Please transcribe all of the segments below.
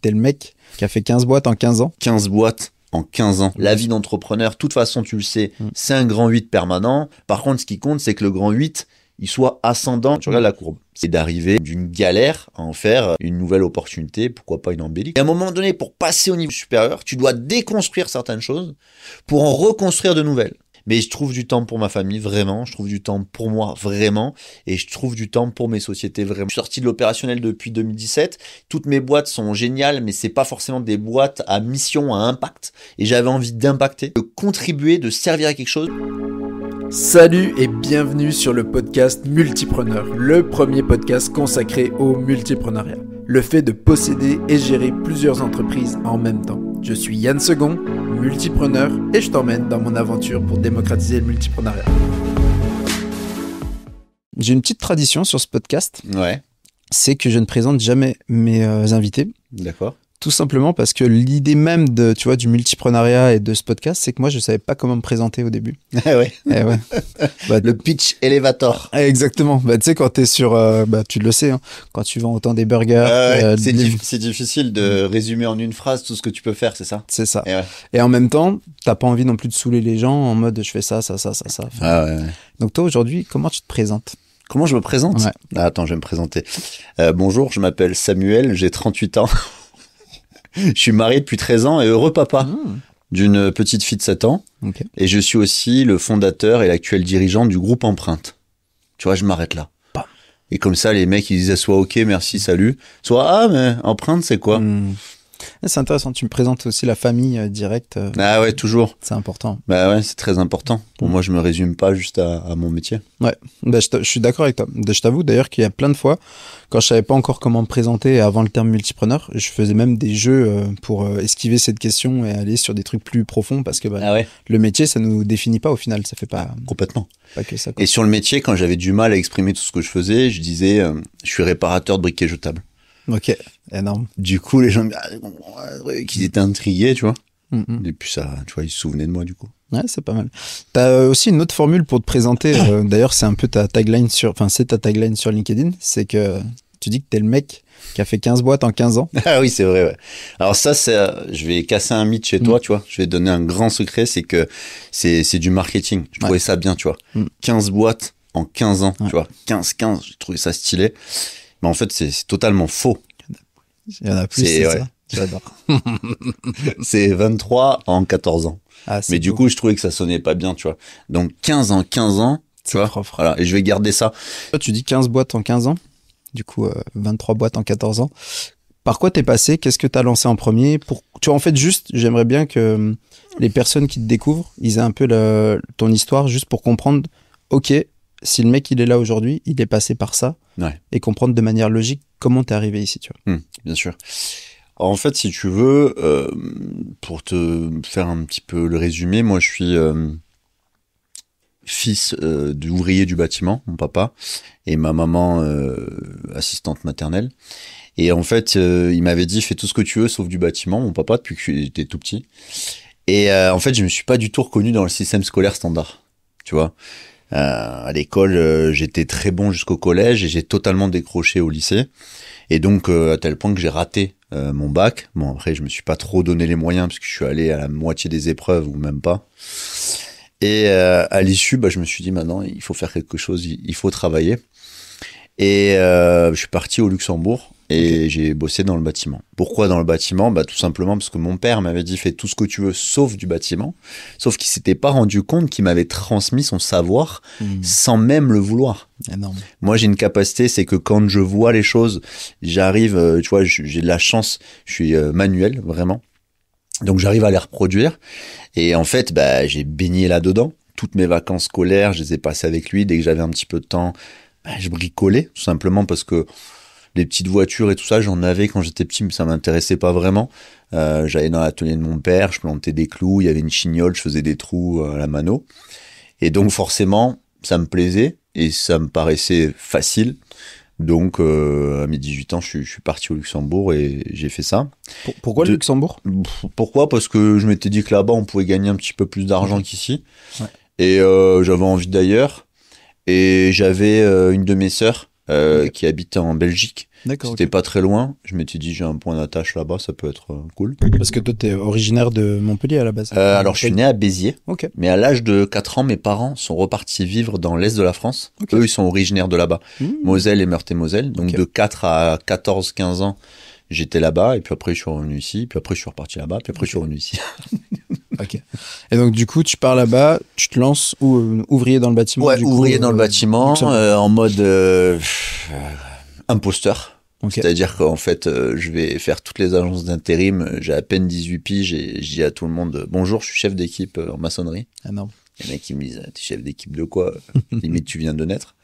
t'es le mec qui a fait 15 boîtes en 15 ans. 15 boîtes en 15 ans. La vie d'entrepreneur, de toute façon, tu le sais, c'est un grand 8 permanent. Par contre, ce qui compte, c'est que le grand 8, il soit ascendant. Tu regardes la courbe. C'est d'arriver d'une galère à en faire une nouvelle opportunité, pourquoi pas une embellie. Et à un moment donné, pour passer au niveau supérieur, tu dois déconstruire certaines choses pour en reconstruire de nouvelles. Mais je trouve du temps pour ma famille, vraiment. Je trouve du temps pour moi, vraiment. Et je trouve du temps pour mes sociétés, vraiment. Je suis sorti de l'opérationnel depuis 2017. Toutes mes boîtes sont géniales, mais c'est pas forcément des boîtes à mission, à impact. Et j'avais envie d'impacter, de contribuer, de servir à quelque chose. Salut et bienvenue sur le podcast Multipreneur, le premier podcast consacré au multipreneuriat. Le fait de posséder et gérer plusieurs entreprises en même temps. Je suis Yann Second, multipreneur, et je t'emmène dans mon aventure pour démocratiser le multipreneuriat. J'ai une petite tradition sur ce podcast. Ouais. C'est que je ne présente jamais mes invités. D'accord. Tout simplement parce que l'idée même du multipreneuriat et de ce podcast, c'est que moi, je savais pas comment me présenter au début. Ah ouais. Eh ouais. Le pitch elevator. Exactement. Tu sais, quand t'es sur, tu le sais, hein, quand tu vends autant des burgers. C'est difficile de résumer en une phrase tout ce que tu peux faire, c'est ça? C'est ça. Et, ouais. Et en même temps, t'as pas envie non plus de saouler les gens en mode je fais ça. Enfin, ouais. Donc toi, aujourd'hui, comment tu te présentes? Comment je me présente? Ouais. Ah, attends, je vais me présenter. Bonjour, je m'appelle Samuel, j'ai 38 ans. Je suis marié depuis 13 ans et heureux papa d'une petite fille de 7 ans. Okay. Et je suis aussi le fondateur et l'actuel dirigeant du groupe Empreinte. Tu vois, je m'arrête là. Bah. Et comme ça, les mecs, ils disaient soit OK, merci, salut. Soit, ah, mais Empreinte, c'est quoi? C'est intéressant. Tu me présentes aussi la famille directe. Ah ouais, toujours. C'est important. Bah ouais, c'est très important. Pour moi, je me résume pas juste à mon métier. Ouais, je suis d'accord avec toi. Je t'avoue d'ailleurs qu'il y a plein de fois, quand je savais pas encore comment me présenter avant le terme multipreneur, je faisais même des jeux pour esquiver cette question et aller sur des trucs plus profonds parce que le métier, ça nous définit pas au final. Ça fait pas complètement. Pas que ça. Quoi. Et sur le métier, quand j'avais du mal à exprimer tout ce que je faisais, je disais, je suis réparateur de briquets jetables. Ok, énorme. Du coup, les gens qui étaient intrigués, tu vois. Et puis ça, tu vois, ils se souvenaient de moi, du coup. Ouais, c'est pas mal. T'as aussi une autre formule pour te présenter. D'ailleurs, c'est un peu ta tagline sur LinkedIn. C'est que tu dis que t'es le mec qui a fait 15 boîtes en 15 ans. Ah oui, c'est vrai, ouais. Alors ça, je vais casser un mythe chez toi, tu vois. Je vais te donner un grand secret, c'est que c'est du marketing. Je trouvais ça bien, tu vois. 15 boîtes en 15 ans, tu vois. 15, j'ai trouvé ça stylé. Mais en fait, c'est totalement faux. Il y en a plus, c'est ça. J'adore. C'est 23 en 14 ans. Ah, mais du coup, je trouvais que ça sonnait pas bien, tu vois. Donc 15 en 15 ans, tu vois. Propre. Voilà, et je vais garder ça. Toi, tu dis 15 boîtes en 15 ans. Du coup, 23 boîtes en 14 ans. Par quoi t'es passé? Qu'est-ce que t'as lancé en premier? Tu vois, en fait, juste, j'aimerais bien que les personnes qui te découvrent, ils aient un peu ton histoire, juste pour comprendre, ok, si le mec, il est là aujourd'hui, il est passé par ça. Ouais. Et comprendre de manière logique comment t'es arrivé ici, tu vois. Bien sûr. Alors, en fait, si tu veux, pour te faire un petit peu le résumé, moi, je suis fils d'ouvrier du bâtiment, mon papa, et ma maman assistante maternelle. Et en fait, il m'avait dit, fais tout ce que tu veux, sauf du bâtiment, mon papa, depuis que j'étais tout petit. Et en fait, je me suis pas du tout reconnu dans le système scolaire standard, tu vois. À l'école, j'étais très bon jusqu'au collège et j'ai totalement décroché au lycée. Et donc, à tel point que j'ai raté mon bac. Bon, après, je me suis pas trop donné les moyens parce que je suis allé à la moitié des épreuves ou même pas. Et à l'issue, je me suis dit, maintenant, il faut faire quelque chose, il faut travailler. Et je suis parti au Luxembourg et j'ai bossé dans le bâtiment. Pourquoi dans le bâtiment? Tout simplement parce que mon père m'avait dit, fais tout ce que tu veux sauf du bâtiment. Sauf qu'il s'était pas rendu compte qu'il m'avait transmis son savoir sans même le vouloir. Énorme. Moi, j'ai une capacité, c'est que quand je vois les choses, j'arrive, tu vois, j'ai de la chance, je suis manuel, vraiment. Donc, j'arrive à les reproduire. Et en fait, j'ai baigné là-dedans. Toutes mes vacances scolaires, je les ai passées avec lui. Dès que j'avais un petit peu de temps, je bricolais, tout simplement parce que les petites voitures et tout ça, j'en avais quand j'étais petit, mais ça m'intéressait pas vraiment. J'allais dans l'atelier de mon père, je plantais des clous, il y avait une chignole, je faisais des trous à la mano. Et donc, forcément, ça me plaisait et ça me paraissait facile. Donc, à mes 18 ans, je suis parti au Luxembourg et j'ai fait ça. Pourquoi le Luxembourg? Pourquoi? Parce que je m'étais dit que là-bas, on pouvait gagner un petit peu plus d'argent qu'ici. Ouais. Et j'avais envie d'ailleurs. Et j'avais une de mes sœurs qui habitait en Belgique. D'accord. C'était Ok. pas très loin. Je m'étais dit, j'ai un point d'attache là-bas, ça peut être cool. Parce que toi, t'es originaire de Montpellier à la base. Alors, je suis né à Béziers. Ok. Mais à l'âge de 4 ans, mes parents sont repartis vivre dans l'est de la France. Ok. Eux, ils sont originaires de là-bas. Mmh. Moselle et Meurthe-et-Moselle. Donc, Ok. de 4 à 14, 15 ans, j'étais là-bas. Et puis après, je suis revenu ici. Puis après, je suis reparti là-bas. Puis après, je suis revenu ici. Ok. Et donc, du coup, tu pars là-bas, tu te lances ouvrier dans le bâtiment. Ouais, du coup, ouvrier dans le bâtiment, Luxembourg. en mode imposteur. Ok. C'est-à-dire qu'en fait, je vais faire toutes les agences d'intérim. J'ai à peine 18 piges et je dis à tout le monde, bonjour, je suis chef d'équipe en maçonnerie. Ah non. Les mecs, ils me disent, t'es chef d'équipe de quoi? Limite, tu viens de naître.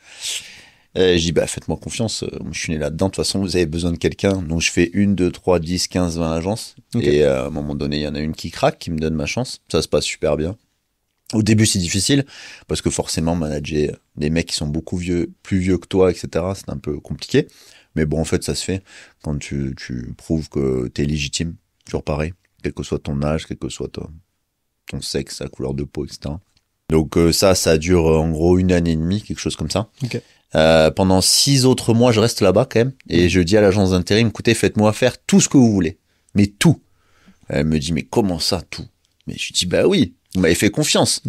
Je dis, bah, faites-moi confiance. Je suis né là-dedans. De toute façon, vous avez besoin de quelqu'un. Donc, je fais 1, 2, 3, 10, 15, 20 agences. Ok. Et à un moment donné, il y en a une qui craque, qui me donne ma chance. Ça se passe super bien. Au début, c'est difficile parce que forcément, manager des mecs qui sont beaucoup plus vieux que toi, etc., c'est un peu compliqué. Mais bon, en fait, ça se fait quand tu prouves que t'es légitime. Toujours pareil. Quel que soit ton âge, quel que soit ton sexe, ta couleur de peau, etc. Donc ça dure en gros 1 année et demie, quelque chose comme ça. Ok. Pendant 6 autres mois, je reste là-bas quand même. Et je dis à l'agence d'intérim, écoutez, faites-moi faire tout ce que vous voulez. Mais tout. Elle me dit, mais comment ça, tout? Mais je dis, bah oui, vous m'avez fait confiance.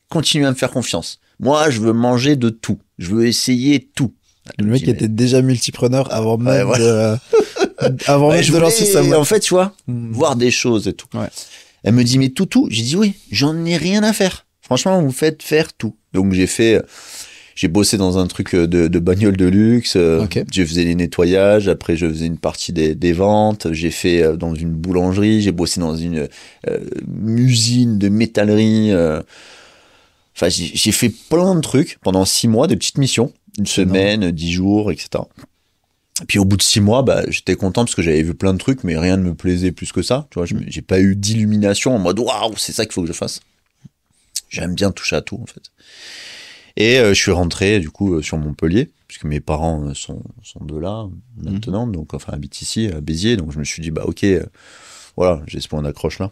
Continuez à me faire confiance. Moi, je veux manger de tout. Je veux essayer tout. Le mec était déjà multipreneur avant même voilà. avant même de lancer sa boîte. En fait, tu vois, voir des choses et tout. Ouais. Elle me dit, mais tout. J'ai dit, oui, j'en ai rien à faire. Franchement, vous me faites faire tout. Donc, j'ai bossé dans un truc de bagnole de luxe. Ok. Je faisais les nettoyages. Après, je faisais une partie des ventes. J'ai fait dans une boulangerie. J'ai bossé dans une usine de métallerie. Enfin, j'ai fait plein de trucs pendant 6 mois, des petites missions. Une semaine, 10 jours, etc. Et puis au bout de 6 mois, bah, j'étais content parce que j'avais vu plein de trucs, mais rien ne me plaisait plus que ça. Tu vois, j'ai pas eu d'illumination en mode waouh, c'est ça qu'il faut que je fasse. J'aime bien toucher à tout en fait. Et je suis rentré du coup sur Montpellier, puisque mes parents sont de là maintenant, donc enfin habitent ici à Béziers, donc je me suis dit bah ok, voilà, j'ai ce point d'accroche là.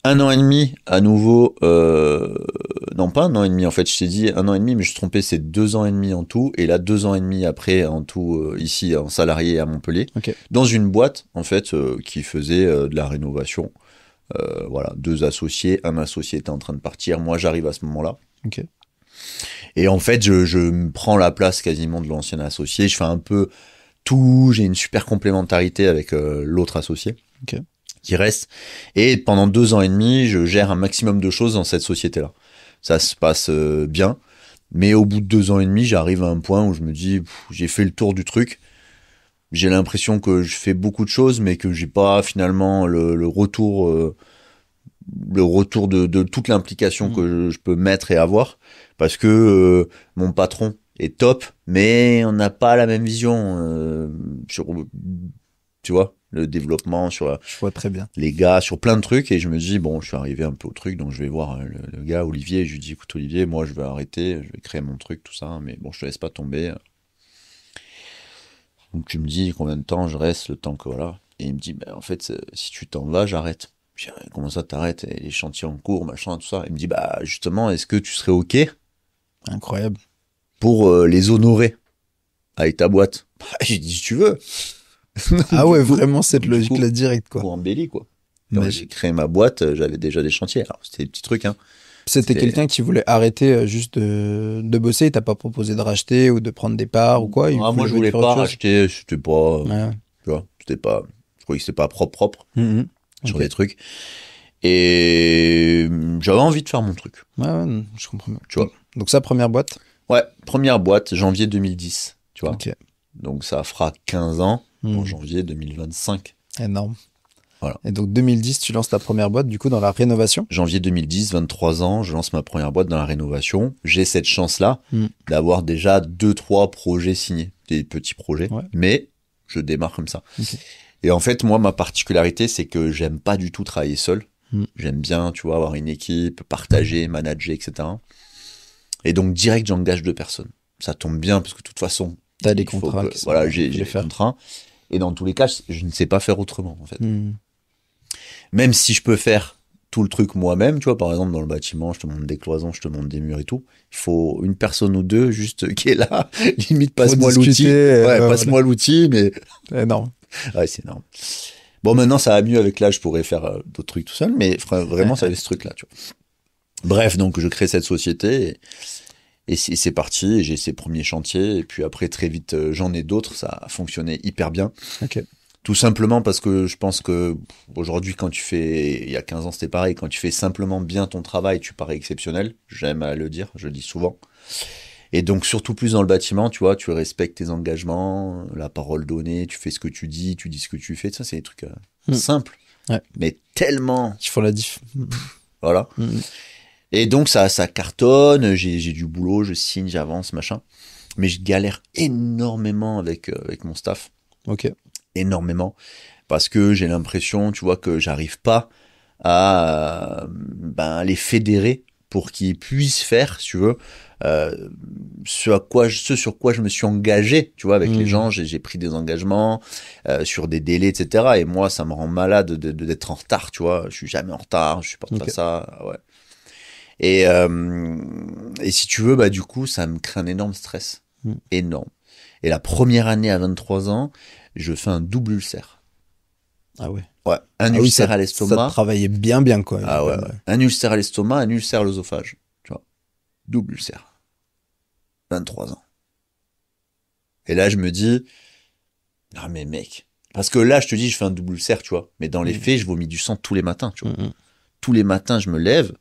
1 an et demi à nouveau, non pas 1 an et demi en fait, je t'ai dit 1 an et demi, mais je suis trompé, c'est 2 ans et demi en tout, et là 2 ans et demi après en tout ici en salarié à Montpellier, Ok. dans une boîte en fait qui faisait de la rénovation. Voilà, 2 associés, un associé était en train de partir, moi j'arrive à ce moment-là. Ok. Et en fait, je me prends la place quasiment de l'ancien associé, je fais un peu tout, j'ai une super complémentarité avec l'autre associé. Ok. Qui reste. Et pendant 2 ans et demi, je gère un maximum de choses dans cette société-là. Ça se passe bien. Mais au bout de 2 ans et demi, j'arrive à un point où je me dis, j'ai fait le tour du truc. J'ai l'impression que je fais beaucoup de choses, mais que j'ai pas finalement le retour de toute l'implication que je peux mettre et avoir. Parce que mon patron est top, mais on n'a pas la même vision sur, tu vois, le développement, sur Je vois très bien. les gars, sur plein de trucs. Et je me dis, bon, je suis arrivé un peu au truc, donc je vais voir le gars, Olivier. Je lui dis, écoute, Olivier, moi, je vais arrêter, je vais créer mon truc, tout ça, mais bon, je te laisse pas tomber. Donc tu me dis combien de temps je reste, le temps que voilà. Et il me dit, en fait, si tu t'en vas, j'arrête. Je dis, comment ça t'arrêtes? Et les chantiers en cours, machin, tout ça. Il me dit, justement, est-ce que tu serais OK Incroyable. pour les honorer avec ta boîte? J'ai dit, si tu veux. Ah ouais, vraiment cette logique-là directe, quoi. Pour embellir, quoi. Mais J'ai créé ma boîte, j'avais déjà des chantiers. Alors, c'était des petits trucs, hein. c'était quelqu'un qui voulait arrêter juste de bosser, il t'a pas proposé de racheter ou de prendre des parts ou quoi? Moi, je voulais faire pas autre chose. racheter, c'était pas, Ouais. tu vois, c'était pas, je croyais que c'était pas propre Mhm. sur Ok. des trucs. Et j'avais envie de faire mon truc, Ouais, ouais, je comprends bien. tu vois. Donc ça, première boîte. Ouais, première boîte, janvier 2010, tu vois. Ok. Donc ça fera 15 ans en Mhm. janvier 2025. Énorme. Voilà. Et donc 2010, tu lances ta première boîte, du coup, dans la rénovation. Janvier 2010, 23 ans, je lance ma première boîte dans la rénovation. J'ai cette chance-là d'avoir déjà 2-3 projets signés, des petits projets, Ouais. mais je démarre comme ça. Ok. Et en fait, moi, ma particularité, c'est que j'aime pas du tout travailler seul. Mm. J'aime bien, tu vois, avoir une équipe, partager, manager, etc. Et donc, direct, j'engage 2 personnes. Ça tombe bien, parce que de toute façon, T'as des il faut contrats que- qui sont- voilà, tu j'ai les des faire. contrats. Et dans tous les cas, je ne sais pas faire autrement, en fait. Mhm. Même si je peux faire tout le truc moi-même, tu vois, par exemple, dans le bâtiment, je te montre des cloisons, je te montre des murs et tout. Il faut une personne ou deux juste qui est là, limite, passe-moi l'outil. Ouais, passe-moi l'outil, mais... C'est énorme. Ouais, c'est énorme. Bon, maintenant, ça va mieux avec l'âge, je pourrais faire d'autres trucs tout seul, mais vraiment, ça avait ce truc-là, tu vois. Bref, donc, je crée cette société et c'est parti, et j'ai ces premiers chantiers, et puis après, très vite, j'en ai d'autres, ça a fonctionné hyper bien. Ok. Tout simplement parce que je pense que aujourd'hui, quand tu fais, il y a 15 ans, c'était pareil, quand tu fais simplement bien ton travail, tu parais exceptionnel. J'aime à le dire, je le dis souvent. Et donc, surtout plus dans le bâtiment, tu vois, tu respectes tes engagements, la parole donnée, tu fais ce que tu dis ce que tu fais. Ça, c'est des trucs simples, Ouais. mais tellement. Qui font la diff. Voilà. Et donc, ça cartonne, j'ai du boulot, je signe, j'avance, machin. Mais je galère énormément avec mon staff. Ok. Énormément, parce que j'ai l'impression, tu vois, que j'arrive pas à les fédérer pour qu'ils puissent faire, si tu veux, ce sur quoi je me suis engagé, tu vois, avec les gens, j'ai pris des engagements sur des délais, etc. Et moi, ça me rend malade d'être en retard, tu vois. Je suis jamais en retard, je supporte pas ça, ouais. Et si tu veux, du coup, ça me crée un énorme stress, énorme. Et la première année à 23 ans, je fais un double ulcère. Ah ouais. Ouais, un ulcère à l'estomac. Ça travaillait bien, quoi. Ah ouais. Un ulcère à l'estomac, un ulcère à l'œsophage. Tu vois. Double ulcère. 23 ans. Et là, je me dis, ah mais mec. Parce que là, je te dis, je fais un double ulcère, tu vois. Mais dans les faits, je vomis du sang tous les matins, tu vois. Tous les matins, je me lève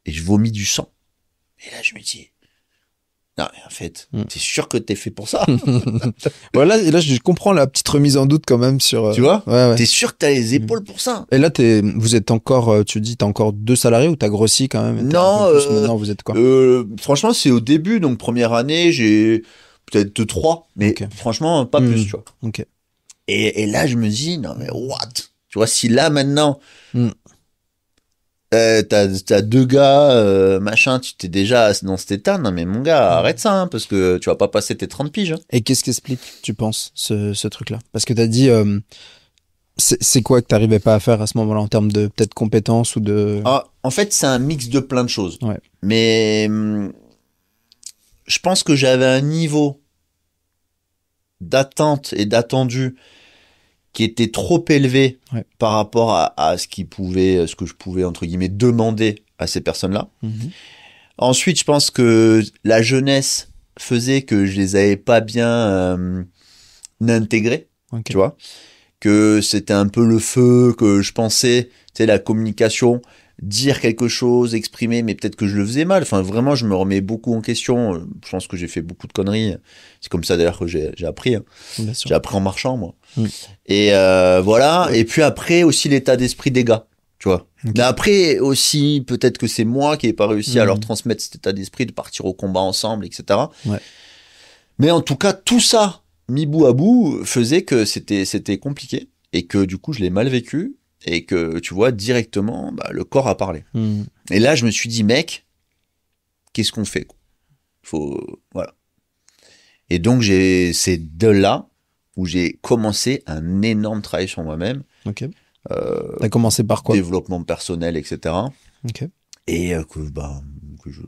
et je vomis du sang. Et là, je me dis, non, mais en fait, t'es sûr que t'es fait pour ça? Voilà, et là, je comprends la petite remise en doute quand même sur. Tu vois? Ouais. T'es sûr que t'as les épaules pour ça? Et là, vous êtes encore, tu dis, t'as encore 2 salariés ou t'as grossi quand même? Non, maintenant, vous êtes quoi? Franchement, c'est au début, donc première année, j'ai peut-être 3, mais franchement, pas plus, tu vois. Ok. Et là, je me dis, non, mais what? Tu vois, si là, maintenant, t'as 2 gars, machin, tu t'es déjà dans cet état, non, mais mon gars, arrête ça, hein, parce que tu vas pas passer tes 30 piges. Hein. Et qu'est-ce qui explique, tu penses, ce truc-là? Parce que t'as dit, c'est quoi que t'arrivais pas à faire à ce moment-là en termes de peut-être compétences ou de... Ah, en fait, c'est un mix de plein de choses. Ouais. Mais je pense que j'avais un niveau d'attente et d'attendu qui était trop élevé par rapport à ce que je pouvais, entre guillemets, demander à ces personnes-là. Ensuite, je pense que la jeunesse faisait que je les avais pas bien intégrés, tu vois, que c'était un peu le feu, que je pensais, tu sais, la communication, dire quelque chose, exprimer, mais peut-être que je le faisais mal. Enfin, vraiment, je me remets beaucoup en question. Je pense que j'ai fait beaucoup de conneries. C'est comme ça d'ailleurs que j'ai appris. Hein. J'ai appris en marchant, moi. Et voilà. Et puis après, aussi l'état d'esprit des gars, tu vois. Mais après, aussi, peut-être que c'est moi qui n'ai pas réussi à leur transmettre cet état d'esprit, de partir au combat ensemble, etc. Mais en tout cas, tout ça, mis bout à bout, faisait que c'était compliqué. Et que du coup, je l'ai mal vécu. Et que, tu vois, directement, le corps a parlé. Et là, je me suis dit, mec, qu'est-ce qu'on fait, quoi? Voilà. Et donc, c'est de là où j'ai commencé un énorme travail sur moi-même. Ok. T'as commencé par quoi? Développement personnel, etc. Ok. Et que je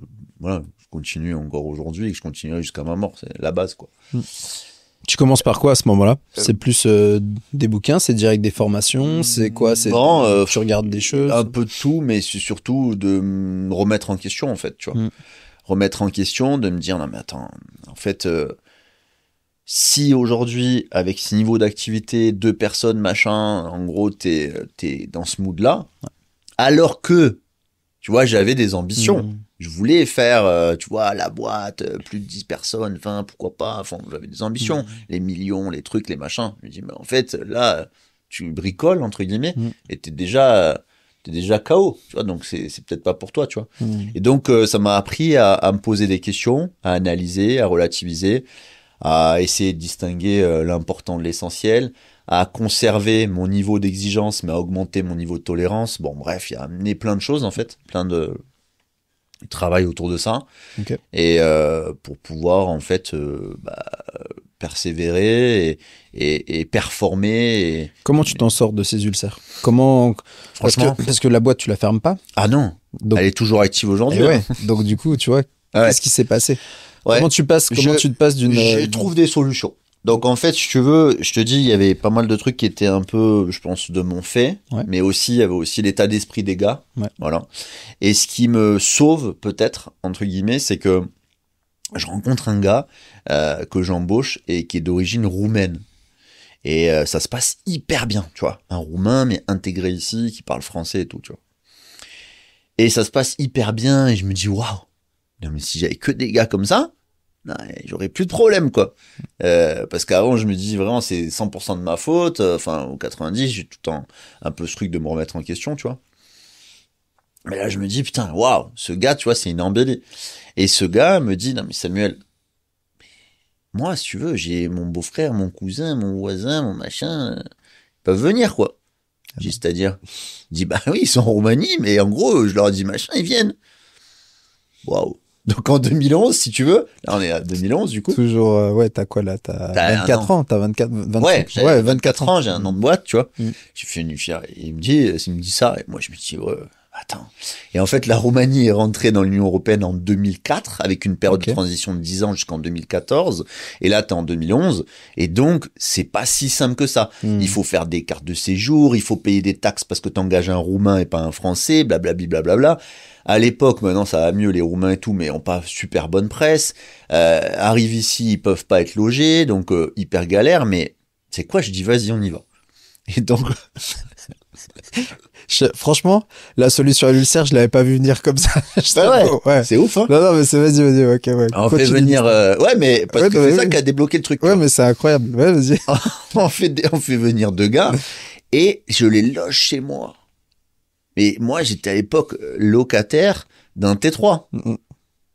continue encore aujourd'hui et que je continuerai jusqu'à ma mort. C'est la base, quoi. Tu commences par quoi à ce moment-là? C'est plus des bouquins, c'est direct des formations, c'est quoi? Non, tu regardes des choses? Un peu de tout, mais c'est surtout de me remettre en question, en fait, tu vois. Remettre en question, de me dire, non mais attends, en fait, si aujourd'hui, avec ce niveau d'activité, 2 personnes, machin, en gros, t'es dans ce mood-là, alors que, tu vois, j'avais des ambitions. Je voulais faire, tu vois, la boîte, plus de 10 personnes, 20, pourquoi pas. Enfin, j'avais des ambitions. Les millions, les trucs, les machins. Je me dis, mais en fait, là, tu bricoles, entre guillemets, et t'es déjà KO, tu vois, donc c'est peut-être pas pour toi, tu vois. Et donc, ça m'a appris à me poser des questions, à analyser, à relativiser, à essayer de distinguer l'important de l'essentiel, à conserver mon niveau d'exigence, mais à augmenter mon niveau de tolérance. Bon, bref, il y a amené plein de choses, en fait, plein de travail autour de ça. Et pour pouvoir, en fait, persévérer et performer. Comment tu t'en sors de ces ulcères? Comment? Franchement, parce que la boîte, tu la fermes pas. ah non, Donc, elle est toujours active aujourd'hui. et ouais. Donc du coup, tu vois, Ouais. qu'est-ce qui s'est passé? Ouais. Comment tu te passes d'une. Je trouve des solutions. Donc en fait, si tu veux, je te dis, il y avait pas mal de trucs qui étaient un peu, je pense, de mon fait, Ouais. mais aussi il y avait aussi l'état d'esprit des gars. Ouais. Voilà. Et ce qui me sauve peut-être entre guillemets, c'est que je rencontre un gars que j'embauche et qui est d'origine roumaine. Et ça se passe hyper bien, tu vois. Un Roumain, mais intégré ici, qui parle français et tout, tu vois. Et ça se passe hyper bien, et je me dis, waouh, non, mais si j'avais que des gars comme ça, non, j'aurais plus de problème, quoi. Parce qu'avant, je me dis, vraiment, c'est 100% de ma faute. Enfin, au 90, j'ai tout le temps un peu ce truc de me remettre en question, tu vois. Mais là, je me dis, putain, waouh, ce gars, tu vois, c'est une embellie. Et ce gars me dit, non, mais Samuel, moi, si tu veux, j'ai mon beau-frère, mon cousin, mon voisin, mon machin, ils peuvent venir, quoi. J'ai dit, c'est-à-dire, il dit, bah oui, ils sont en Roumanie, mais en gros, je leur dis, machin, ils viennent. Waouh. Donc en 2011, si tu veux, là on est à 2011 du coup. Toujours, ouais, t'as quoi là? T'as 24 ans, t'as 24, 25. Ouais, Ouais, 24 ans, j'ai un an de boîte, tu vois. Mm. J'ai fait une fière, et il me dit ça, et moi je me dis, ouais, attends. Et en fait, la Roumanie est rentrée dans l'Union Européenne en 2004, avec une période Ok. de transition de 10 ans jusqu'en 2014. Et là, t'es en 2011. Et donc, c'est pas si simple que ça. Mm. Il faut faire des cartes de séjour, il faut payer des taxes parce que t'engages un Roumain et pas un Français, blablabla, blablabla. À l'époque, maintenant ça va mieux, les Roumains et tout, mais ont pas super bonne presse. Arrivent ici, ils peuvent pas être logés, donc hyper galère. Mais c'est quoi? Je dis vas-y, on y va. Et donc, Franchement, la solution à l'ulcère, je l'avais pas vu venir comme ça. Je bah t'avoue, ouais. c'est ouf, hein. Non, non, mais vas-y, ok, ouais. On fait Continue. venir, ouais, mais parce Ouais, que non, c'est mais ça oui. qui a débloqué le truc. Ouais, mais c'est incroyable. Ouais, vas-y. on fait venir deux gars et je les loge chez moi. Mais moi, j'étais à l'époque locataire d'un T3, Mm,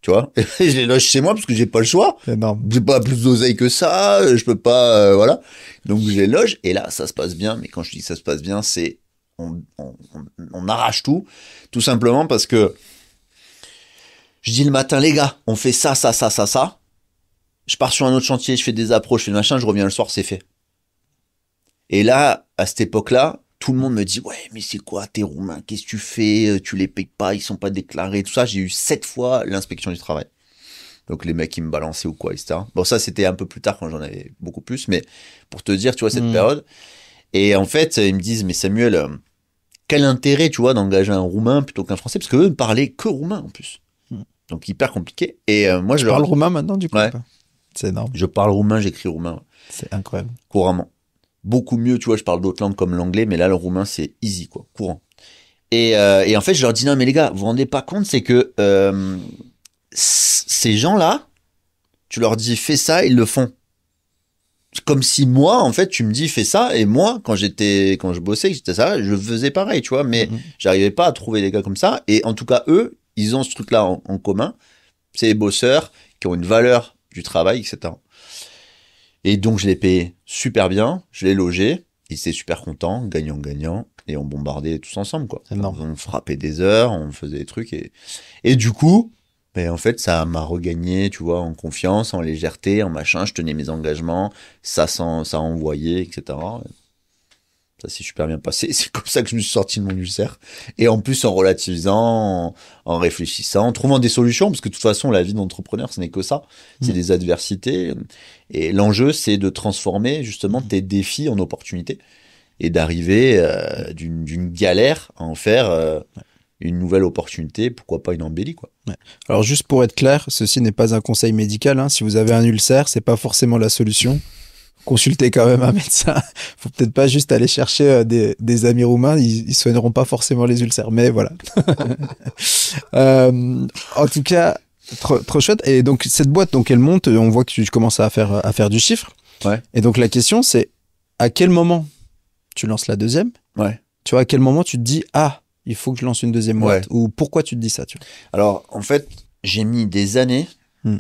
tu vois. Et je les loge chez moi parce que j'ai pas le choix. énorme. J'ai pas plus d'oseille que ça, je peux pas, voilà. Donc je les loge et là, ça se passe bien. Mais quand je dis ça se passe bien, c'est on arrache tout simplement parce que je dis le matin, les gars, on fait ça. Je pars sur un autre chantier, je fais des approches, je fais le machin, je reviens le soir, c'est fait. Et là, à cette époque-là, tout le monde me dit, ouais, mais c'est quoi, t'es roumain, qu'est-ce que tu fais, tu les payes pas, ils sont pas déclarés, tout ça. J'ai eu 7 fois l'inspection du travail. Donc les mecs, ils me balançaient ou quoi, etc. Bon, ça, c'était un peu plus tard quand j'en avais beaucoup plus, mais pour te dire, tu vois, cette période. Et en fait, ils me disent, mais Samuel, quel intérêt, tu vois, d'engager un roumain plutôt qu'un français, parce qu'eux ne parlaient que roumain, en plus. Donc hyper compliqué. Et moi, je Tu leur parles roumain maintenant, du coup? Ouais. ou pas C'est énorme. Je parle roumain, j'écris roumain, ouais, C'est incroyable. couramment. Beaucoup mieux, tu vois, je parle d'autres langues comme l'anglais, mais là, le roumain, c'est easy, quoi, courant. Et en fait, je leur dis, non, mais les gars, vous vous rendez pas compte, c'est que ces gens-là, tu leur dis, fais ça, ils le font. C'est comme si moi, en fait, tu me dis, fais ça, et moi, quand je bossais, que j'étais ça, je faisais pareil, tu vois, mais j'arrivais pas à trouver des gars comme ça, et en tout cas, eux, ils ont ce truc-là en commun. C'est des bosseurs qui ont une valeur du travail, etc. Et donc, je l'ai payé super bien, je l'ai logé, ils étaient super contents, gagnant-gagnant, et on bombardait tous ensemble, quoi. C'est énorme. On frappait des heures, on faisait des trucs, et du coup, ben, en fait, ça m'a regagné, tu vois, en confiance, en légèreté, en machin, je tenais mes engagements, ça envoyait, etc. Ça s'est super bien passé. C'est comme ça que je me suis sorti de mon ulcère. Et en plus, en relativisant, en réfléchissant, en trouvant des solutions, parce que de toute façon, la vie d'entrepreneur, ce n'est que ça. C'est des adversités. Et l'enjeu, c'est de transformer, justement, tes défis en opportunités. Et d'arriver d'une galère à en faire une nouvelle opportunité, pourquoi pas une embellie, quoi. Ouais. Alors, juste pour être clair, ceci n'est pas un conseil médical, hein. Si vous avez un ulcère, c'est pas forcément la solution. Consultez quand même un médecin. Faut peut-être pas juste aller chercher des amis roumains, ils soigneront pas forcément les ulcères, mais voilà. En tout cas, trop chouette. Et donc cette boîte, donc elle monte, on voit que tu commences à faire du chiffre. Ouais. Et donc la question c'est à quel moment tu lances la deuxième? Ouais. Tu vois, à quel moment tu te dis il faut que je lance une deuxième boîte, ou pourquoi tu te dis ça, tu vois? Alors en fait, j'ai mis des années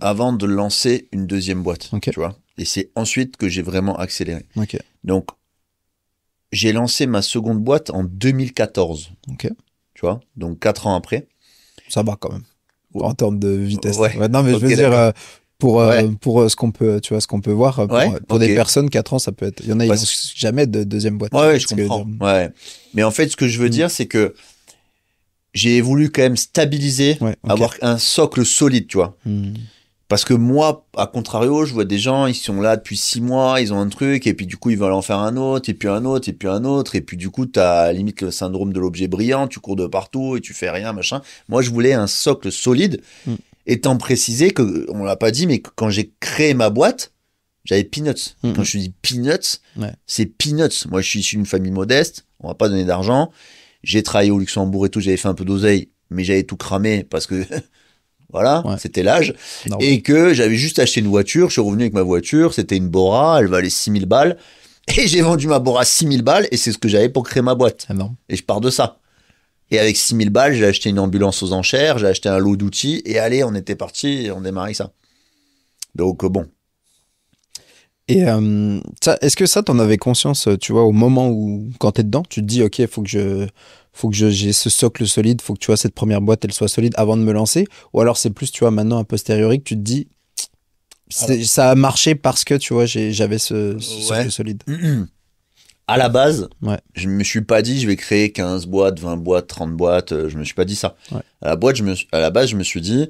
avant de lancer une deuxième boîte, Ok. tu vois. Et c'est ensuite que j'ai vraiment accéléré. Ok. Donc, j'ai lancé ma seconde boîte en 2014. Ok. Tu vois, donc 4 ans après. Ça va quand même. Ouais. En termes de vitesse. Ouais. Non, mais Ok, je veux dire, d'accord. pour ce qu'on peut, tu vois, ce qu'on peut voir. Pour des personnes, 4 ans, ça peut être. Il y en a, ils n'ont jamais de deuxième boîte. Ouais, je comprends. Ouais. Mais en fait, ce que je veux dire, c'est que j'ai voulu quand même stabiliser, avoir un socle solide, tu vois. Parce que moi, à contrario, je vois des gens, ils sont là depuis 6 mois, ils ont un truc, et puis du coup, ils veulent en faire un autre, et puis un autre, et puis un autre, et puis du coup, t'as limite le syndrome de l'objet brillant, tu cours de partout, et tu fais rien, machin. Moi, je voulais un socle solide, étant précisé que, on l'a pas dit, mais quand j'ai créé ma boîte, j'avais peanuts. Quand je dis peanuts, c'est peanuts. Moi, je suis issu d'une famille modeste, on va pas donner d'argent. J'ai travaillé au Luxembourg et tout, j'avais fait un peu d'oseille, mais j'avais tout cramé parce que voilà, c'était l'âge. Et que j'avais juste acheté une voiture, je suis revenu avec ma voiture, c'était une Bora, elle valait 6 000 balles. Et j'ai vendu ma Bora 6 000 balles et c'est ce que j'avais pour créer ma boîte. Et je pars de ça. Et avec 6 000 balles, j'ai acheté une ambulance aux enchères, j'ai acheté un lot d'outils et allez, on était parti et on démarrait ça. Donc bon. Et est-ce que ça, t'en avais conscience, tu vois, au moment où, quand t'es dedans, tu te dis, ok, faut que j'ai ce socle solide, faut que tu vois cette première boîte, elle soit solide avant de me lancer, ou alors c'est plus, tu vois, maintenant a posteriori que tu te dis, ça a marché parce que, tu vois, j'avais ce socle solide. À la base, je me suis pas dit, je vais créer 15 boîtes, 20 boîtes, 30 boîtes, je me suis pas dit ça. À la base, je me suis dit,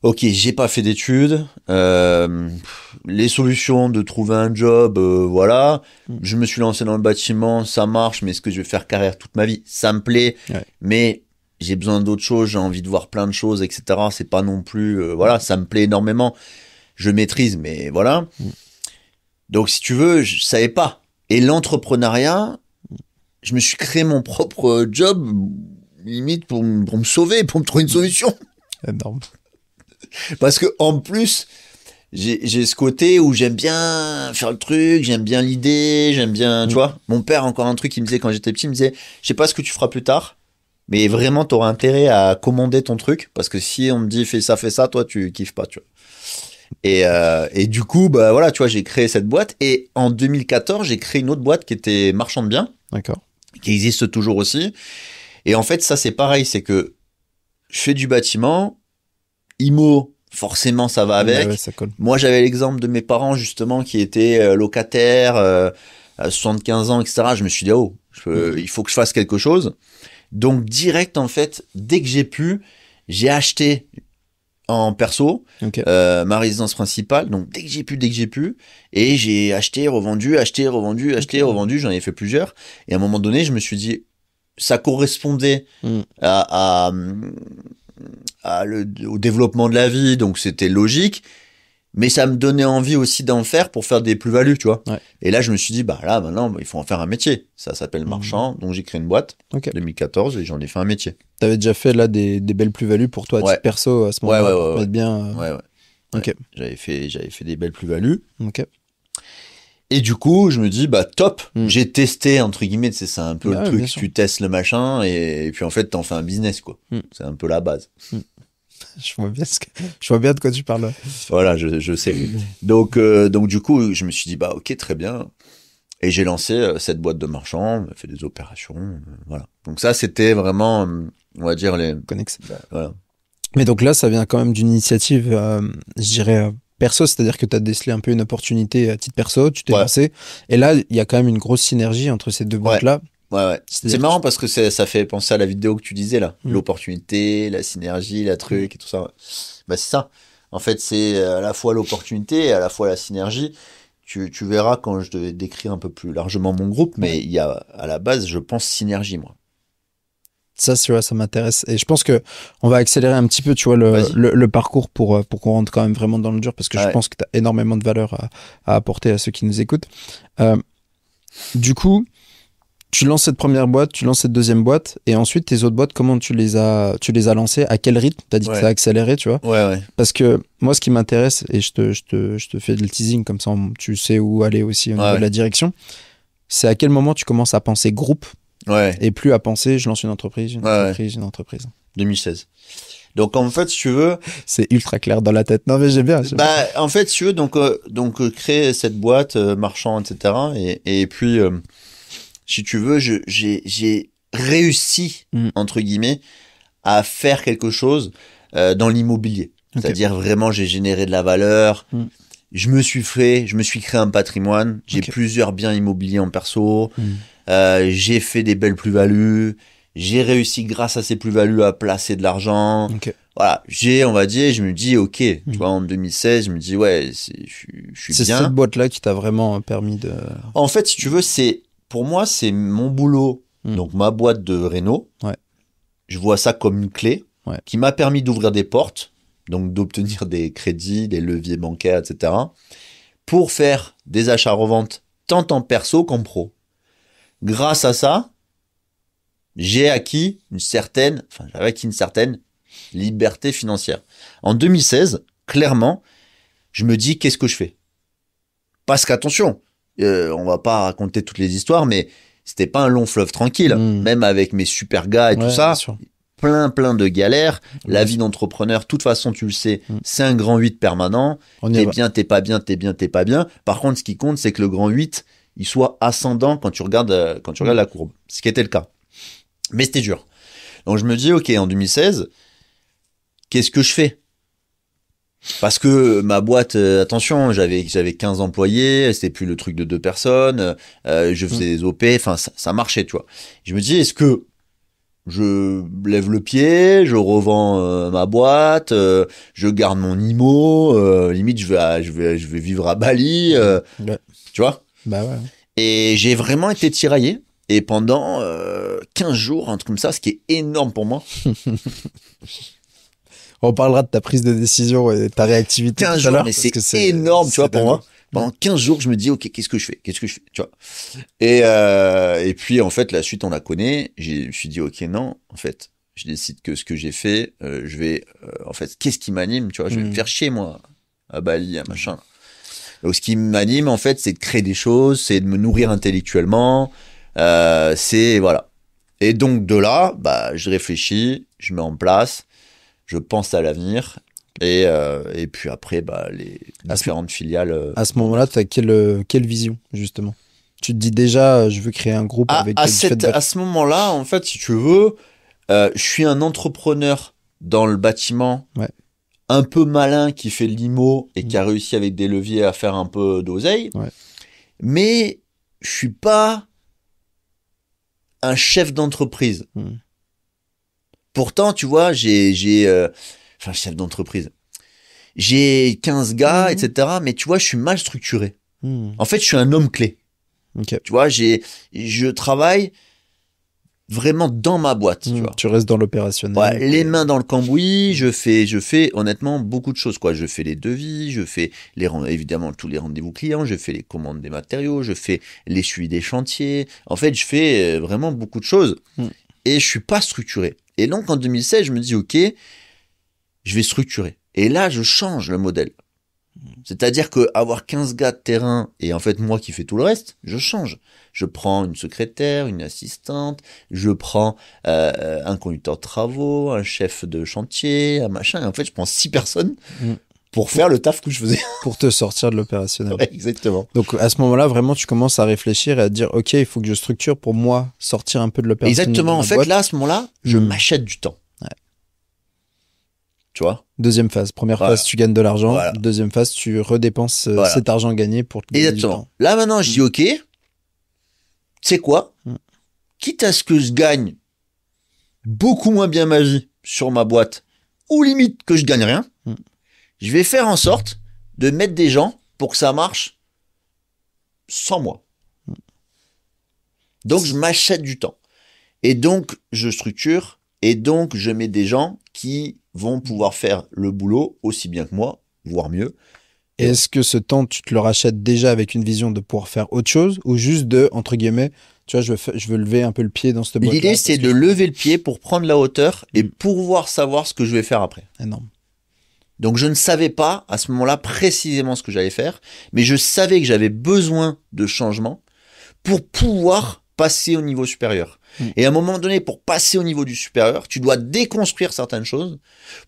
ok, j'ai pas fait d'études, les solutions de trouver un job, voilà. Je me suis lancé dans le bâtiment, ça marche, mais est-ce que je vais faire carrière toute ma vie? Ça me plaît, mais j'ai besoin d'autres choses, j'ai envie de voir plein de choses, etc. C'est pas non plus, voilà, ça me plaît énormément. Je maîtrise, mais voilà. Donc, si tu veux, je savais pas. Et l'entrepreneuriat, je me suis créé mon propre job, limite pour me sauver, pour me trouver une solution. Énorme. Parce que en plus, j'ai ce côté où j'aime bien faire le truc, j'aime bien l'idée, j'aime bien, tu vois. Mon père, encore un truc, il me disait quand j'étais petit, il me disait, je sais pas ce que tu feras plus tard, mais vraiment, t'auras intérêt à commander ton truc, parce que si on me dit fais ça, toi, tu kiffes pas, tu vois. Et du coup, bah voilà, tu vois, j'ai créé cette boîte, et en 2014, j'ai créé une autre boîte qui était marchand de biens. D'accord. Qui existe toujours aussi. Et en fait, ça, c'est pareil, c'est que je fais du bâtiment, IMO, forcément, ça va avec. Ouais, ça colle. Moi, j'avais l'exemple de mes parents, justement, qui étaient locataires, à 75 ans, etc. Je me suis dit, il faut que je fasse quelque chose. Donc, direct, en fait, dès que j'ai pu, j'ai acheté en perso ma résidence principale. Donc, dès que j'ai pu. Et j'ai acheté, revendu. J'en ai fait plusieurs. Et à un moment donné, je me suis dit, ça correspondait au développement de la vie, donc c'était logique, mais ça me donnait envie aussi d'en faire pour faire des plus-values, tu vois. Et là, je me suis dit, bah là, maintenant, il faut en faire un métier. Ça s'appelle marchand, donc j'ai créé une boîte, 2014, et j'en ai fait un métier. T'avais déjà fait là des belles plus-values pour toi, à titre perso, à ce moment-là, pour te mettre bien. Ouais. J'avais fait des belles plus-values. Et du coup, je me dis, bah top, j'ai testé, entre guillemets, c'est un peu le truc, tu testes le machin, et puis en fait, t'en fais un business, quoi. C'est un peu la base. Je vois bien de quoi tu parles. Voilà, je sais. Donc du coup, je me suis dit, bah ok, très bien. Et j'ai lancé cette boîte de marchand, fait des opérations, voilà. Donc ça, c'était vraiment, on va dire, les... Connexe. Voilà. Mais donc là, ça vient quand même d'une initiative, je dirais, perso, c'est-à-dire que tu as décelé un peu une opportunité à titre perso, tu t'es lancé, et là, il y a quand même une grosse synergie entre ces deux boîtes-là. Ouais. C'est marrant parce que ça fait penser à la vidéo que tu disais là, l'opportunité, la synergie, la truc et tout ça. Bah c'est ça. En fait, c'est à la fois l'opportunité et à la fois la synergie. Tu verras quand je devais décrire un peu plus largement mon groupe, mais il y a à la base, je pense synergie, moi. Ça, tu vois, ça m'intéresse. Et je pense que on va accélérer un petit peu, tu vois, le parcours pour qu'on rentre quand même vraiment dans le dur, parce que je pense que tu as énormément de valeur à apporter à ceux qui nous écoutent. Du coup, tu lances cette première boîte, tu lances cette deuxième boîte, et ensuite tes autres boîtes, comment tu les as lancées, à quel rythme? T'as dit que ça a accéléré, tu vois. Parce que moi, ce qui m'intéresse, et je te fais le teasing, comme ça tu sais où aller aussi au niveau de la direction, c'est à quel moment tu commences à penser groupe, et plus à penser je lance une entreprise. 2016. Donc en fait, si tu veux, c'est ultra clair dans la tête. Non mais j'aime bien. En fait, si tu veux, donc créer cette boîte marchand, etc. Et puis si tu veux, j'ai réussi entre guillemets à faire quelque chose dans l'immobilier. C'est-à-dire vraiment, j'ai généré de la valeur. Je me suis créé un patrimoine. J'ai plusieurs biens immobiliers en perso. J'ai fait des belles plus-values. J'ai réussi grâce à ces plus-values à placer de l'argent. Voilà, on va dire, je me dis, ok, tu vois, en 2016, je me dis, ouais, je suis bien. C'est cette boîte-là qui t'a vraiment permis de... En fait, si tu veux, pour moi, c'est mon boulot. Donc, ma boîte de réno. Je vois ça comme une clé qui m'a permis d'ouvrir des portes. Donc, d'obtenir des crédits, des leviers bancaires, etc. pour faire des achats-reventes tant en perso qu'en pro. Grâce à ça, j'avais acquis une certaine liberté financière. En 2016, clairement, je me dis, qu'est-ce que je fais? Parce qu'attention, on va pas raconter toutes les histoires, mais c'était pas un long fleuve tranquille. Même avec mes super gars et tout ça, plein de galères. La vie d'entrepreneur, de toute façon, tu le sais, c'est un grand 8 permanent. T'es bien, t'es pas bien, t'es bien, t'es pas bien. Par contre, ce qui compte, c'est que le grand 8, il soit ascendant quand tu regardes la courbe. Ce qui était le cas. Mais c'était dur. Donc, je me dis, ok, en 2016, qu'est-ce que je fais? Parce que ma boîte, attention, j'avais 15 employés, c'était plus le truc de 2 personnes, je faisais des OP, enfin, ça marchait, tu vois. Je me dis, est-ce que je lève le pied, je revends ma boîte, je garde mon IMO, limite je vais vivre à Bali, tu vois. Bah ouais. Et j'ai vraiment été tiraillé. Et pendant 15 jours, un truc comme ça, ce qui est énorme pour moi. On parlera de ta prise de décision et ta réactivité 15 jours, mais c'est énorme, tu vois, pour moi. Pendant 15 jours, je me dis, ok, qu'est-ce que je fais, tu vois. Et puis, en fait, la suite, on la connaît. Je me suis dit, ok, non, en fait, je décide que ce que j'ai fait, je vais, en fait, qu'est-ce qui m'anime, tu vois, je vais me faire chier, moi, à Bali, à machin. Donc, ce qui m'anime, en fait, c'est de créer des choses, c'est de me nourrir intellectuellement, c'est, voilà. Et donc, de là, bah, je réfléchis, je mets en place, je pense à l'avenir. Et puis après, bah, les différentes filiales. À ce moment-là, tu as quelle vision, justement? Tu te dis déjà, je veux créer un groupe avec... À ce moment-là, en fait, si tu veux, je suis un entrepreneur dans le bâtiment, un peu malin, qui fait de l'IMO et qui a réussi avec des leviers à faire un peu d'oseille. Mais je suis pas un chef d'entreprise. Pourtant, tu vois, chef d'entreprise. J'ai 15 gars, etc. Mais tu vois, je suis mal structuré. En fait, je suis un homme clé. Tu vois, je travaille vraiment dans ma boîte. Tu vois. Tu restes dans l'opérationnel. Ouais, les mains dans le cambouis. Je fais honnêtement beaucoup de choses, quoi. Je fais les devis, je fais évidemment tous les rendez-vous clients, je fais les commandes des matériaux, je fais les suivis des chantiers. En fait, je fais vraiment beaucoup de choses. Et je suis pas structuré. Et donc, en 2016, je me dis, ok, je vais structurer. Et là, je change le modèle. C'est-à-dire que avoir 15 gars de terrain et en fait, moi qui fais tout le reste, je change. Je prends une secrétaire, une assistante, je prends un conducteur de travaux, un chef de chantier, un machin. Et en fait, je prends 6 personnes pour faire le taf que je faisais. Pour te sortir de l'opérationnel. Ouais, exactement. Donc, à ce moment-là, vraiment, tu commences à réfléchir et à te dire, OK, il faut que je structure pour moi sortir un peu de l'opérationnel. Exactement. En fait, là, à ce moment-là, je m'achète du temps. Tu vois? Deuxième phase. Première phase, tu gagnes de l'argent. Voilà. Deuxième phase, tu redépenses cet argent gagné pour te gagner du temps. Là, maintenant, je dis, OK, tu sais quoi? Quitte à ce que je gagne beaucoup moins bien ma vie sur ma boîte, ou limite que je gagne rien, je vais faire en sorte de mettre des gens pour que ça marche sans moi. Donc, je m'achète du temps. Et donc, je structure, et donc, je mets des gens qui vont pouvoir faire le boulot aussi bien que moi, voire mieux. Et est-ce que ce temps, tu te le rachètes déjà avec une vision de pouvoir faire autre chose ou juste de, entre guillemets, tu vois, je veux lever un peu le pied dans cette boîte-là? L'idée, c'est de lever le pied pour prendre la hauteur et pouvoir savoir ce que je vais faire après. Énorme. Donc, je ne savais pas à ce moment-là précisément ce que j'allais faire, mais je savais que j'avais besoin de changement pour pouvoir passer au niveau supérieur. Et à un moment donné, pour passer au niveau du supérieur, tu dois déconstruire certaines choses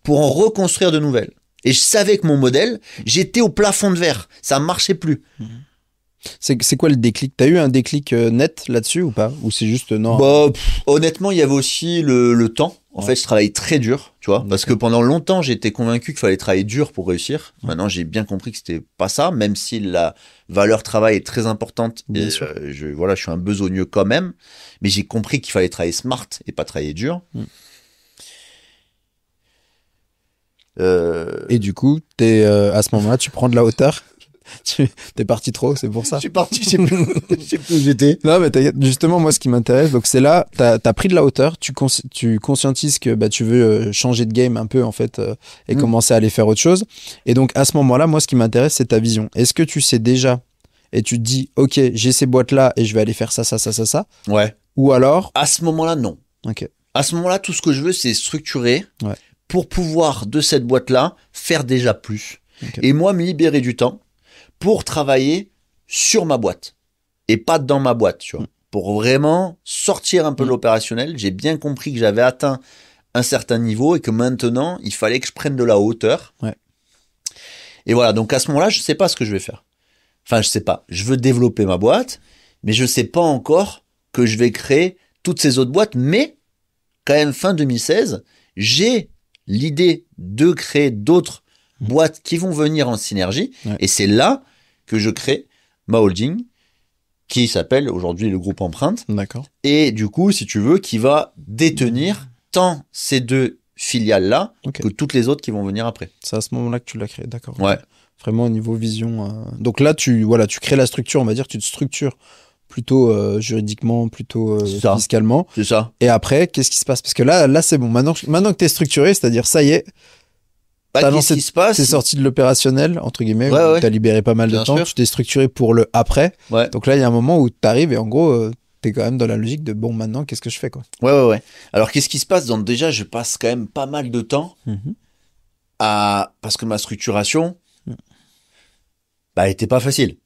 pour en reconstruire de nouvelles. Et je savais que mon modèle, j'étais au plafond de verre. Ça marchait plus. C'est quoi le déclic? T'as eu un déclic net là-dessus ou pas? Ou c'est juste non? Honnêtement, il y avait aussi le temps. En fait, je travaille très dur, tu vois, parce que pendant longtemps, j'étais convaincu qu'il fallait travailler dur pour réussir. Maintenant, j'ai bien compris que c'était pas ça, même si la valeur travail est très importante. Bien et sûr. je suis un besogneux quand même, mais j'ai compris qu'il fallait travailler smart et pas travailler dur. Et du coup, à ce moment-là, tu prends de la hauteur. T'es parti trop, c'est pour ça. Je suis parti, je sais plus où j'étais. Non, mais justement, moi, ce qui m'intéresse, donc c'est là, t'as pris de la hauteur, tu conscientises que bah, tu veux changer de game un peu, en fait, et commencer à aller faire autre chose. Et donc, à ce moment-là, moi, ce qui m'intéresse, c'est ta vision. Est-ce que tu sais déjà, et tu te dis, OK, j'ai ces boîtes-là, et je vais aller faire ça, ça, ça, ça, ça. Ouais. Ou alors. À ce moment-là, non. OK. À ce moment-là, tout ce que je veux, c'est structurer Ouais. pour pouvoir, de cette boîte-là, faire déjà plus. Okay. Et moi, me libérer du temps pour travailler sur ma boîte et pas dans ma boîte, tu vois. Pour vraiment sortir un peu de l'opérationnel, j'ai bien compris que j'avais atteint un certain niveau et que maintenant, il fallait que je prenne de la hauteur. Ouais. Et voilà, donc à ce moment-là, je sais pas ce que je vais faire. Enfin, je sais pas. Je veux développer ma boîte, mais je sais pas encore que je vais créer toutes ces autres boîtes. Mais quand même, fin 2016, j'ai l'idée de créer d'autres boîtes qui vont venir en synergie. Ouais. Et c'est là que je crée ma holding, qui s'appelle aujourd'hui le groupe Empreinte. D'accord. Et du coup, si tu veux, qui va détenir tant ces deux filiales-là que toutes les autres qui vont venir après. C'est à ce moment-là que tu l'as créé, d'accord. Ouais. Vraiment au niveau vision. Donc là, tu crées la structure, on va dire, tu te structures plutôt juridiquement, plutôt fiscalement. C'est ça. Et après, qu'est-ce qui se passe? Parce que là c'est bon. Maintenant que tu es structuré, c'est-à-dire, ça y est, Qu'est-ce qui se passe? t'es sorti de l'opérationnel, entre guillemets, ouais. t'as libéré pas mal de Bien temps, sûr. tu t'es structuré pour le après. Ouais. Donc là, il y a un moment où t'arrives et en gros, t'es quand même dans la logique de bon, maintenant, qu'est-ce que je fais, quoi. Ouais. Alors, qu'est-ce qui se passe? Donc, déjà, je passe quand même pas mal de temps parce que ma structuration, elle était pas facile.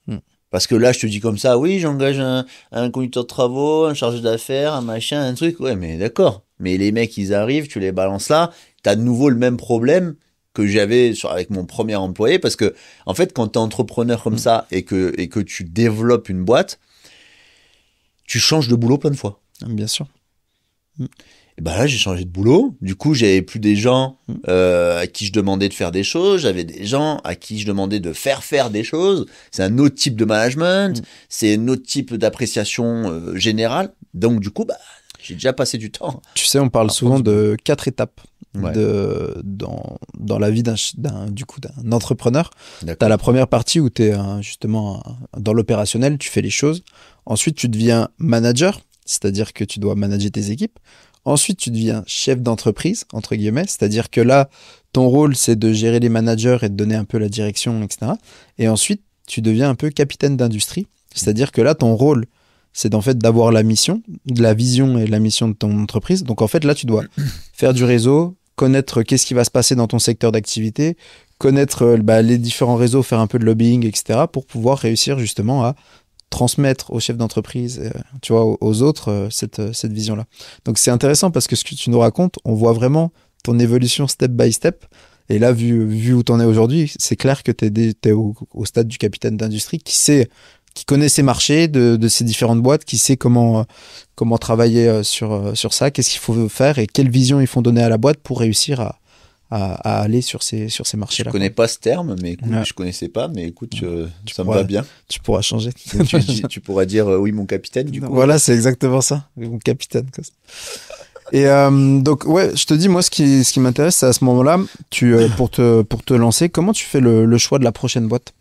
Parce que là, je te dis comme ça, oui, j'engage un conducteur de travaux, un chargé d'affaires, un machin, un truc. Ouais, mais d'accord. Mais les mecs, ils arrivent, tu les balances là, t'as de nouveau le même problème que j'avais avec mon premier employé. Parce que, en fait, quand t'es entrepreneur comme ça et que tu développes une boîte, tu changes de boulot plein de fois. Bien sûr. Et ben là, j'ai changé de boulot. Du coup, j'avais plus des gens à qui je demandais de faire des choses. J'avais des gens à qui je demandais de faire des choses. C'est un autre type de management. C'est un autre type d'appréciation générale. Donc, du coup, j'ai déjà passé du temps. Tu sais, on parle souvent de 4 étapes Ouais. dans la vie d'un entrepreneur. Tu as la première partie où tu es justement dans l'opérationnel, tu fais les choses. Ensuite, tu deviens manager, c'est-à-dire que tu dois manager tes équipes. Ensuite, tu deviens chef d'entreprise, entre guillemets, c'est-à-dire que là, ton rôle, c'est de gérer les managers et de donner un peu la direction, etc. Et ensuite, tu deviens un peu capitaine d'industrie, c'est-à-dire que là, ton rôle, c'est en fait d'avoir la mission, de la vision et la mission de ton entreprise. Donc en fait, là, tu dois faire du réseau, connaître qu'est-ce qui va se passer dans ton secteur d'activité, connaître les différents réseaux, faire un peu de lobbying, etc. pour pouvoir réussir justement à transmettre aux chefs d'entreprise, tu vois, aux autres, cette vision-là. Donc c'est intéressant parce que ce que tu nous racontes, on voit vraiment ton évolution step by step. Et là, vu où tu en es aujourd'hui, c'est clair que tu es au stade du capitaine d'industrie qui connaît ses marchés de ces différentes boîtes, qui sait comment travailler sur ça, qu'est-ce qu'il faut faire et quelle vision ils font donner à la boîte pour réussir à aller sur ces marchés-là. Je connais pas ce terme, mais écoute, je connaissais pas, mais écoute, ça me va bien. Tu pourras changer. Tu pourras dire oui, mon capitaine, du coup. Voilà, c'est exactement ça, mon capitaine. Quoi. Et donc, ouais, je te dis, moi, ce qui m'intéresse, c'est à ce moment-là, pour te lancer, comment tu fais le choix de la prochaine boîte?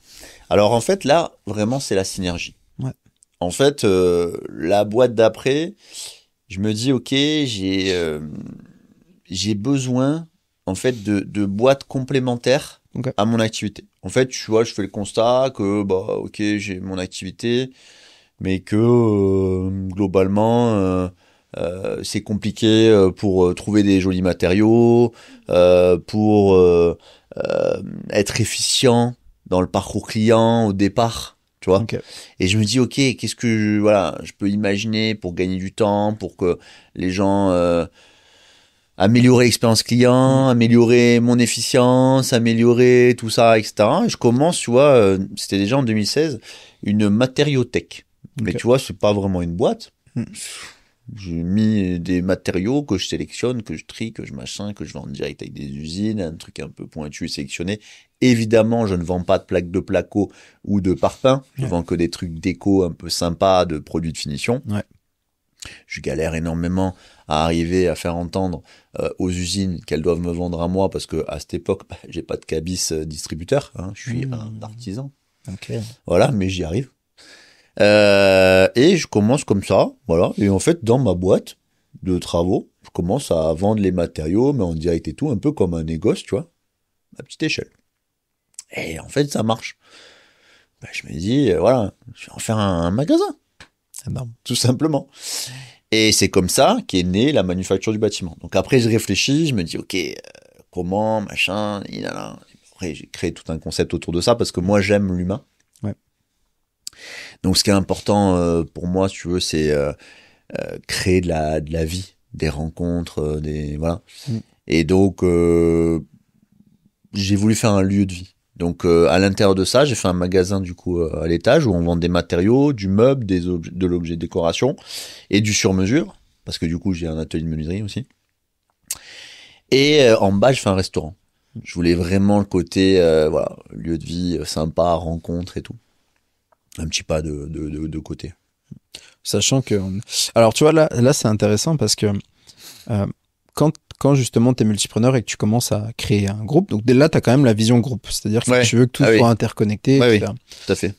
Alors, en fait, là, vraiment, c'est la synergie. Ouais. En fait, la boîte d'après, je me dis, ok, j'ai besoin, en fait, de boîtes complémentaires à mon activité. En fait, tu vois, je fais le constat que, ok, j'ai mon activité, mais que, globalement, c'est compliqué pour trouver des jolis matériaux, pour être efficient dans le parcours client au départ, tu vois. Okay. Et je me dis, ok, qu'est-ce que je peux imaginer pour gagner du temps, pour que les gens améliorer l'expérience client, améliorer mon efficience, améliorer tout ça, etc. Et je commence, tu vois, c'était déjà en 2016, une matériothèque. Okay. Mais tu vois, c'est pas vraiment une boîte. J'ai mis des matériaux que je sélectionne, que je trie, que je machin, que je vends en direct avec des usines, un truc un peu pointu, sélectionné. Évidemment, je ne vends pas de plaques de placo ou de parpaing. Je vends que des trucs déco un peu sympas, de produits de finition. Ouais. Je galère énormément à arriver à faire entendre aux usines qu'elles doivent me vendre à moi parce que à cette époque, j'ai pas de cabis distributeur. Hein, je suis un artisan. Okay. Voilà, mais j'y arrive. Et je commence comme ça, voilà. Et en fait, dans ma boîte de travaux, je commence à vendre les matériaux, mais en direct et tout, un peu comme un négoce, tu vois, à petite échelle. Et en fait, ça marche. Ben, je me dis, voilà, je vais en faire un magasin. Énorme. Tout simplement. Et c'est comme ça qu'est née la manufacture du bâtiment. Donc après, je réfléchis, je me dis, ok, comment, machin, Après, j'ai créé tout un concept autour de ça parce que moi, j'aime l'humain. Ouais. Donc, ce qui est important pour moi, si tu veux, c'est créer de la vie, des rencontres, voilà. Et donc, j'ai voulu faire un lieu de vie. Donc, à l'intérieur de ça, j'ai fait un magasin, du coup, à l'étage où on vend des matériaux, du meuble, de l'objet de décoration et du sur-mesure. Parce que, du coup, j'ai un atelier de menuiserie aussi. Et en bas, je fais un restaurant. Je voulais vraiment le côté, voilà, lieu de vie sympa, rencontre et tout. Un petit pas de côté. Sachant que... Alors, tu vois, là c'est intéressant parce que quand justement tu es multipreneur et que tu commences à créer un groupe, donc là, tu as quand même la vision groupe. C'est-à-dire que tu veux que tout soit interconnecté. Oui, tout à fait.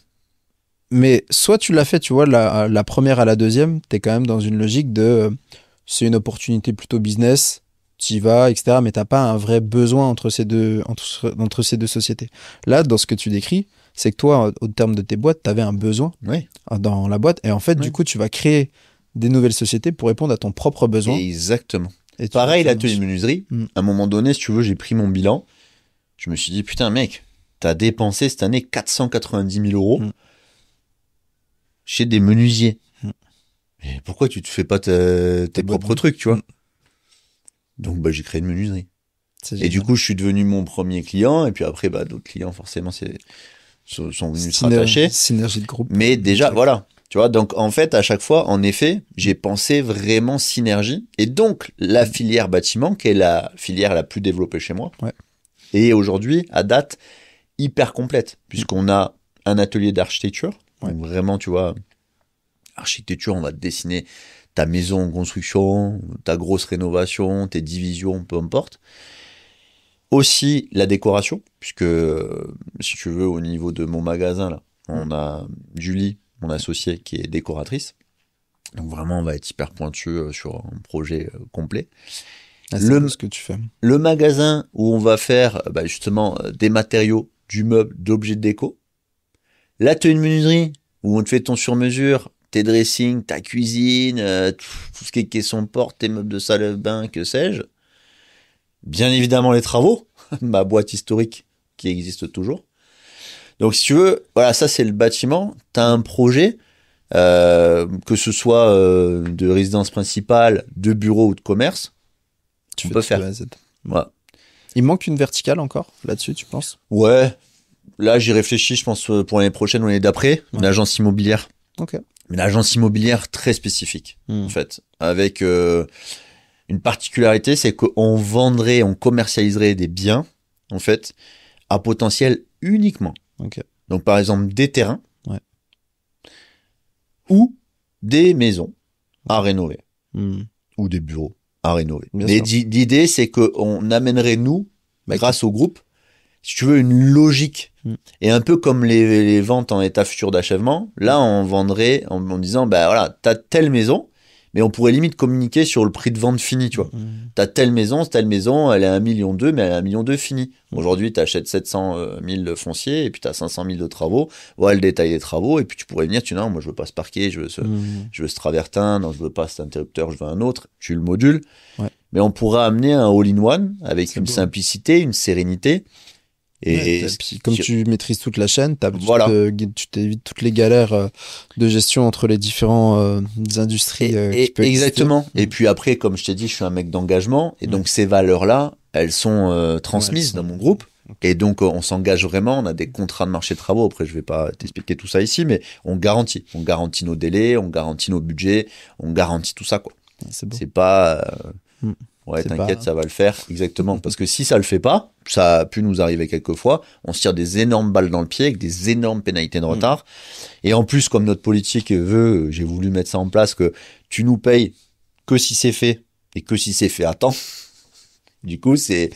Mais soit tu l'as fait, tu vois, la première à la deuxième, tu es quand même dans une logique de... c'est une opportunité plutôt business, tu y vas, etc. Mais tu n'as pas un vrai besoin entre ces deux sociétés. Là, dans ce que tu décris, c'est que toi, au terme de tes boîtes, tu avais un besoin dans la boîte. Et en fait, du coup, tu vas créer des nouvelles sociétés pour répondre à ton propre besoin. Exactement. Et pareil, l'atelier de menuiserie, à un moment donné, si tu veux, j'ai pris mon bilan. Je me suis dit, putain, mec, t'as dépensé cette année 490 000 euros chez des menuisiers. Et pourquoi tu te fais pas tes propres trucs, tu vois? Donc, bah, j'ai créé une menuiserie. Et du coup, je suis devenu mon premier client. Et puis après, bah, d'autres clients, forcément, sont venus se rattacher. Synergie de groupe. Mais déjà, voilà. Tu vois, donc en fait, à chaque fois, en effet, j'ai pensé vraiment synergie. Et donc, la filière bâtiment, qui est la filière la plus développée chez moi, est aujourd'hui, à date, hyper complète. Puisqu'on a un atelier d'architecture. Donc vraiment, tu vois, architecture, on va te dessiner ta maison en construction, ta grosse rénovation, tes divisions, peu importe. Aussi, la décoration, puisque, si tu veux, au niveau de mon magasin, là, on a Julie, mon associée, qui est décoratrice. Donc vraiment, on va être hyper pointu sur un projet complet. C'est ce que tu fais. Le magasin où on va faire justement des matériaux, du meuble, d'objets de déco. L'atelier de menuiserie où on te fait ton sur-mesure, tes dressings, ta cuisine, tout ce qui est caisson porte, tes meubles de salle de bain, que sais-je. Bien évidemment les travaux, ma boîte historique qui existe toujours. Donc si tu veux, voilà, ça c'est le bâtiment. T'as un projet, que ce soit de résidence principale, de bureau ou de commerce, tu peux faire. Voilà. Il manque une verticale encore là-dessus, tu penses? Ouais. Là, j'y réfléchis, je pense, pour l'année prochaine ou l'année d'après, une agence immobilière. Ok. Une agence immobilière très spécifique, en fait, avec une particularité, c'est qu'on vendrait, on commercialiserait des biens, en fait, à potentiel uniquement. Okay. Donc, par exemple, des terrains ou des maisons à rénover ou des bureaux à rénover. Mais l'idée, c'est qu'on amènerait, nous, grâce au groupe, si tu veux, une logique. Et un peu comme les ventes en état futur d'achèvement, là, on vendrait en disant, bah voilà, t'as telle maison, mais on pourrait limite communiquer sur le prix de vente fini, tu vois. T'as telle maison, elle est à 1,2 million, mais elle est à 1,2 million fini. Aujourd'hui, t'achètes 700 000 de foncier, et puis t'as 500 000 de travaux. Voilà le détail des travaux, et puis tu pourrais venir, tu dis, non, moi, je veux pas ce parquet, je veux ce travertin, non, je veux pas cet interrupteur, je veux un autre. Tu le modules. Mais on pourra amener un all-in-one avec une simplicité, une sérénité. Et puis, comme tu maîtrises toute la chaîne, tu t'évites toutes les galères de gestion entre les différents industries. Exactement. Et puis après, comme je t'ai dit, je suis un mec d'engagement. Et donc, ces valeurs-là, elles sont transmises dans mon groupe. Et donc, on s'engage vraiment. On a des contrats de marché de travaux. Après, je vais pas t'expliquer tout ça ici, mais on garantit. On garantit nos délais, on garantit nos budgets, on garantit tout ça, quoi. C'est beau. C'est pas ouais, C'est t'inquiète, pas- ça va le faire. Exactement. Parce que si ça le fait pas, ça a pu nous arriver quelques fois, on se tire des énormes balles dans le pied avec des énormes pénalités de retard. Et en plus, comme notre politique veut, j'ai voulu mettre ça en place, que tu nous payes que si c'est fait et que si c'est fait à temps. Du coup, c'est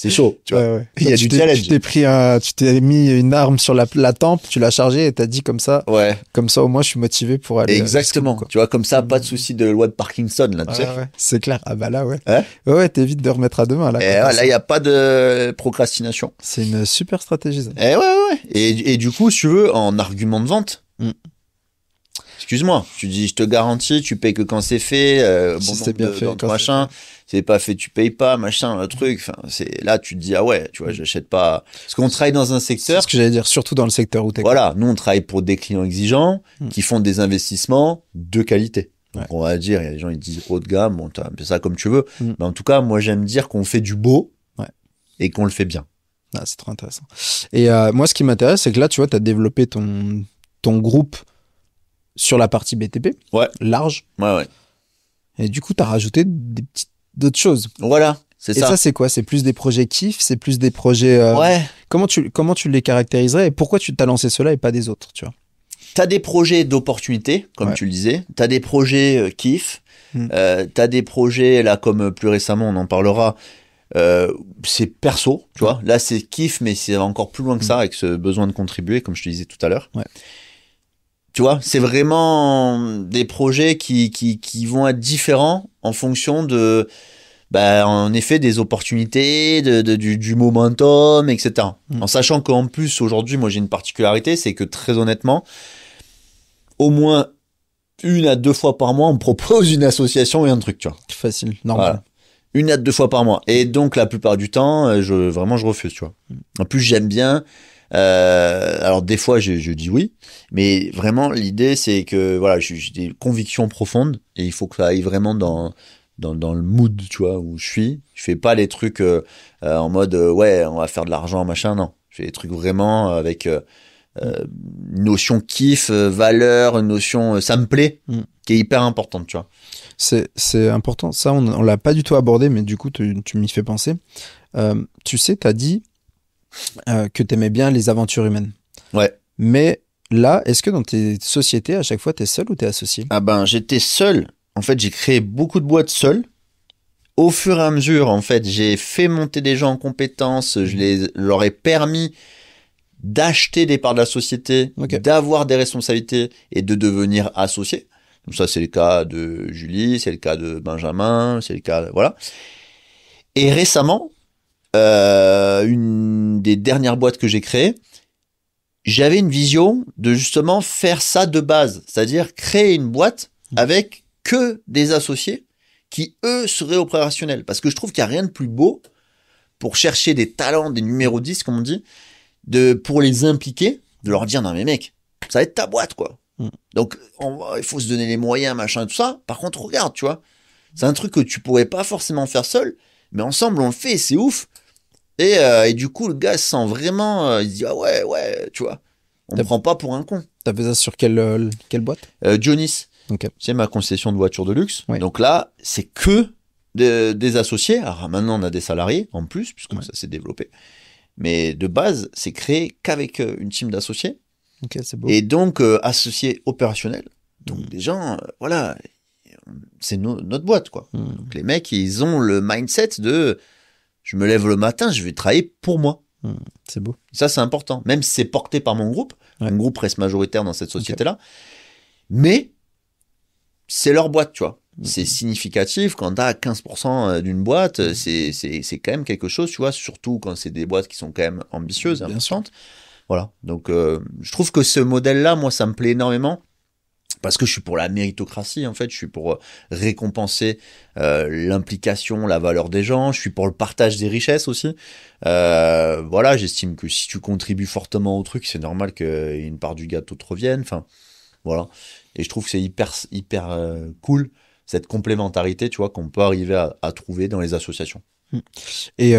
chaud, tu vois. Ouais. Il y a du challenge. Tu t'es mis une arme sur la tempe, tu l'as chargée et t'as dit comme ça Ouais, au moins je suis motivé pour aller. exactement. jusqu'au bout, quoi. Tu vois, comme ça, pas de souci de loi de Parkinson, là, tu sais. Ouais, c'est clair. Ah bah là, ouais. Hein Ouais, t'évites de remettre à demain, là. Et quand ouais, t'as là, ça. il n'y a pas de procrastination. C'est une super stratégie, ça. Ouais. Et du coup, si tu veux, en argument de vente, excuse-moi, tu dis, je te garantis, tu payes que quand c'est fait, Si bon c'est nombre bien fait, d'entre quand c'est machin, c'est pas fait, tu payes pas, machin, le truc. Enfin, là, tu te dis, ah ouais, tu vois, j'achète pas. Parce qu'on travaille dans un C'est secteur. ce que j'allais dire, surtout dans le secteur où t'es. Voilà, nous, on travaille pour des clients exigeants qui font des investissements de qualité. Donc, Ouais. on va dire, il y a des gens, ils disent haut de gamme, bon, t'as ça comme tu veux. Mm. Mais en tout cas, moi, j'aime dire qu'on fait du beau Ouais. et qu'on le fait bien. Ah, c'est trop intéressant. Et moi, ce qui m'intéresse, c'est que là, tu vois, tu as développé ton groupe sur la partie BTP, Ouais. large, Ouais. et du coup, tu as rajouté d'autres choses. Voilà, c'est Et ça. ça, c'est quoi? C'est plus des projets kiff? C'est plus des projets... Ouais. Comment tu les caractériserais et pourquoi tu t'as lancé ceux-là et pas des autres, tu vois? T'as des projets d'opportunité, comme Ouais. tu le disais. T'as des projets kiff. Mm. T'as des projets, là, comme plus récemment, on en parlera, c'est perso, tu vois. Là, c'est kiff, mais c'est encore plus loin que ça, avec ce besoin de contribuer, comme je te disais tout à l'heure. Ouais. Tu vois, c'est vraiment des projets qui vont être différents en fonction de, en effet, des opportunités, du momentum, etc. En sachant qu'en plus, aujourd'hui, moi, j'ai une particularité, c'est que très honnêtement, au moins 1 à 2 fois par mois, on me propose une association et un truc, tu vois. Facile, normal. Voilà. 1 à 2 fois par mois. Et donc, la plupart du temps, je refuse, tu vois. En plus, j'aime bien. Alors, des fois, je dis oui. Mais vraiment, l'idée, c'est que, voilà, j'ai des convictions profondes et il faut que ça aille vraiment dans le mood, tu vois, où je suis. Je fais pas les trucs en mode, ouais, on va faire de l'argent, machin, non. Je fais des trucs vraiment avec une notion kiff, valeur, une notion, ça me plaît, qui est hyper importante, tu vois. C'est important. Ça, on l'a pas du tout abordé, mais du coup, tu m'y fais penser. Tu sais, tu as dit que tu aimais bien les aventures humaines. Ouais. Mais là, est-ce que dans tes sociétés, à chaque fois, tu es seul ou tu es associé? Ah ben, j'étais seul. En fait, j'ai créé beaucoup de boîtes seul. Au fur et à mesure, en fait, j'ai fait monter des gens en compétences. Leur ai permis d'acheter des parts de la société, Ok. d'avoir des responsabilités et de devenir associé. Donc ça, c'est le cas de Julie, c'est le cas de Benjamin, c'est le cas, voilà. Et récemment, une des dernières boîtes que j'ai créées, j'avais une vision de justement faire ça de base, c'est-à-dire créer une boîte avec que des associés qui, eux, seraient opérationnels. Parce que je trouve qu'il n'y a rien de plus beau pour chercher des talents, des numéros 10, comme on dit, pour les impliquer, de leur dire, non mais mec, ça va être ta boîte, quoi. Donc, il faut se donner les moyens, machin, et tout ça. Par contre, regarde, tu vois, c'est un truc que tu pourrais pas forcément faire seul, mais ensemble, on le fait, et c'est ouf. Et du coup, le gars se sent vraiment, il se dit, ah ouais, tu vois, on me prend pas pour un con. T'as fait ça sur quelle boîte? Dionis, Ok. c'est ma concession de voitures de luxe. Oui. Donc là, c'est que des associés. Alors maintenant, on a des salariés en plus, puisque ça s'est développé. Mais de base, c'est créé qu'avec une team d'associés. Ok, c'est beau. Et donc, associés opérationnels. Donc, des gens, voilà, c'est notre boîte, quoi. Donc, les mecs, ils ont le mindset de je me lève le matin, je vais travailler pour moi. C'est beau. Ça, c'est important. Même si c'est porté par mon groupe, mon groupe reste majoritaire dans cette société-là. Mais c'est leur boîte, tu vois. C'est significatif quand tu as 15% d'une boîte, c'est quand même quelque chose, tu vois, surtout quand c'est des boîtes qui sont quand même ambitieuses et importantes. Voilà. Donc, je trouve que ce modèle-là, moi, ça me plaît énormément. Parce que je suis pour la méritocratie, en fait. Je suis pour récompenser l'implication, la valeur des gens. Je suis pour le partage des richesses aussi. Voilà, j'estime que si tu contribues fortement au truc, c'est normal qu'une part du gâteau te revienne. Enfin, voilà. Et je trouve que c'est hyper cool, cette complémentarité, tu vois, qu'on peut arriver à trouver dans les associations. Et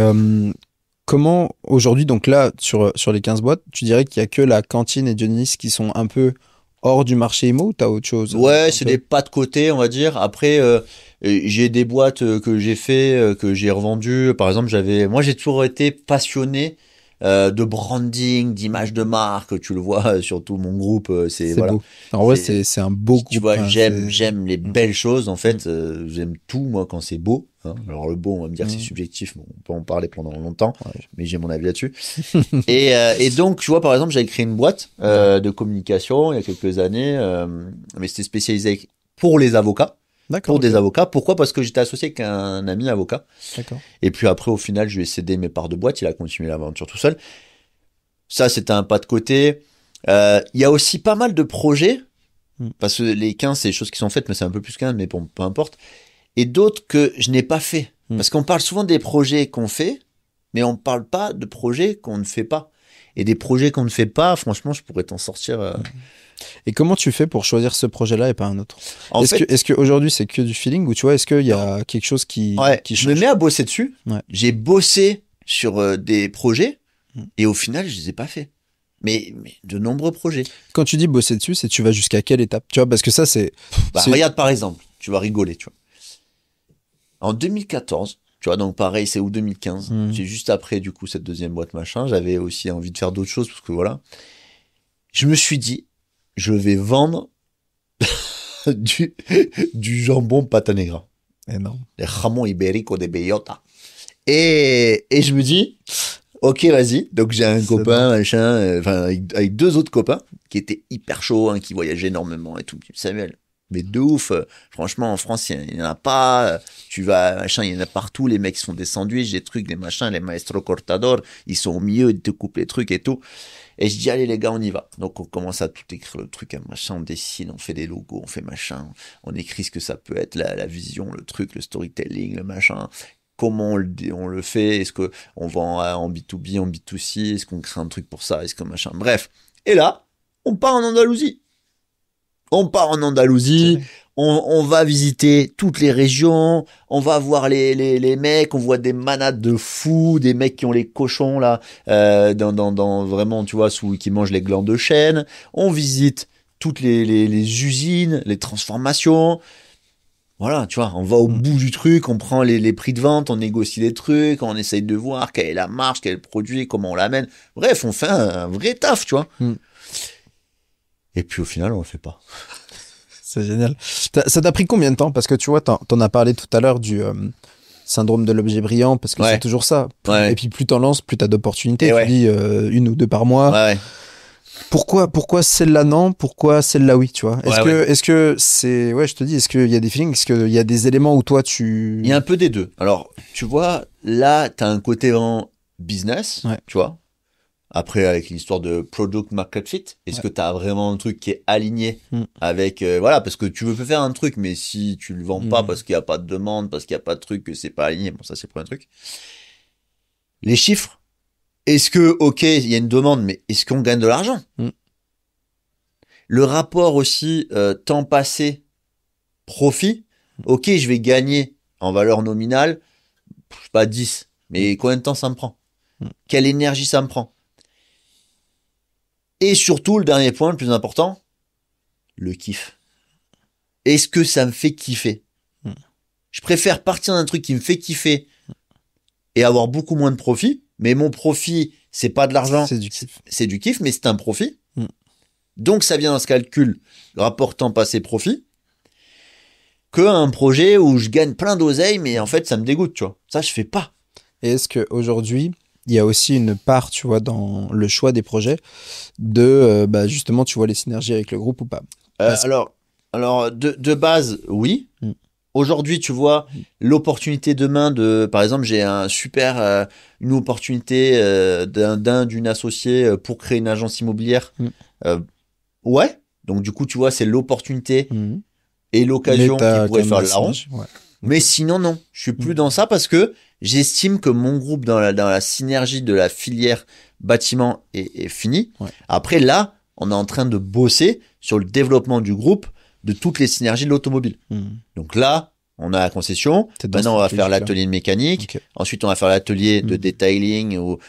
comment, aujourd'hui, donc là, sur les 15 boîtes, tu dirais qu'il y a que la cantine et Dionis qui sont un peu hors du marché IMO ou t'as autre chose? Ouais, c'est des pas de côté, on va dire. Après, j'ai des boîtes que j'ai fait, que j'ai revendues. Par exemple, moi, j'ai toujours été passionné de branding, d'image de marque. Tu le vois sur tout mon groupe. C'est voilà. beau. Alors ouais, c'est un beau Tu groupe. vois, Hein, j'aime les belles choses. En fait, j'aime tout moi quand c'est beau. Hein. Alors le beau, on va me dire que c'est subjectif. Bon, on peut en parler pendant longtemps, mais j'ai mon avis là-dessus. et donc, tu vois, par exemple, j'avais créé une boîte de communication il y a quelques années, mais c'était spécialisé pour les avocats. D'accord. Pour des avocats. Pourquoi? Parce que j'étais associé avec un ami avocat. D'accord. Et puis après, au final, je lui ai cédé mes parts de boîte. Il a continué l'aventure tout seul. Ça, c'était un pas de côté. Il y a aussi pas mal de projets. Parce que les 15, c'est des choses qui sont faites, mais c'est un peu plus 15, mais bon, peu importe. Et d'autres que je n'ai pas fait. Parce qu'on parle souvent des projets qu'on fait, mais on parle pas de projets qu'on ne fait pas. Et des projets qu'on ne fait pas, franchement, je pourrais t'en sortir. Et comment tu fais pour choisir ce projet-là et pas un autre? Est-ce que aujourd'hui c'est que du feeling ou tu vois, est-ce qu'il y a quelque chose qui change? Je me mets à bosser dessus. Ouais. J'ai bossé sur des projets et au final, je les ai pas faits. Mais de nombreux projets. Quand tu dis bosser dessus, c'est tu vas jusqu'à quelle étape? Tu vois, parce que ça c'est. Regarde par exemple, tu vas rigoler, tu vois. En 2014, tu vois, donc pareil, c'est ou 2015. C'est juste après du coup cette deuxième boîte machin. J'avais aussi envie de faire d'autres choses parce que voilà. Je me suis dit, je vais vendre du jambon pata negra. Énorme. Le jamon ibérico de bellota. Et je me dis, ok, vas-y. Donc j'ai un copain, machin, avec deux autres copains qui étaient hyper chauds, hein, qui voyageaient énormément et tout. Samuel, mais de ouf. Franchement, en France, il y en a pas. Tu vas, machin, il y en a partout. Les mecs qui font des sandwichs, des trucs, des machins, les maestro cortador, ils sont au milieu, ils te coupent les trucs et tout. Et je dis, allez les gars, on y va. Donc on commence à tout écrire le truc, machin, on dessine, on fait des logos, on fait machin, on écrit ce que ça peut être, la vision, le truc, le storytelling, le machin. Comment on le fait? Est-ce que on vend en B2B, en B2C? Est-ce qu'on crée un truc pour ça? Est-ce que machin? Bref. Et là, on part en Andalousie. On va visiter toutes les régions, on va voir les mecs, on voit des manades de fous, des mecs qui ont les cochons là, dans vraiment, tu vois, qui mangent les glands de chêne. On visite toutes les usines, les transformations. Voilà, tu vois, on va au bout du truc, on prend les prix de vente, on négocie les trucs, on essaye de voir quelle est la marge, quel est le produit, comment on l'amène. Bref, on fait un vrai taf, tu vois. Et puis au final, on le fait pas. C'est génial. Ça t'a pris combien de temps? Parce que tu vois, t'en as parlé tout à l'heure du syndrome de l'objet brillant, parce que c'est toujours ça. Et puis plus t'en lances, plus t'as d'opportunités. Tu dis 1 ou 2 par mois. Pourquoi celle-là non? Pourquoi celle-là oui, tu vois? Est-ce que c'est... Ouais, je te dis, est-ce qu'il y a des feelings? Est-ce qu'il y a des éléments où toi tu... Il y a un peu des deux. Alors, tu vois, là, t'as un côté en business, tu vois. Après, avec l'histoire de product market fit, est-ce que tu as vraiment un truc qui est aligné avec... voilà, parce que tu veux faire un truc, mais si tu le vends pas parce qu'il n'y a pas de demande, parce qu'il n'y a pas de truc, que c'est pas aligné, bon, ça c'est le premier truc. Les chiffres, est-ce que, ok, il y a une demande, mais est-ce qu'on gagne de l'argent? Le rapport aussi, temps passé, profit, ok, je vais gagner en valeur nominale, je sais pas 10, mais combien de temps ça me prend? Quelle énergie ça me prend? Et surtout, le dernier point, le plus important, le kiff. Est-ce que ça me fait kiffer? Je préfère partir d'un truc qui me fait kiffer et avoir beaucoup moins de profit, mais mon profit, c'est pas de l'argent, c'est du kiff, mais c'est un profit. Donc ça vient dans ce calcul, rapport temps passé profit, que un projet où je gagne plein d'oseille, mais en fait, ça me dégoûte, tu vois. Ça, je fais pas. Et est-ce qu'aujourd'hui, il y a aussi une part, tu vois, dans le choix des projets de, justement, tu vois, les synergies avec le groupe ou pas? Alors, de base, oui. Aujourd'hui, tu vois, l'opportunité demain par exemple, j'ai une opportunité d'une associée pour créer une agence immobilière. Ouais. Donc, du coup, tu vois, c'est l'opportunité et l'occasion qui pourrait faire le larron. Mais sinon, non. Je suis plus dans ça parce que j'estime que mon groupe dans la synergie de la filière bâtiment est fini. Après, là, on est en train de bosser sur le développement du groupe de toutes les synergies de l'automobile. Donc là, on a la concession. Maintenant, on va faire l'atelier de mécanique. Ensuite, on va faire l'atelier de detailing ou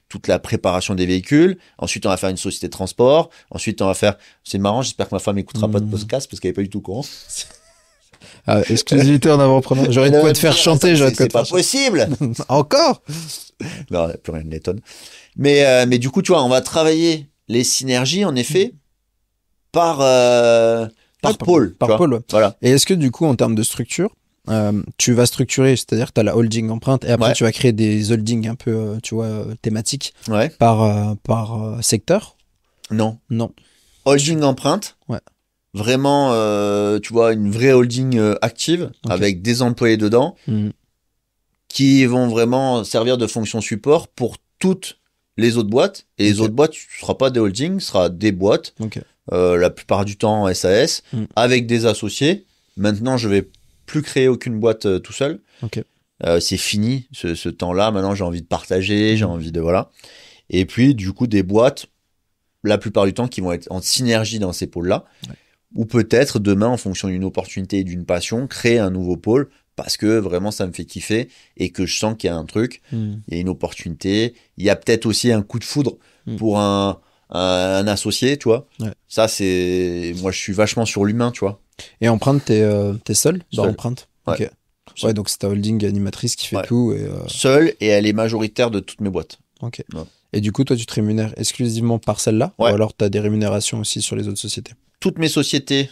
toute la préparation des véhicules. Ensuite, on va faire une société de transport. Ensuite, on va faire... C'est marrant, j'espère que ma femme n'écoutera pas de podcast parce qu'elle n'est pas du tout au courant. Exclusivité en avant-première. J'aurais de quoi te faire chanter, j'aurais de quoi C'est te pas faire chanter. possible. Encore? Non, plus rien ne l'étonne. Mais du coup, tu vois, on va travailler les synergies, en effet, par pôle. Par tu vois. pôle, ouais. Voilà. Et est-ce que du coup, en termes de structure, tu vas structurer, c'est-à-dire que tu as la holding empreinte et après Ouais. tu vas créer des holdings un peu, tu vois, thématiques Ouais. par secteur? Non. Non. Holding empreinte. Ouais. Vraiment, tu vois, une vraie holding active Ok. avec des employés dedans Mhm. qui vont vraiment servir de fonction support pour toutes les autres boîtes. Et les Ok. autres boîtes, ce ne sera pas des holdings, ce sera des boîtes, Ok. la plupart du temps en SAS, avec des associés. Maintenant, je vais plus créer aucune boîte tout seul. Ok. C'est fini ce temps-là. Maintenant, j'ai envie de partager, j'ai envie de voilà. Et puis, du coup, des boîtes, la plupart du temps, qui vont être en synergie dans ces pôles-là. Ouais. Ou peut-être demain, en fonction d'une opportunité et d'une passion, créer un nouveau pôle parce que vraiment ça me fait kiffer et que je sens qu'il y a un truc, il y a une opportunité. Il y a peut-être aussi un coup de foudre pour un associé, tu vois. Ouais. Ça, c'est. Moi, je suis vachement sur l'humain, tu vois. Et empreinte, t'es seul dans Seul. empreinte? Ouais. Ok. Seul. Ouais, donc c'est ta holding animatrice qui fait Ouais. tout. Et, Seul, et elle est majoritaire de toutes mes boîtes. ok. Ouais. Et du coup, toi, tu te rémunères exclusivement par celle-là? Ouais. Ou alors tu as des rémunérations aussi sur les autres sociétés? Toutes mes sociétés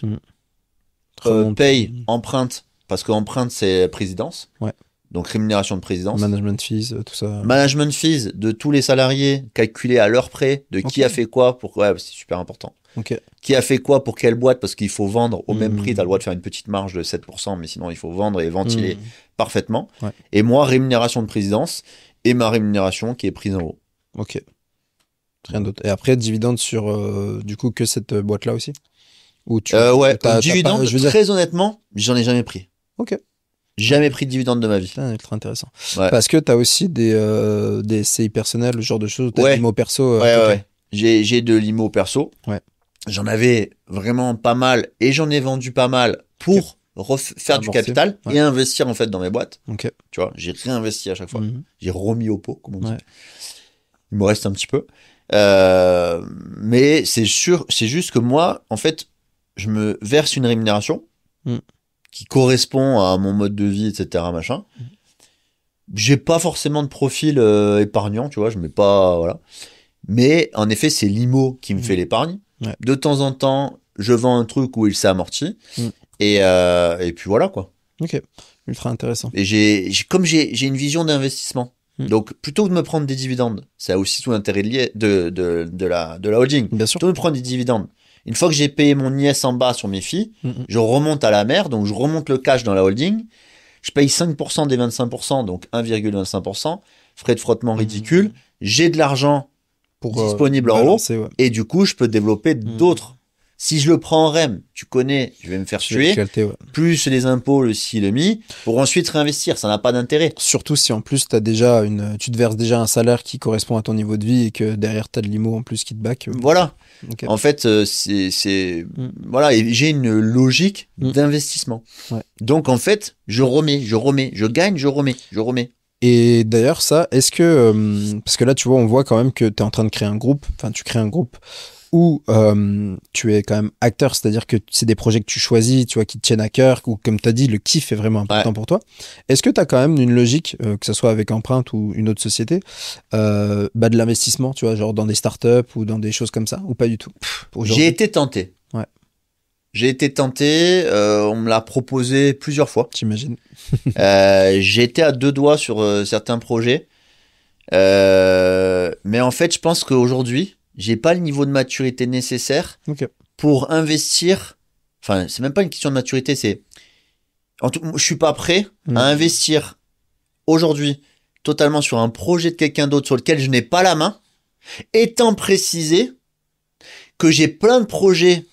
Remonte- payent empreinte, parce qu'empreinte, c'est présidence. Ouais. Donc rémunération de présidence. Management fees, tout ça. Management fees de tous les salariés, calculés à l'heure près, de qui Ok. a fait quoi, pour ouais, c'est super important. Ok. Qui a fait quoi pour quelle boîte, parce qu'il faut vendre au même Mhm. prix, tu as le droit de faire une petite marge de 7%, mais sinon il faut vendre et ventiler parfaitement. Ouais. Et moi, rémunération de présidence et ma rémunération qui est prise en haut. Ok. Rien d'autre. Et après, dividende sur, du coup, que cette boîte-là aussi? Ou tu Ouais, t'as dividende, pas- je veux dire- très honnêtement, j'en ai jamais pris. Ok. Jamais pris de dividende de ma vie. Putain, très intéressant. Ouais. Parce que t'as aussi des CI personnels, ce genre de choses. T'as Ouais. des mots perso. Ouais, à côté. ouais. J'ai de l'IMO perso. Ouais. J'en avais vraiment pas mal et j'en ai vendu pas mal pour faire du Amorcer. capital Ouais. et investir en fait dans mes boîtes. Ok. Tu vois, j'ai réinvesti à chaque fois. Mhm. J'ai remis au pot, comme on dit. Ouais. Il me reste un petit peu. Mais c'est sûr, c'est juste que moi, en fait, je me verse une rémunération qui correspond à mon mode de vie, etc. Machin. J'ai pas forcément de profil épargnant, tu vois, je mets pas, voilà. Mais en effet, c'est l'IMO qui me fait l'épargne. Ouais. De temps en temps, je vends un truc où il s'est amorti. Et puis voilà, quoi. Ok. Ultra intéressant. Et comme j'ai une vision d'investissement. Donc, plutôt que de me prendre des dividendes, ça a aussi tout l'intérêt de la holding. Bien sûr. Plutôt que de prendre des dividendes. Une fois que j'ai payé mon IS en bas sur mes filles, je remonte à la mer, donc je remonte le cash dans la holding. Je paye 5% des 25%, donc 1,25%. Frais de frottement ridicule. J'ai de l'argent disponible en haut. balancer, ouais. Et du coup, je peux développer d'autres. Si je le prends en REM, tu connais, je vais me faire tuer. Fiscalité, ouais. Plus les impôts, le ci, le mi, pour ensuite réinvestir. Ça n'a pas d'intérêt. Surtout si en plus tu te verses déjà un salaire qui correspond à ton niveau de vie et que derrière tu as de l'IMO en plus qui te back. Voilà. Ok. En fait, voilà, et j'ai une logique d'investissement. Ouais. Donc en fait, je gagne, je remets. Et d'ailleurs, ça, est-ce que. Parce que là, tu vois, on voit quand même que tu es en train de créer un groupe. Enfin, tu crées un groupe où tu es quand même acteur, c'est-à-dire que c'est des projets que tu choisis, tu vois, qui te tiennent à cœur, ou comme tu as dit, le kiff est vraiment important pour toi. Est-ce que tu as quand même une logique, que ce soit avec Empreinte ou une autre société, de l'investissement, tu vois, genre dans des startups ou dans des choses comme ça, ou pas du tout? J'ai été tenté. Ouais. J'ai été tenté, on me l'a proposé plusieurs fois. J'imagine. J'ai été à 2 doigts sur certains projets. Mais en fait, je pense qu'aujourd'hui, j'ai pas le niveau de maturité nécessaire pour investir. Enfin, c'est même pas une question de maturité, c'est. Je suis pas prêt à investir aujourd'hui totalement sur un projet de quelqu'un d'autre sur lequel je n'ai pas la main, étant précisé que j'ai plein de projets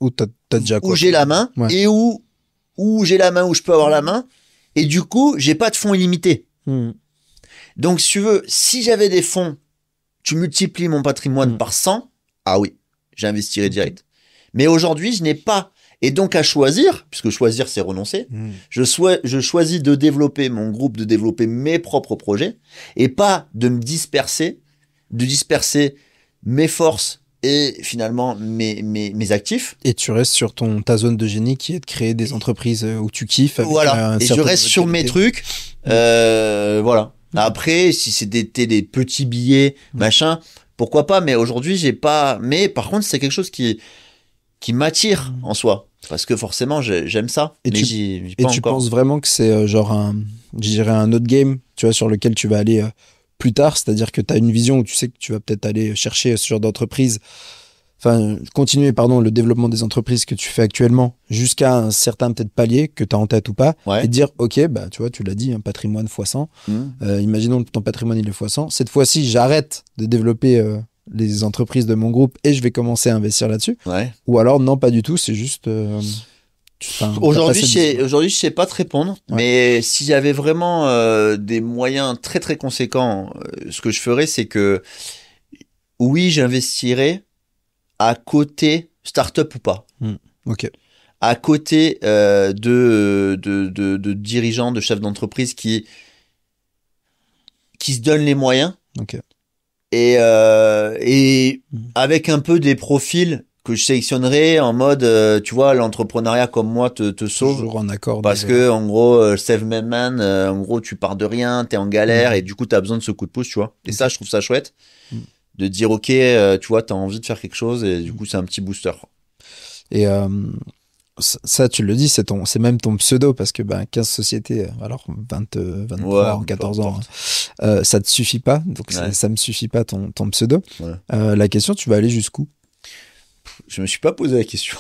où t'as déjà quoi, où j'ai la main et où j'ai la main, où je peux avoir la main, et du coup, j'ai pas de fonds illimités. Donc, si tu veux, si j'avais des fonds, tu multiplies mon patrimoine par 100, ah oui, j'investirais direct. Mais aujourd'hui, je n'ai pas. Et donc, à choisir, puisque choisir, c'est renoncer, je choisis de développer mon groupe, de développer mes propres projets, et pas de me disperser, de disperser mes forces et finalement mes actifs. Et tu restes sur ta zone de génie qui est de créer des entreprises où tu kiffes. Avec voilà. Et je reste sur mes trucs. Voilà. Après, si c'était des petits billets, machin, pourquoi pas, mais aujourd'hui, j'ai pas, mais par contre, c'est quelque chose qui m'attire en soi. Parce que forcément, j'aime ça. Et mais tu penses vraiment que c'est genre je dirais un autre game, tu vois, sur lequel tu vas aller plus tard, c'est-à-dire que tu as une vision où tu sais que tu vas peut-être aller chercher ce genre d'entreprise, continuer, le développement des entreprises que tu fais actuellement jusqu'à un certain peut-être palier que tu as en tête ou pas, et dire, ok, bah, tu vois, tu l'as dit, un patrimoine x 100. Imaginons que ton patrimoine, il est x 100. Cette fois-ci, j'arrête de développer les entreprises de mon groupe et je vais commencer à investir là-dessus. Ouais. Ou alors, non, pas du tout, c'est juste... Aujourd'hui, je sais pas te répondre, mais si j'avais vraiment des moyens très très conséquents, ce que je ferais, c'est que oui, j'investirais à côté start-up ou pas. Ok. À côté de dirigeants, de chefs d'entreprise qui se donnent les moyens. Ok. Et avec un peu des profils que je sélectionnerai en mode, tu vois, l'entrepreneuriat comme moi te sauve. Toujours en accord. Parce que, en gros, self-made man, en gros, tu pars de rien, t'es en galère et du coup, t'as besoin de ce coup de pouce, tu vois. Et ça, je trouve ça chouette. De dire, ok, tu vois, t'as envie de faire quelque chose et du coup, c'est un petit booster. Et ça, tu le dis, c'est même ton pseudo parce que 15 sociétés, alors 23 14 ans, ça te suffit pas. Donc ça me suffit pas ton pseudo. Ouais. La question, tu vas aller jusqu'où? Je me suis pas posé la question.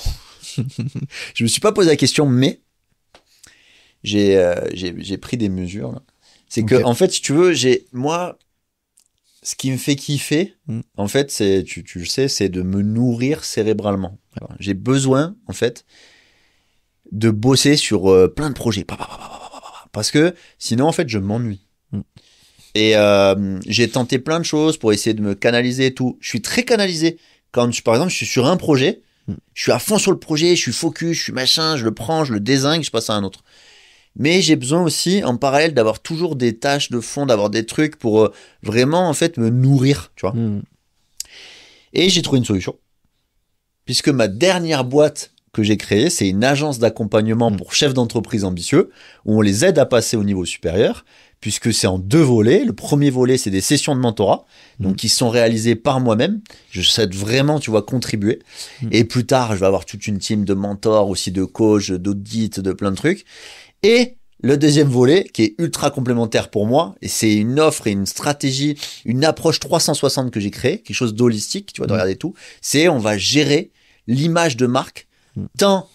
Je me suis pas posé la question, mais j'ai pris des mesures. Là. C'est que, en fait, si tu veux, moi, ce qui me fait kiffer, en fait, c'est, tu le sais, c'est de me nourrir cérébralement. Ouais. J'ai besoin, en fait, de bosser sur plein de projets. Parce que sinon, en fait, je m'ennuie. Et j'ai tenté plein de choses pour essayer de me canaliser et tout. Je suis très canalisé. Quand, par exemple, je suis sur un projet, je suis à fond sur le projet, je suis focus, je suis machin, je le prends, je le dézingue, je passe à un autre. Mais j'ai besoin aussi, en parallèle, d'avoir toujours des tâches de fond, d'avoir des trucs pour vraiment, en fait, me nourrir, tu vois. Et j'ai trouvé une solution. Puisque ma dernière boîte que j'ai créée, c'est une agence d'accompagnement pour chefs d'entreprise ambitieux, où on les aide à passer au niveau supérieur, puisque c'est en 2 volets. Le premier volet, c'est des sessions de mentorat, donc qui sont réalisées par moi-même. Je souhaite vraiment, tu vois, contribuer. Et plus tard, je vais avoir toute une team de mentors, aussi de coachs, d'audits, de plein de trucs. Et le deuxième volet, qui est ultra complémentaire pour moi, et c'est une offre et une stratégie, une approche 360 que j'ai créée, quelque chose d'holistique, tu vois, de regarder tout, c'est on va gérer l'image de marque, tant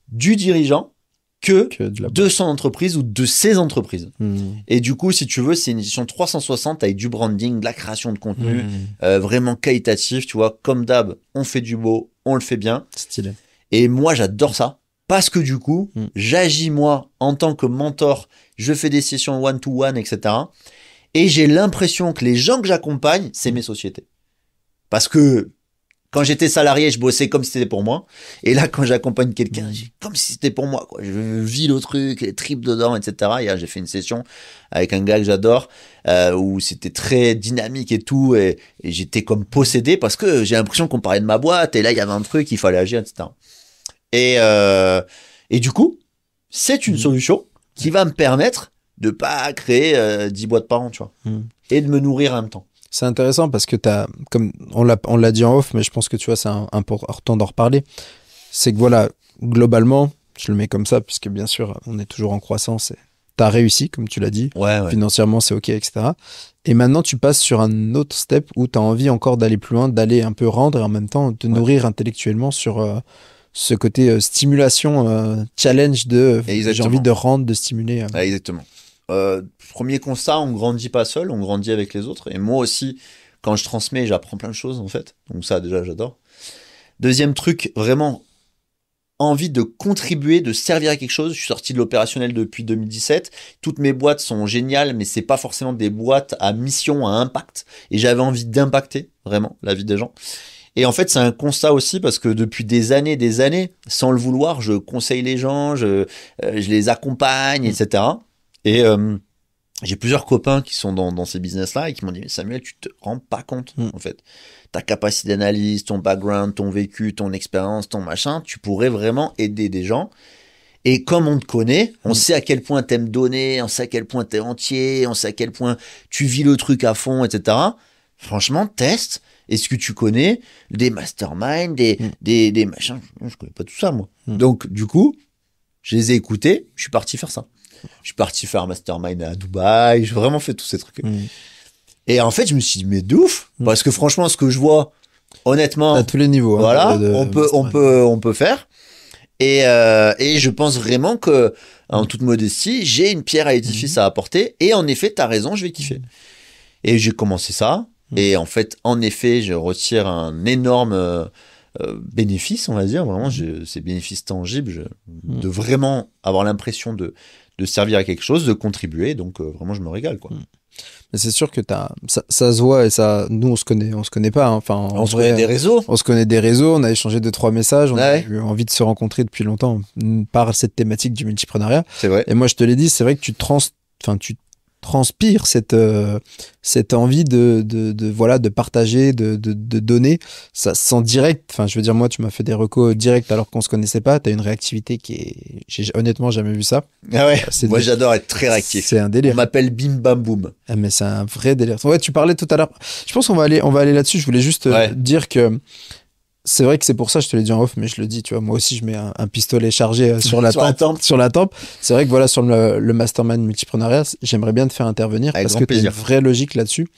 du dirigeant que de son entreprise ou de ses entreprises. Et du coup, si tu veux, c'est une édition 360 avec du branding, de la création de contenu, vraiment qualitatif, tu vois, comme d'hab, on fait du beau, on le fait bien. Stylé. Et moi, j'adore ça. Parce que du coup, j'agis moi en tant que mentor, je fais des sessions one-to-one, etc. Et j'ai l'impression que les gens que j'accompagne, c'est mes sociétés. Parce que quand j'étais salarié, je bossais comme si c'était pour moi. Et là, quand j'accompagne quelqu'un, comme si c'était pour moi, quoi. Je vis le truc, les tripes dedans, etc. Hier, j'ai fait une session avec un gars que j'adore, où c'était très dynamique et tout. Et j'étais comme possédé parce que j'ai l'impression qu'on parlait de ma boîte. Et là, il y avait un truc, il fallait agir, etc. Et du coup, c'est une solution qui va me permettre de pas créer 10 boîtes par an, tu vois. Et de me nourrir en même temps. C'est intéressant parce que comme on l'a dit en off, mais je pense que tu vois, c'est important d'en reparler. C'est que voilà, globalement, je le mets comme ça, puisque bien sûr, on est toujours en croissance et t'as réussi, comme tu l'as dit. Ouais. Financièrement, c'est OK, etc. Et maintenant, tu passes sur un autre step où t'as envie encore d'aller plus loin, d'aller un peu rendre et en même temps te nourrir intellectuellement sur ce côté stimulation, challenge de j'ai envie de rendre, de stimuler. Exactement. Premier constat, on grandit pas seul, on grandit avec les autres. Et moi aussi, quand je transmets, j'apprends plein de choses en fait. Donc ça, déjà, j'adore. Deuxième truc, vraiment envie de contribuer, de servir à quelque chose. Je suis sorti de l'opérationnel depuis 2017. Toutes mes boîtes sont géniales, mais c'est pas forcément des boîtes à mission, à impact. Et j'avais envie d'impacter vraiment la vie des gens. Et en fait, c'est un constat aussi parce que depuis des années, sans le vouloir, je conseille les gens, je les accompagne, etc. Et J'ai plusieurs copains qui sont dans ces business-là et qui m'ont dit, mais Samuel, tu te rends pas compte, en fait. Ta capacité d'analyse, ton background, ton vécu, ton expérience, ton machin, tu pourrais vraiment aider des gens. Et comme on te connaît, on sait à quel point t'aimes donner, on sait à quel point t'es entier, on sait à quel point tu vis le truc à fond, etc. Franchement, teste. Est-ce que tu connais des masterminds, des machins? Je connais pas tout ça, moi. Donc, du coup, je les ai écoutés, je suis parti faire ça. Je suis parti faire un mastermind à Dubaï, j'ai vraiment fait tous ces trucs. Et en fait, je me suis dit, mais de ouf, parce que franchement, ce que je vois, honnêtement, à tous les niveaux, voilà, on peut faire. Et je pense vraiment que, en toute modestie, j'ai une pierre à l'édifice à apporter. Et en effet, t'as raison, je vais kiffer. Et j'ai commencé ça. Et en fait, en effet, je retire un énorme bénéfice, on va dire. Vraiment, c'est bénéfice tangible de vraiment avoir l'impression de servir à quelque chose, de contribuer. Donc, vraiment, je me régale, quoi. Mais c'est sûr que ça se voit et ça, nous, on se connaît pas. Hein. Enfin, on se connaît des réseaux. On se connaît des réseaux. On a échangé 2-3 messages. On a eu envie de se rencontrer depuis longtemps par cette thématique du multipreneuriat. C'est vrai. Et moi, je te l'ai dit, c'est vrai que tu transpires cette envie de partager, de donner. Ça se sent direct. Enfin, je veux dire, moi, tu m'as fait des recos directs alors qu'on se connaissait pas. T'as une réactivité j'ai honnêtement jamais vu ça. Ah ouais. Moi, j'adore être très réactif. C'est un délire. On m'appelle Bim Bam Boum. Ah, mais c'est un vrai délire. Ouais, tu parlais tout à l'heure. Je pense qu'on va aller là-dessus. Je voulais juste dire que c'est vrai que c'est pour ça, je te l'ai dit en off, mais je le dis, tu vois, moi aussi, je mets un pistolet chargé sur la tempe. C'est vrai que voilà, sur le mastermind multipreneuriat, j'aimerais bien te faire intervenir parce que tu as une vraie logique là-dessus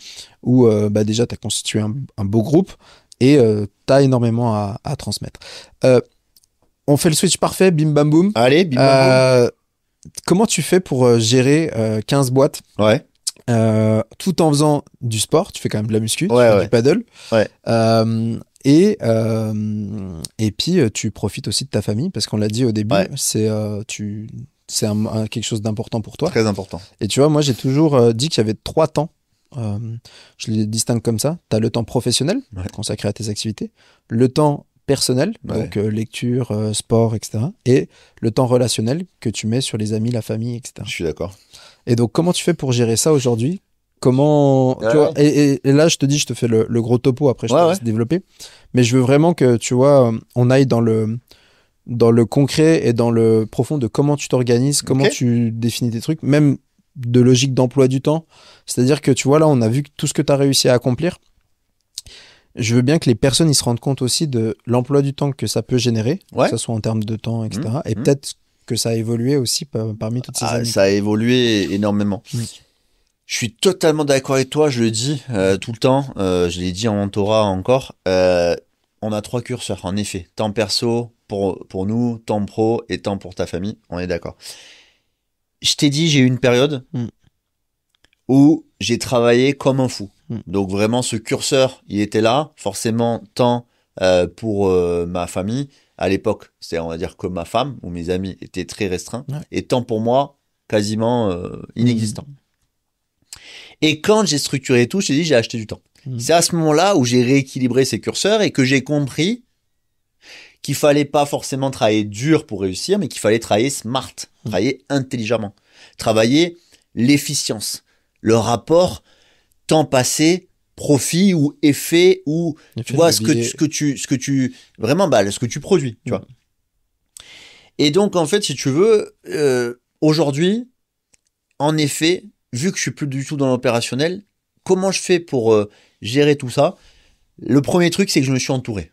où, déjà, tu as constitué un beau groupe et tu as énormément à transmettre. On fait le switch parfait, bim bam boum. Allez, bim bam boum. Comment tu fais pour gérer 15 boîtes? Ouais. Tout en faisant du sport, tu fais quand même de la muscu, tu fais du paddle. Ouais. Et puis tu profites aussi de ta famille parce qu'on l'a dit au début, c'est quelque chose d'important pour toi. Très important. Et tu vois, moi j'ai toujours dit qu'il y avait 3 temps. Je les distingue comme ça. Tu as le temps professionnel consacré à tes activités, le temps personnel, donc lecture, sport, etc. Et le temps relationnel que tu mets sur les amis, la famille, etc. Je suis d'accord. Et donc comment tu fais pour gérer ça aujourd'hui? Comment tu vois, et là je te dis, je te fais le gros topo, après je te laisse développer, mais je veux vraiment que tu vois, on aille dans le concret et dans le profond de comment tu t'organises, comment tu définis tes trucs, même de logique d'emploi du temps. C'est-à-dire que tu vois, là on a vu tout ce que tu as réussi à accomplir. Je veux bien que les personnes ils se rendent compte aussi de l'emploi du temps que ça peut générer, que ce soit en termes de temps, etc. Et peut-être que ça a évolué aussi parmi toutes ces années. Ça a évolué énormément. Je suis totalement d'accord avec toi, je le dis tout le temps, je l'ai dit en mentorat encore, on a 3 curseurs, en effet. Temps perso pour nous, temps pro et temps pour ta famille, on est d'accord. Je t'ai dit, j'ai eu une période où j'ai travaillé comme un fou. Donc vraiment, ce curseur, il était là, forcément, temps pour ma famille. À l'époque, c'est on va dire que ma femme ou mes amis étaient très restreints, et temps pour moi, quasiment inexistant. Et quand j'ai structuré tout, je t'ai dit, j'ai acheté du temps. C'est à ce moment-là où j'ai rééquilibré ces curseurs et que j'ai compris qu'il fallait pas forcément travailler dur pour réussir, mais qu'il fallait travailler smart, travailler intelligemment, travailler l'efficience, le rapport temps passé, profit ou effet ou tu vois ce que tu vraiment ce que tu produis, tu vois. Et donc en fait, si tu veux, aujourd'hui, en effet, vu que je suis plus du tout dans l'opérationnel, comment je fais pour gérer tout ça? Le premier truc, c'est que je me suis entouré.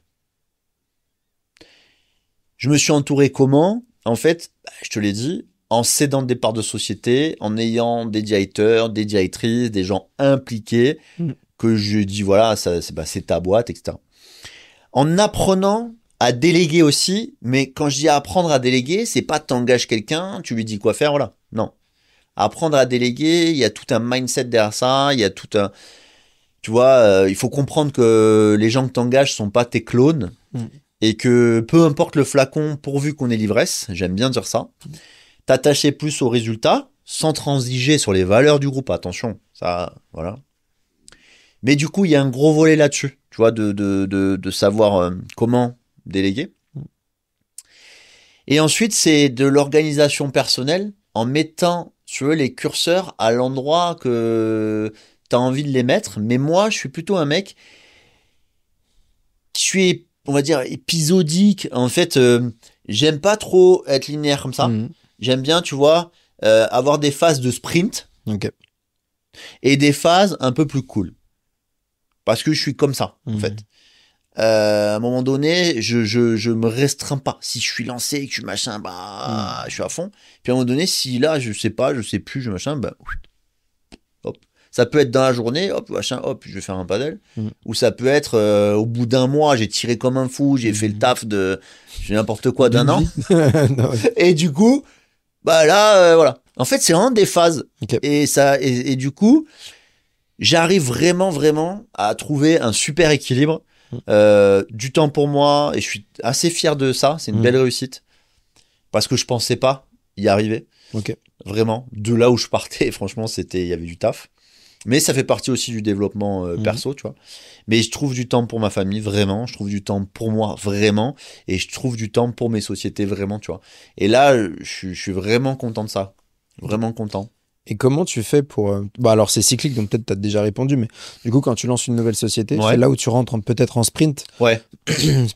Je me suis entouré comment? En fait, je te l'ai dit, en cédant des parts de société, en ayant des directeurs, des directrices, des gens impliqués, que je dis voilà, c'est ta boîte, etc. En apprenant à déléguer aussi, mais quand je dis apprendre à déléguer, c'est pas t'engages quelqu'un, tu lui dis quoi faire, voilà. Non. Apprendre à déléguer, il y a tout un mindset derrière ça, il y a tout un... Tu vois, il faut comprendre que les gens que t'engages sont pas tes clones, et que peu importe le flacon, pourvu qu'on ait l'ivresse, j'aime bien dire ça, t'attacher plus aux résultats, sans transiger sur les valeurs du groupe, attention, ça, voilà. Mais du coup, il y a un gros volet là-dessus, tu vois, de savoir comment déléguer. Et ensuite, c'est de l'organisation personnelle, en mettant tu veux, les curseurs à l'endroit que t'as envie de les mettre. Mais moi, je suis plutôt un mec qui suis, on va dire, épisodique. En fait, j'aime pas trop être linéaire comme ça. Mhm. J'aime bien, tu vois, avoir des phases de sprint Ok. et des phases un peu plus cool. Parce que je suis comme ça, en Mhm. fait. À un moment donné, je me restreins pas. Si je suis lancé et que je suis machin, bah, je suis à fond. Puis à un moment donné, si là, je sais pas, je sais plus, je machin, bah, hop. Ça peut être dans la journée, hop, machin, hop, je vais faire un paddle. Ou ça peut être au bout d'un mois, j'ai tiré comme un fou, j'ai fait le taf de, j'ai n'importe quoi d'un an. Non, ouais. Et du coup, bah là, voilà. En fait, c'est vraiment des phases. Ok. Et ça, et du coup, j'arrive vraiment à trouver un super équilibre, du temps pour moi, et je suis assez fier de ça. C'est une belle réussite parce que je pensais pas y arriver. Ok. Vraiment, de là où je partais, franchement, il y avait du taf. Mais ça fait partie aussi du développement perso, tu vois. Mais je trouve du temps pour ma famille, vraiment. Je trouve du temps pour moi, vraiment. Et je trouve du temps pour mes sociétés, vraiment, tu vois. Et là, je suis vraiment content de ça. Vraiment content. Et comment tu fais pour... Bah alors c'est cyclique, donc peut-être tu as déjà répondu, mais du coup quand tu lances une nouvelle société, Ouais. c'est là où tu rentres peut-être en sprint Ouais,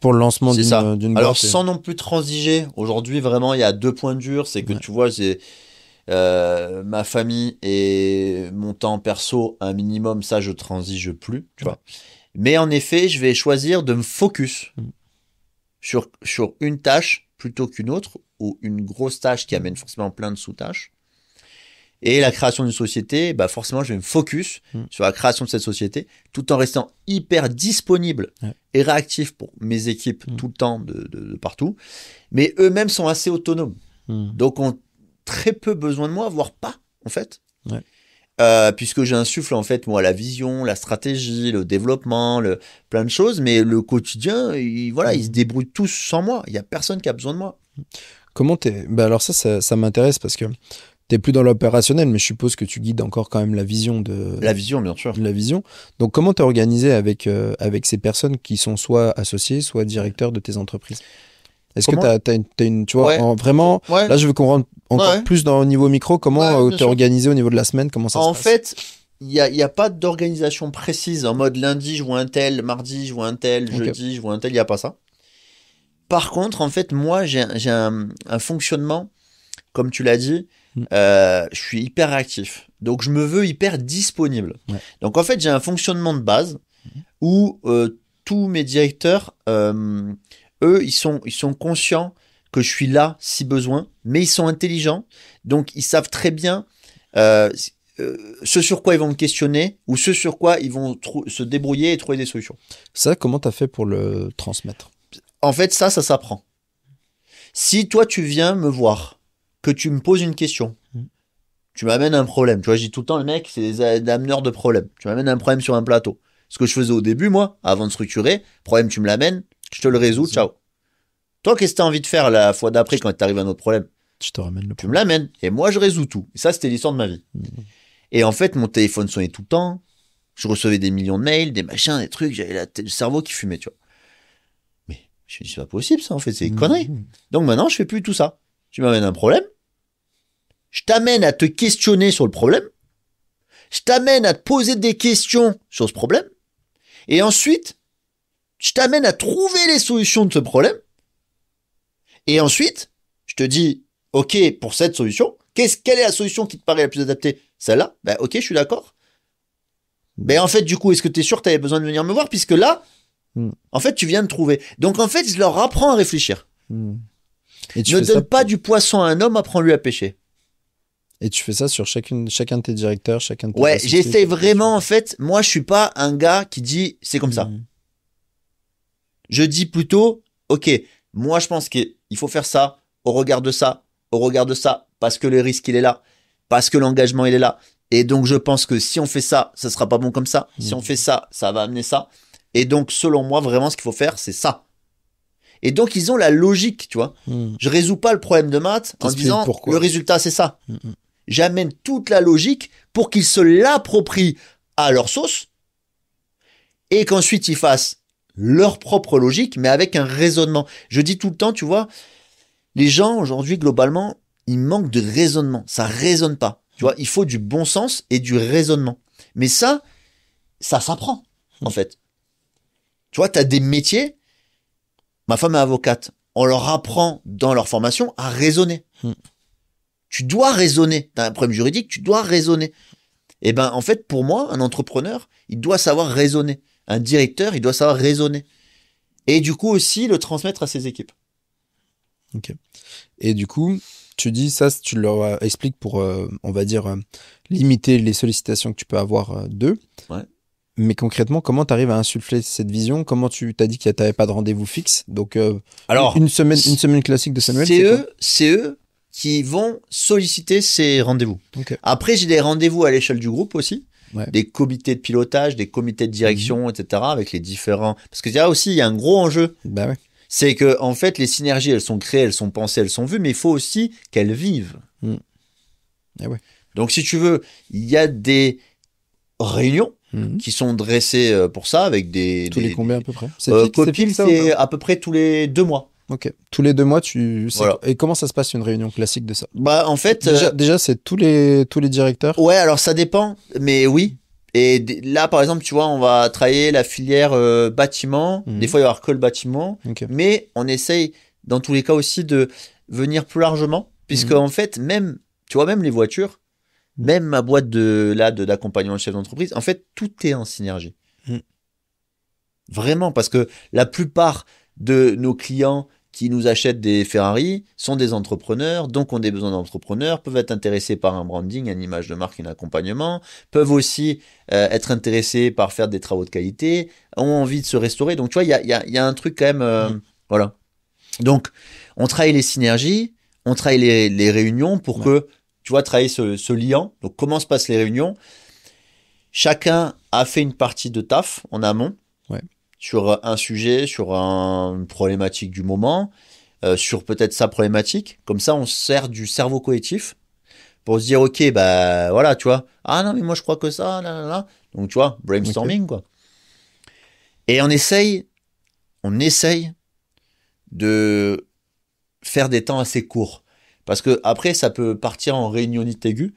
pour le lancement c'est ça. d'une Alors, boîte. sans non plus transiger, aujourd'hui, vraiment, il y a 2 points durs. C'est que, Ouais. tu vois, j'ai ma famille et mon temps perso, un minimum, ça, je transige plus, tu vois. Mais en effet, je vais choisir de me focus sur une tâche plutôt qu'une autre, ou une grosse tâche qui amène forcément plein de sous-tâches. Et la création d'une société, bah forcément, je vais me focus sur la création de cette société, tout en restant hyper disponible et réactif pour mes équipes tout le temps, de partout. Mais eux-mêmes sont assez autonomes. Donc, ont très peu besoin de moi, voire pas, en fait. Ouais. Puisque j'insuffle, en fait, moi, la vision, la stratégie, le développement, plein de choses. Mais le quotidien, ils se débrouillent tous sans moi. Il y a personne qui a besoin de moi. Comment t'es... Bah alors ça m'intéresse parce que t'es plus dans l'opérationnel, mais je suppose que tu guides encore quand même la vision de... La vision, bien sûr. La vision. Donc comment t'es organisé avec ces personnes qui sont soit associées, soit directeurs de tes entreprises? Est-ce que Comment t'as une... Tu vois, Ouais. vraiment... Ouais. Là, je veux qu'on rentre encore Ouais. plus dans au niveau micro. Comment Ouais, bien t'es sûr. organisé au niveau de la semaine? Comment ça se En passe? fait, il y a pas d'organisation précise. En mode lundi, je vois un tel, mardi, je vois un tel, Ok. jeudi, je vois un tel. Il n'y a pas ça. Par contre, en fait, moi, j'ai un fonctionnement, comme tu l'as dit, je suis hyper réactif. Donc, je me veux hyper disponible. Ouais. Donc, en fait, j'ai un fonctionnement de base où tous mes directeurs, eux, ils sont conscients que je suis là si besoin, mais ils sont intelligents. Donc, ils savent très bien ce sur quoi ils vont me questionner ou ce sur quoi ils vont se débrouiller et trouver des solutions. Ça, comment t'as fait pour le transmettre? En fait, ça s'apprend. Si toi, tu viens me voir, que tu me poses une question, tu m'amènes un problème. Tu vois, je dis tout le temps, le mec, c'est des ameneurs de problèmes. Tu m'amènes un problème sur un plateau. Ce que je faisais au début, moi, avant de structurer, problème, tu me l'amènes, je te le résous, ciao. Toi, qu'est-ce que tu as envie de faire la fois d'après quand t'arrives à un autre problème? Je te ramène le Tu me l'amènes. Et moi, je résous tout. Et ça, c'était l'histoire de ma vie. Et en fait, mon téléphone sonnait tout le temps. Je recevais des millions de mails, des machins, des trucs. J'avais le cerveau qui fumait, tu vois. Mais je me dis, c'est pas possible, ça, en fait. C'est des conneries. Donc maintenant, je fais plus tout ça. Tu m'amènes un problème. Je t'amène à te questionner sur le problème. Je t'amène à te poser des questions sur ce problème. Et ensuite, je t'amène à trouver les solutions de ce problème. Et ensuite, je te dis, OK, pour cette solution, quelle est la solution qui te paraît la plus adaptée? Celle-là? Ben, OK, je suis d'accord. Ben, en fait, du coup, est-ce que tu es sûr que tu avais besoin de venir me voir? Puisque là, en fait, tu viens de trouver. Donc, en fait, je leur apprends à réfléchir. Et tu Ne fais ça donne pas du poisson à un homme, apprends-lui à pêcher. Et tu fais ça sur chacun de tes directeurs, chacun de tes Ouais, associés. j'essaie vraiment, en fait, moi, je suis pas un gars qui dit, c'est comme ça. Je dis plutôt, OK, moi, je pense qu'il faut faire ça, au regard de ça, parce que le risque, il est là, parce que l'engagement, il est là. Et donc, je pense que si on fait ça, ça sera pas bon comme ça. Si on fait ça, ça va amener ça. Et donc, selon moi, vraiment, ce qu'il faut faire, c'est ça. Et donc, ils ont la logique, tu vois. Je résous pas le problème de maths en disant, pourquoi. le résultat, c'est ça. J'amène toute la logique pour qu'ils se l'approprient à leur sauce et qu'ensuite, ils fassent leur propre logique, mais avec un raisonnement. Je dis tout le temps, tu vois, les gens, aujourd'hui, globalement, ils manquent de raisonnement. Ça raisonne pas. Tu vois, il faut du bon sens et du raisonnement. Mais ça s'apprend, en fait. Tu vois, tu as des métiers. Ma femme est avocate. On leur apprend dans leur formation à raisonner. Tu dois raisonner. Tu as un problème juridique, tu dois raisonner. Et ben, en fait, pour moi, un entrepreneur, il doit savoir raisonner. Un directeur, il doit savoir raisonner. Et du coup aussi, le transmettre à ses équipes. Ok. Et du coup, tu dis ça, tu leur expliques pour, on va dire, limiter les sollicitations que tu peux avoir d'eux. Ouais. Mais concrètement, comment tu arrives à insuffler cette vision? Comment tu t'as dit que tu n'avais pas de rendez-vous fixe? Donc, Alors, une semaine classique de Samuel, c'est quoi? C'est eux qui vont solliciter ces rendez-vous. Ok. Après, j'ai des rendez-vous à l'échelle du groupe aussi. Ouais. Des comités de pilotage, des comités de direction, etc. avec les différents... Parce que là aussi, il y a un gros enjeu. Bah ouais. C'est que, en fait, les synergies, elles sont créées, elles sont pensées, elles sont vues, mais il faut aussi qu'elles vivent. Ah ouais. Donc, si tu veux, il y a des réunions qui sont dressées pour ça, avec des... Tous les combien à peu près? Copil, c'est à peu près tous les 2 mois. Ok. Tous les 2 mois, Voilà. Et comment ça se passe une réunion classique de ça? Bah, en fait... Déjà c'est tous les directeurs? Ouais, alors ça dépend, mais oui. Et là, par exemple, tu vois, on va travailler la filière bâtiment. Des fois, il va y avoir que le bâtiment. Ok. Mais on essaye, dans tous les cas aussi, de venir plus largement. Puisque, en fait, même, tu vois, même les voitures, même ma boîte d'accompagnement de chef d'entreprise, en fait, tout est en synergie. Vraiment, parce que la plupart de nos clients qui nous achètent des Ferrari sont des entrepreneurs, donc ont des besoins d'entrepreneurs, peuvent être intéressés par un branding, une image de marque, un accompagnement, peuvent aussi être intéressés par faire des travaux de qualité, ont envie de se restaurer. Donc, tu vois, il y a un truc quand même... Voilà. Donc, on travaille les synergies, on travaille les réunions pour que, tu vois, travailler ce lien. Donc, comment se passent les réunions? Chacun a fait une partie de taf en amont. Sur un sujet, sur une problématique du moment, sur peut-être sa problématique. Comme ça, on sert du cerveau collectif pour se dire, ok, bah voilà, tu vois. Ah non, mais moi je crois que ça, là, là, là. Donc tu vois, brainstorming, quoi. Et on essaye de faire des temps assez courts. Parce que après, ça peut partir en réunionnite aiguë.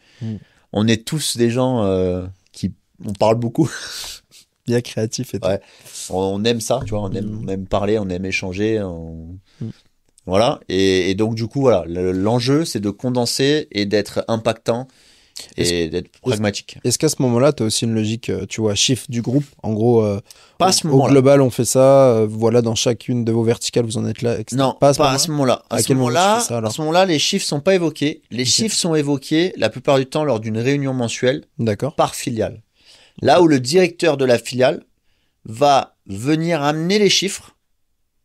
On est tous des gens on parle beaucoup. Bien créatif et tout. Ouais. On aime ça, tu vois, on aime parler, on aime échanger. Voilà. Et donc, du coup, voilà, l'enjeu, c'est de condenser et d'être impactant et d'être pragmatique. Est-ce qu'à ce moment-là, tu as aussi une logique, tu vois, chiffre du groupe? En gros, pas à ce moment-là. Au global, on fait ça. Voilà, dans chacune de vos verticales, vous en êtes là, etc. Non, pas à ce moment-là. À ce moment-là, les chiffres sont pas évoqués. Les chiffres sont évoqués la plupart du temps lors d'une réunion mensuelle. D'accord. Par filiale. Là où le directeur de la filiale va venir amener les chiffres.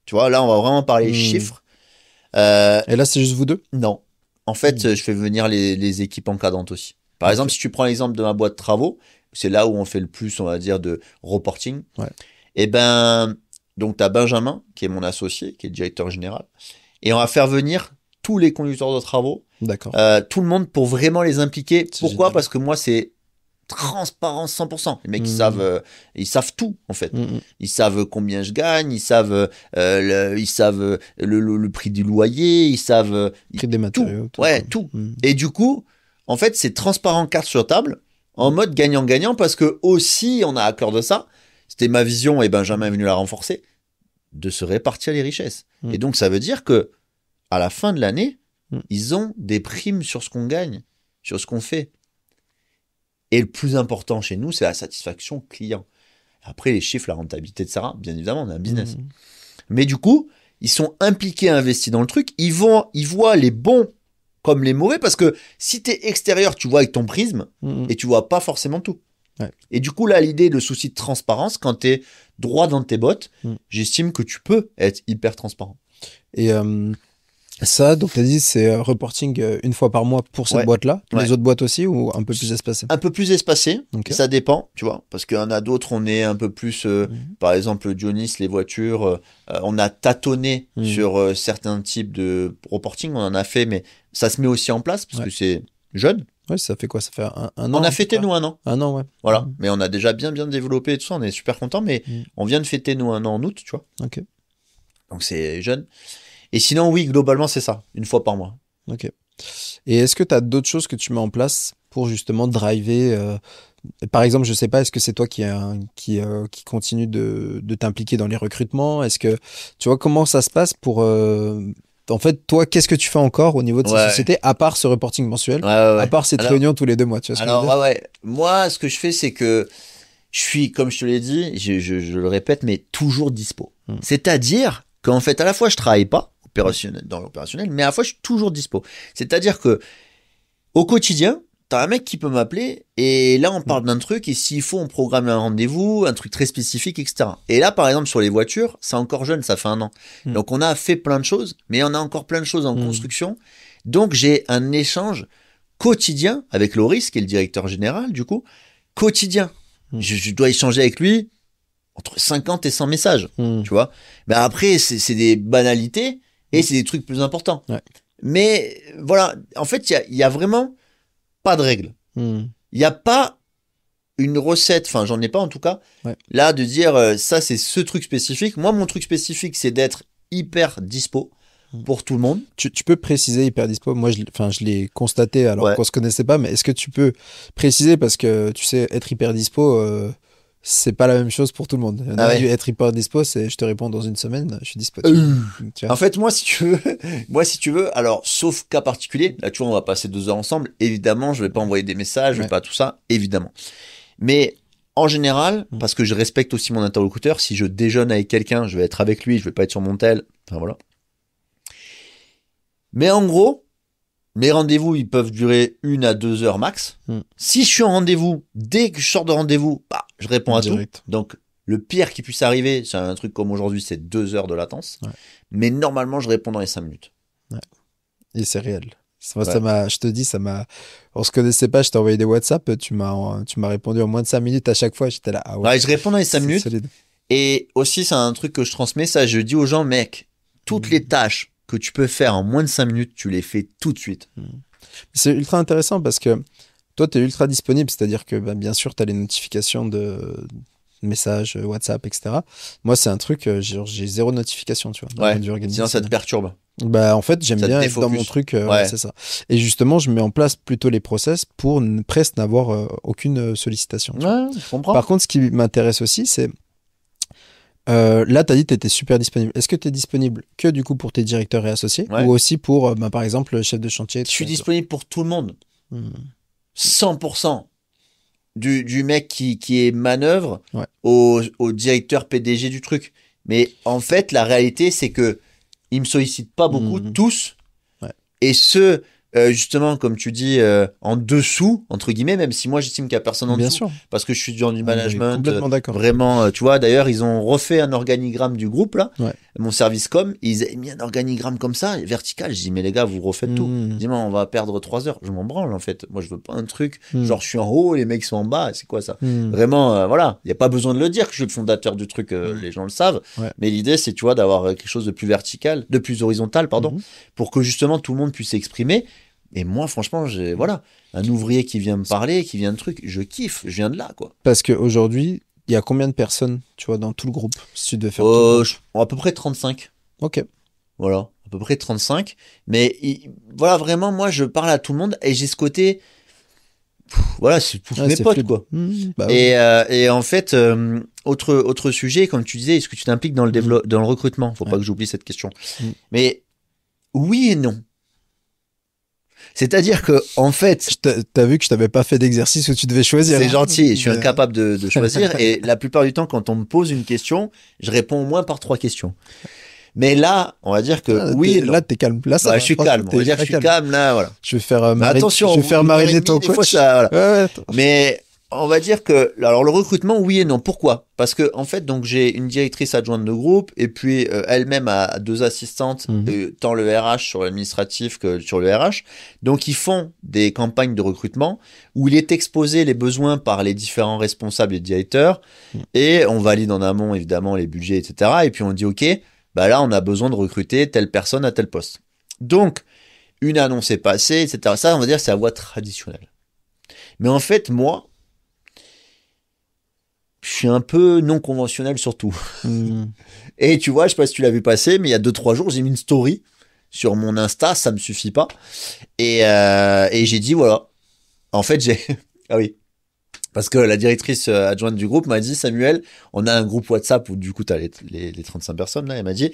Tu vois, là, on va vraiment parler chiffres. Et là, c'est juste vous deux? Non. En fait, je fais venir les équipes encadrantes aussi. Par exemple, si tu prends l'exemple de ma boîte de travaux, c'est là où on fait le plus, on va dire, de reporting. Et ben, donc, tu as Benjamin, qui est mon associé, qui est le directeur général. Et on va faire venir tous les conducteurs de travaux. D'accord. Tout le monde pour vraiment les impliquer. Pourquoi? Génial. Parce que moi, c'est transparence 100%. Les mecs, ils savent tout, en fait. Ils savent combien je gagne, ils savent le prix du loyer, ils savent le prix des matériaux. Tout. Ouais, tout. Et du coup, en fait, c'est transparent, carte sur table, en mode gagnant-gagnant, parce que aussi, on a à cœur de ça. C'était ma vision, et Benjamin est venu la renforcer, de se répartir les richesses. Et donc, ça veut dire que à la fin de l'année, ils ont des primes sur ce qu'on gagne, sur ce qu'on fait. Et le plus important chez nous, c'est la satisfaction client. Après, les chiffres, la rentabilité, etc. Bien évidemment, on a un business. Mais du coup, ils sont impliqués, investis dans le truc. Ils voient les bons comme les mauvais, parce que si tu es extérieur, tu vois avec ton prisme et tu vois pas forcément tout. Et du coup, là, l'idée, le souci de transparence, quand tu es droit dans tes bottes, j'estime que tu peux être hyper transparent. Et ça, donc tu as dit, c'est reporting une fois par mois pour cette boîte-là. Les autres boîtes aussi, ou un peu plus espacées? Un peu plus espacé, ça dépend, tu vois. Parce qu'il y en a d'autres, on est un peu plus... Par exemple, Dionys, les voitures, on a tâtonné sur certains types de reporting. On en a fait, mais ça se met aussi en place, parce que c'est jeune. Ouais, ça fait quoi? Ça fait un an? On a fêté, nous, 1 an. 1 an, ouais. Voilà. Mais on a déjà bien développé et tout ça. On est super contents, mais on vient de fêter, nous, 1 an en août, tu vois. Ok. Donc, c'est jeune. Et sinon, oui, globalement, c'est ça. 1 fois par mois. Ok. Et est-ce que tu as d'autres choses que tu mets en place pour justement driver par exemple, je sais pas, est-ce que c'est toi qui continue de t'impliquer dans les recrutements? Est-ce que tu vois comment ça se passe pour en fait, toi, qu'est-ce que tu fais encore au niveau de cette Ouais, société, à part ce reporting mensuel, ouais, ouais, à ouais. part cette réunion tous les 2 mois, tu vois ce que je veux dire? Ouais, ouais. Moi, ce que je fais, c'est que je suis, comme je te l'ai dit, je le répète, mais toujours dispo. C'est-à-dire qu'en fait, à la fois, je travaille pas dans l'opérationnel, mais à la fois, je suis toujours dispo. C'est-à-dire que au quotidien, t'as un mec qui peut m'appeler et là, on parle d'un truc et s'il faut, on programme un rendez-vous, un truc très spécifique, etc. Et là, par exemple, sur les voitures, c'est encore jeune, ça fait 1 an. Donc, on a fait plein de choses, mais on a encore plein de choses en construction. Donc, j'ai un échange quotidien avec Loris, qui est le directeur général, du coup, quotidien. Je dois échanger avec lui entre 50 et 100 messages, tu vois. Mais après, c'est des banalités et c'est des trucs plus importants. Ouais. Mais voilà, en fait, il y a vraiment pas de règle. Il n'y a pas une recette, enfin, j'en ai pas en tout cas, là, de dire ça, c'est ce truc spécifique. Moi, mon truc spécifique, c'est d'être hyper dispo pour tout le monde. Tu peux préciser hyper dispo. Moi, je l'ai constaté alors qu'on se connaissait pas, mais est-ce que tu peux préciser parce que tu sais, être hyper dispo, c'est pas la même chose pour tout le monde. Être hyper dispo, c'est je te réponds dans 1 semaine, je suis dispo. Tu vois. En fait, moi, si tu veux, alors, sauf cas particulier, là, tu vois, on va passer 2 heures ensemble. Évidemment, je vais pas envoyer des messages, je vais pas tout ça, évidemment. Mais en général, parce que je respecte aussi mon interlocuteur, si je déjeune avec quelqu'un, je vais être avec lui, je vais pas être sur mon tel. Enfin, voilà. Mais en gros, mes rendez-vous, ils peuvent durer 1 à 2 heures max. Si je suis en rendez-vous, dès que je sors de rendez-vous, bah, je réponds à Direct. tout. Donc, le pire qui puisse arriver, c'est un truc comme aujourd'hui, c'est 2 heures de latence. Mais normalement, je réponds dans les 5 minutes. Et c'est réel. Je te dis, on se connaissait pas, je t'ai envoyé des WhatsApp, tu m'as répondu en moins de 5 minutes à chaque fois, j'étais là, ah ouais. Je réponds dans les 5 minutes. Solide. Et aussi, c'est un truc que je transmets, ça, je dis aux gens, mec, toutes les tâches que tu peux faire en moins de 5 minutes, tu les fais tout de suite. C'est ultra intéressant parce que toi, tu es ultra disponible, c'est-à-dire que bah, bien sûr, tu as les notifications de messages, WhatsApp, etc. Moi, c'est un truc, j'ai 0 notification, tu vois. Sinon, ça te perturbe. Bah, en fait, j'aime Ça te bien être défocus. dans mon truc, c'est ça. Et justement, je mets en place plutôt les process pour presque n'avoir aucune sollicitation. Tu vois. Je comprends. Par contre, ce qui m'intéresse aussi, c'est là, tu as dit que tu étais super disponible. Est-ce que tu es disponible que du coup pour tes directeurs et associés ou aussi pour, par exemple, le chef de chantier? Je suis disponible pour tout le monde. 100%. Du mec qui est manœuvre au directeur PDG du truc. Mais en fait, la réalité, c'est que ils me sollicitent pas beaucoup, tous. Et ceux, justement, comme tu dis, en dessous, entre guillemets, même si moi j'estime qu'il y a personne en Bien dessous. sûr. Parce que je suis dans du management. Complètement d'accord. Vraiment, tu vois, d'ailleurs, ils ont refait un organigramme du groupe, là. Mon service com, ils avaient mis un organigramme comme ça, vertical. Je dis, mais les gars, vous refaites tout. Je dis, on va perdre 3 heures. Je m'en branle, en fait. Moi, je veux pas un truc, genre, je suis en haut, les mecs sont en bas. C'est quoi ça? Vraiment, voilà. Il n'y a pas besoin de le dire que je suis le fondateur du truc. Les gens le savent. Mais l'idée, c'est, tu vois, d'avoir quelque chose de plus vertical, de plus horizontal, pardon, pour que justement tout le monde puisse s'exprimer. Et moi, franchement, voilà, un ouvrier qui vient me parler, qui vient de truc, je kiffe, je viens de là, quoi. Parce qu'aujourd'hui, il y a combien de personnes, tu vois, dans tout le groupe, si tu devais faire à peu près 35. Ok. Voilà, à peu près 35. Mais voilà, vraiment, moi, je parle à tout le monde et j'ai ce côté... voilà, c'est tous mes potes, quoi. Bah et en fait, autre sujet, comme tu disais, est-ce que tu t'impliques dans dans le recrutement? Faut pas que j'oublie cette question. Mais oui et non. C'est-à-dire que, en fait... T'as vu que je t'avais pas fait d'exercice où tu devais choisir. C'est gentil, je suis incapable de choisir. Et la plupart du temps, quand on me pose une question, je réponds au moins par 3 questions. Mais là, on va dire que oui. Là, t'es calme. Là, ça va. Je suis calme. On va dire que je suis calme, là, voilà. Je vais faire, attention, je vais faire mariner ton coach. Voilà. Mais on va dire que, alors le recrutement, oui et non. Pourquoi? Parce que en fait, donc j'ai une directrice adjointe de groupe et puis elle-même a 2 assistantes, tant le RH sur l'administratif que sur le RH. Donc ils font des campagnes de recrutement où il est exposé les besoins par les différents responsables et directeurs et on valide en amont évidemment les budgets, etc. Et puis on dit ok, bah là on a besoin de recruter telle personne à tel poste. Donc une annonce est passée, etc. Ça on va dire c'est la voie traditionnelle. Mais en fait moi je suis un peu non conventionnel surtout. Et tu vois, je sais pas si tu l'as vu passer, mais il y a 2-3 jours, j'ai mis une story sur mon Insta, ça me suffit pas. Et j'ai dit, voilà. En fait, ah oui. Parce que la directrice adjointe du groupe m'a dit, Samuel, on a un groupe WhatsApp où du coup, t'as les 35 personnes là. Elle m'a dit,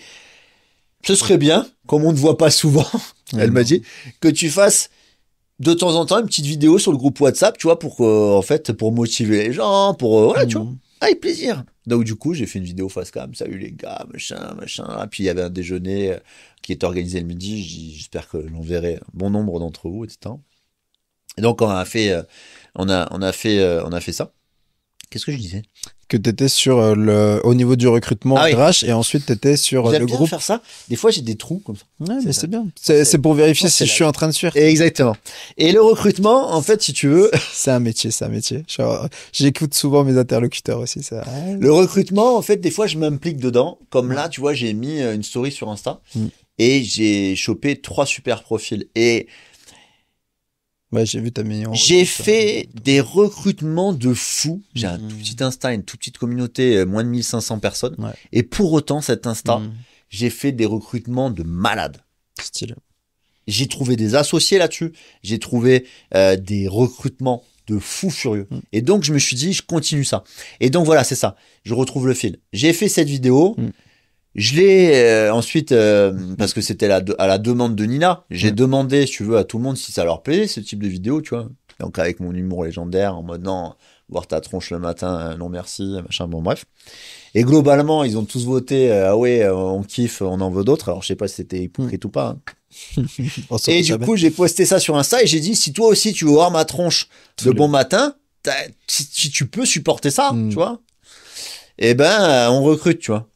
ce serait bien, comme on ne voit pas souvent, elle m'a dit, que tu fasses de temps en temps une petite vidéo sur le groupe WhatsApp, tu vois, pour en fait, pour motiver les gens, pour voilà, tu vois, avec plaisir. Donc du coup, j'ai fait une vidéo face cam, salut les gars, machin. Et puis il y avait un déjeuner qui était organisé le midi. J'espère que j'en verrai un bon nombre d'entre vous, etc. Et donc on a fait ça. Qu'est-ce que je disais? Que tu étais sur au niveau du recrutement RH et ensuite tu étais sur le groupe. Faire ça. Des fois, j'ai des trous comme ça. Ouais, mais c'est bien. C'est pour vérifier si je suis en train de suivre. Exactement. Et le recrutement, en fait, si tu veux. C'est un métier. J'écoute souvent mes interlocuteurs aussi. Ça. Le recrutement, en fait, des fois, je m'implique dedans. Comme là, tu vois, j'ai mis une story sur Insta et j'ai chopé 3 super profils. Et ouais, j'ai vu ta meilleure. J'ai fait des recrutements de fous. J'ai un tout petit Insta, une toute petite communauté, moins de 1500 personnes. Ouais. Et pour autant, cet Insta, j'ai fait des recrutements de malades. Stylé. J'ai trouvé des associés là-dessus. J'ai trouvé des recrutements de fous furieux. Et donc, je me suis dit, je continue ça. Et donc, voilà, c'est ça. Je retrouve le fil. J'ai fait cette vidéo. Je l'ai ensuite, parce que c'était à la demande de Nina, j'ai demandé, si tu veux, à tout le monde si ça leur plaisait, ce type de vidéo, tu vois. Donc avec mon humour légendaire, en mode non, voir ta tronche le matin, non merci, machin, bon bref. Et globalement, ils ont tous voté, ah ouais, on kiffe, on en veut d'autres. Alors je sais pas si c'était hypocrite ou pas. Hein. Et du coup, j'ai posté ça sur Insta et j'ai dit, si toi aussi tu veux voir ma tronche de bon matin, si tu peux supporter ça, tu vois, eh ben, on recrute, tu vois.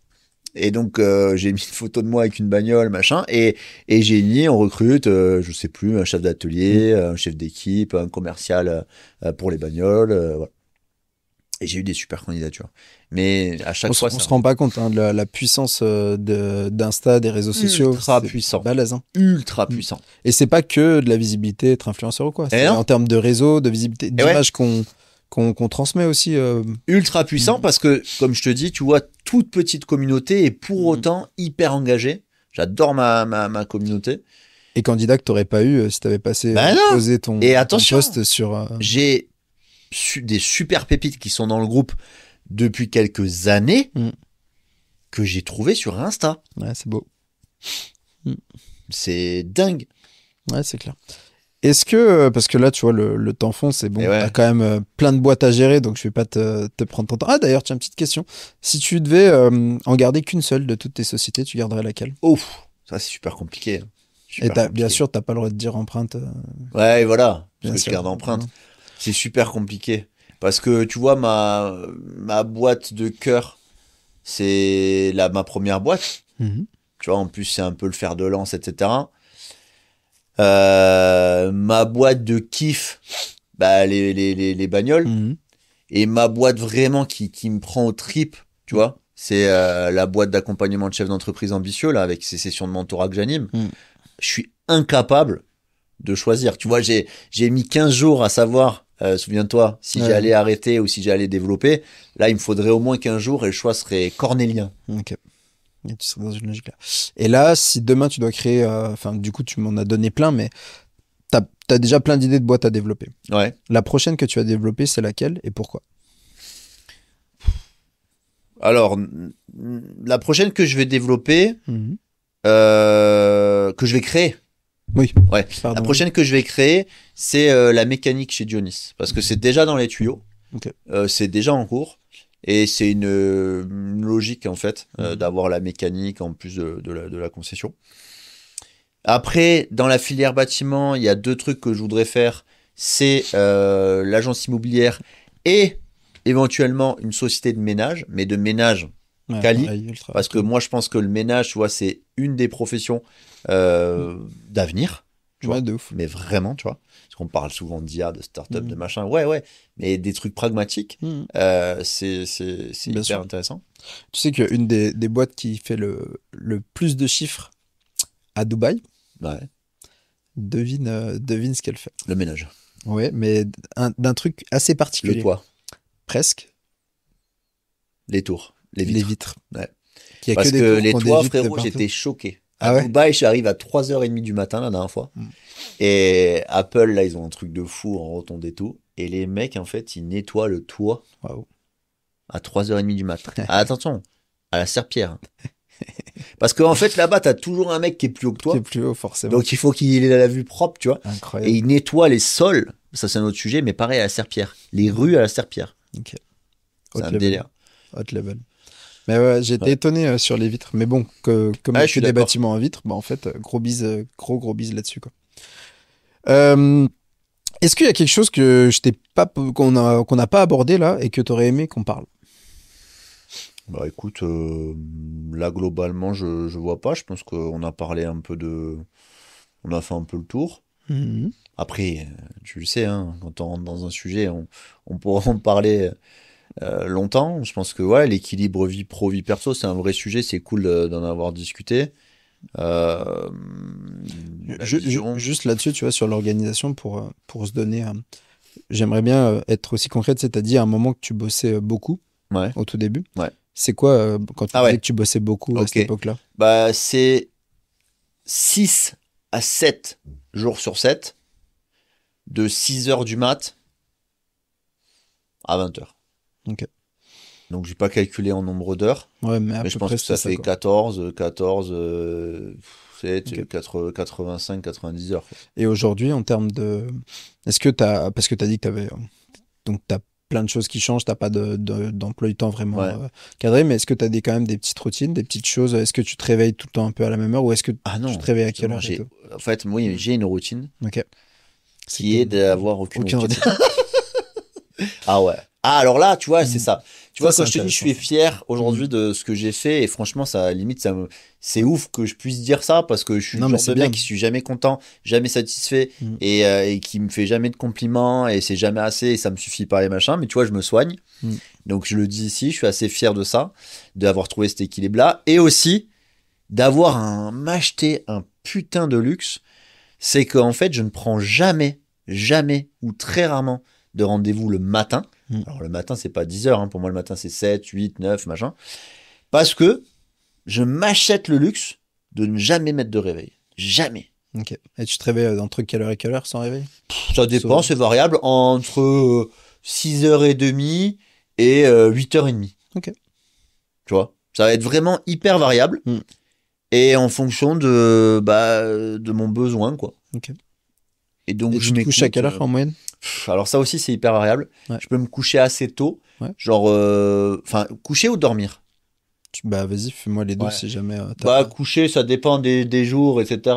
Et donc j'ai mis une photo de moi avec une bagnole, machin, et j'ai mis, on recrute, je sais plus, un chef d'atelier, un chef d'équipe, un commercial pour les bagnoles, voilà. Et j'ai eu des super candidatures. Mais à chaque fois, on se rend pas compte de la puissance d'Insta, des réseaux sociaux. Ultra puissant. Balèze, hein. Ultra puissant. Et c'est pas que de la visibilité, être influenceur ou quoi. C'est en termes de réseau, de visibilité, d'image qu'on transmet aussi. Ultra puissant parce que, comme je te dis, tu vois, toute petite communauté et pour autant hyper engagée. J'adore ma communauté. Et candidat que t'aurais pas eu si t'avais posé ton post sur... J'ai des super pépites qui sont dans le groupe depuis quelques années que j'ai trouvé sur Insta. Ouais, c'est beau. C'est dingue. Ouais, c'est clair. Est-ce que, parce que là, tu vois, le temps fond, c'est bon, t'as quand même plein de boîtes à gérer, donc je vais pas te prendre ton temps. Ah, d'ailleurs, tiens, petite question. Si tu devais en garder qu'une seule de toutes tes sociétés, tu garderais laquelle? Ouf, ça c'est super compliqué. Bien sûr, t'as pas le droit de dire empreinte. Ouais, voilà, parce que je garde empreinte. C'est super compliqué. Parce que, tu vois, ma boîte de cœur, c'est ma première boîte. Tu vois, en plus, c'est un peu le fer de lance, etc. Ma boîte de kiff, bah les bagnoles, et ma boîte vraiment qui me prend aux tripes, tu vois, c'est la boîte d'accompagnement de chefs d'entreprise ambitieux là avec ces sessions de mentorat que j'anime. Je suis incapable de choisir, tu vois, j'ai mis 15 jours à savoir, souviens-toi, si j'allais arrêter ou si j'allais développer. Là, il me faudrait au moins 15 jours et le choix serait cornélien. Ok. Et tu serais dans une logique là. Et là, si demain tu dois créer, du coup, tu m'en as donné plein, mais t'as déjà plein d'idées de boîtes à développer. Ouais. La prochaine que tu vas développer, c'est laquelle et pourquoi? Alors, la prochaine que je vais développer, que je vais créer. Oui. Ouais. Pardon. La prochaine que je vais créer, c'est la mécanique chez Dionis, parce que c'est déjà dans les tuyaux. Okay. C'est déjà en cours. Et c'est une logique, en fait, d'avoir la mécanique en plus de la concession. Après, dans la filière bâtiment, il y a 2 trucs que je voudrais faire. C'est l'agence immobilière et éventuellement une société de ménage, mais de ménage quali. Parce que moi, je pense que le ménage, tu vois, c'est une des professions d'avenir. Tu vois, de ouf. Mais vraiment, tu vois. Parce qu'on parle souvent d'IA, de start-up, de machin. Ouais. Mais des trucs pragmatiques, c'est hyper intéressant. Tu sais qu'une des boîtes qui fait le plus de chiffres à Dubaï, devine ce qu'elle fait. Le ménage. Ouais, mais d'un truc assez particulier. Le toit. Presque. Les tours. Les vitres. Les vitres. Ouais. Parce que les toits, frérot, j'étais choqué. Ah À ouais? Dubaï, j'arrive à 3h30 du matin la dernière fois. Mm. Et Apple, là, ils ont un truc de fou en rotonde et tout. Et les mecs, en fait, ils nettoient le toit Waouh. à 3h30 du matin. Ah, attention, à la serpillière. Hein. Parce qu'en fait, là-bas, t'as toujours un mec qui est plus haut que Qui est toi. plus haut, forcément. Donc, il faut qu'il ait la vue propre, tu vois. Et Incroyable. ils nettoient les sols. Ça, c'est un autre sujet, mais pareil à la serpillière. Les rues à la serpillière. Ok. C'est Haut un level. délire. Hot level. Mais ouais, j'ai été Ouais. étonné sur les vitres. Mais bon, comme il y Ah, a je suis que des d'accord. bâtiments en vitre, bah en fait, gros bise, gros bise là-dessus, quoi. Euh, Est-ce qu'il y a quelque chose que je t'ai pas, qu'on n'a pas abordé là et que tu aurais aimé qu'on parle? Bah écoute, là globalement, je vois pas. Je pense qu'on a parlé un peu de. On a fait un peu le tour. Mhm. Après, tu le sais, hein, quand on rentre dans un sujet, on pourra en parler longtemps. Je pense que ouais, l'équilibre vie pro, vie perso, c'est un vrai sujet. C'est cool d'en avoir discuté. Euh, la vision. Juste là-dessus, tu vois, sur l'organisation, pour se donner. J'aimerais bien être aussi concrète, c'est-à-dire à un moment que tu bossais beaucoup Ouais, au tout début. ouais. C'est quoi quand tu Ah disais ouais, que tu bossais beaucoup à ok. cette époque-là? Bah c'est 6 à 7 jours sur 7, de 6h du mat à 20h. Ok. Donc j'ai pas calculé en nombre d'heures. Ouais, mais à Mais je peu pense près que ça c'était ça, fait quoi. 14, 7, Ok. 85, 90 heures. Quoi. Et aujourd'hui, en termes de... Est-ce que t'as... Parce que t'as dit que t'avais... Donc t'as plein de choses qui changent, t'as pas d'emploi du temps vraiment Ouais. cadré, mais est-ce que t'as quand même des petites routines, des petites choses? Est-ce que tu te réveilles tout le temps un peu à la même heure ou est-ce que Ah tu non, te réveilles à quelle justement, heure et tout? en fait, moi, j'ai une routine Ok. C'est qui est d'avoir aucune aucune routine. routine. Ah ouais. Ah alors là, tu vois, c'est ça. Tu Ça, vois, c'est quand je te dis, je suis intéressant. fier aujourd'hui de ce que j'ai fait et franchement, ça limite, c'est ouf que je puisse dire ça parce que je suis Non, le mais genre c'est de bien. mec qui suis jamais content, jamais satisfait Mm. et qui me fait jamais de compliments et c'est jamais assez et ça me suffit pas les machins. Mais tu vois, je me soigne. Mm. Donc je le dis ici, je suis assez fier de ça, d'avoir trouvé cet équilibre-là et aussi m'acheter un putain de luxe. C'est qu'en fait, je ne prends jamais ou très rarement de rendez-vous le matin. Mm. Alors le matin, c'est pas 10h, hein. Pour moi le matin c'est 7, 8, 9, machin. Parce que je m'achète le luxe de ne jamais mettre de réveil. Jamais. Ok. Et tu te réveilles entre quelle heure et quelle heure sans réveil? Ça dépend, c'est variable entre 6h30 et 8h30. Ok. Tu vois, ça va être vraiment hyper variable Mm. et en fonction de mon besoin, quoi. Ok. Et donc Et je tu te couches à m'écoute. quelle heure en moyenne? Alors ça aussi c'est hyper variable. Ouais. Je peux me coucher assez tôt, Ouais. genre, enfin coucher ou dormir. Bah vas-y, fais-moi les deux Ouais. si jamais Bah coucher ça dépend des jours, etc.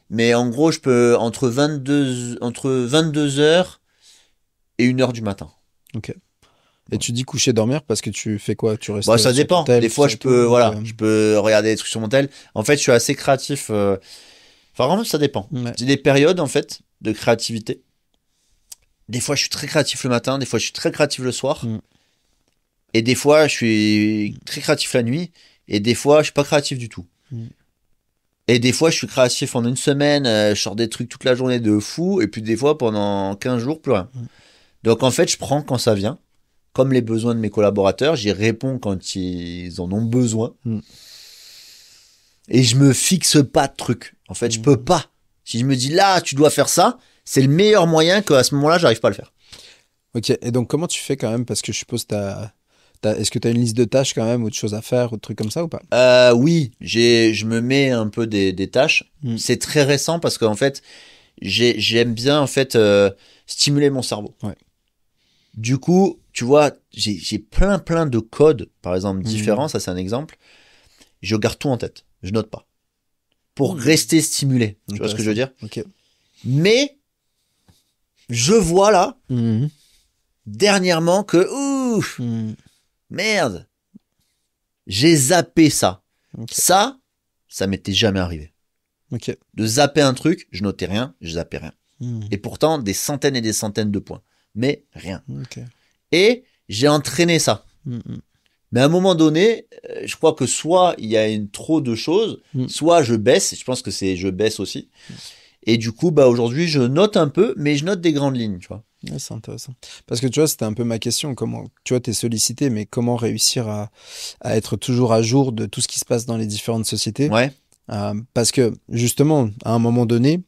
Mais en gros je peux entre 22h et 1h du matin. Ok. Et tu dis coucher dormir parce que tu fais quoi? Tu restes Bah ça sur ton dépend. tel, Des fois tout ça je et tout, peux, ou, voilà, je peux regarder des trucs sur mon tel. En fait je suis assez créatif. Enfin vraiment ça dépend. Ouais. J'ai des périodes en fait de créativité. Des fois je suis très créatif le matin, des fois je suis très créatif le soir. Mm. Et des fois je suis très créatif la nuit. Et des fois je suis pas créatif du tout. Mm. Et des fois je suis créatif en une semaine, je sors des trucs toute la journée de fou. Et puis des fois pendant 15 jours plus rien. Mm. Donc en fait je prends quand ça vient. Comme les besoins de mes collaborateurs, j'y réponds quand ils en ont besoin. Mm. Et je me fixe pas de trucs. En fait, je peux pas. Si je me dis là, tu dois faire ça, c'est le meilleur moyen qu'à ce moment-là, j'arrive pas à le faire. Ok. Et donc comment tu fais quand même? Parce que je suppose est-ce que tu as une liste de tâches quand même ou de choses à faire ou de trucs comme ça ou pas? Oui, je me mets un peu des tâches. Mm. C'est très récent parce qu'en fait, j'aime bien en fait stimuler mon cerveau. Ouais. Du coup, tu vois, j'ai plein de codes, par exemple, différents. Mm. Ça, c'est un exemple. Je garde tout en tête. Je note pas. Pour Mm. rester stimulé. Tu vois ce que je veux dire? Ok. Mais, je vois là, Mhm. dernièrement, que, ouf, Mhm. merde, j'ai zappé ça. Ok. Ça m'était jamais arrivé. Ok. De zapper un truc, je notais rien, je zappais rien. Mhm. Et pourtant, des centaines et des centaines de points. Mais rien. Ok. Et j'ai entraîné ça. Mhm. Mais à un moment donné, je crois que soit il y a trop de choses, Mm. soit je baisse. Je pense que je baisse aussi. Et du coup, bah aujourd'hui, je note un peu, mais je note des grandes lignes, tu vois. Ouais, c'est intéressant. Parce que tu vois, c'était un peu ma question. Comment, tu vois, t'es sollicité, mais comment réussir à être toujours à jour de tout ce qui se passe dans les différentes sociétés? Ouais. Parce que justement, à un moment donné,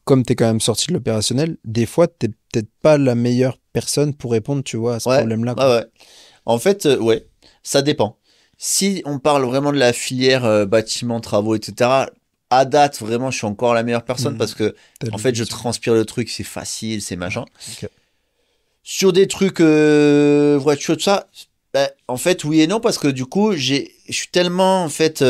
comme tu es quand même sorti de l'opérationnel, des fois, t'es peut-être pas la meilleure personne pour répondre, tu vois, à ce Ouais, problème-là, ouais, quoi. ouais. En fait, ouais, ça dépend. Si on parle vraiment de la filière bâtiment, travaux, etc., à date, vraiment, je suis encore la meilleure personne Hmm. parce que, T'as en fait, je l'objectif. transpire le truc, c'est facile, c'est Ouais, machin. ok. Sur des trucs voiture, tout ça, ben, en fait, oui et non, parce que du coup, je suis tellement, en fait,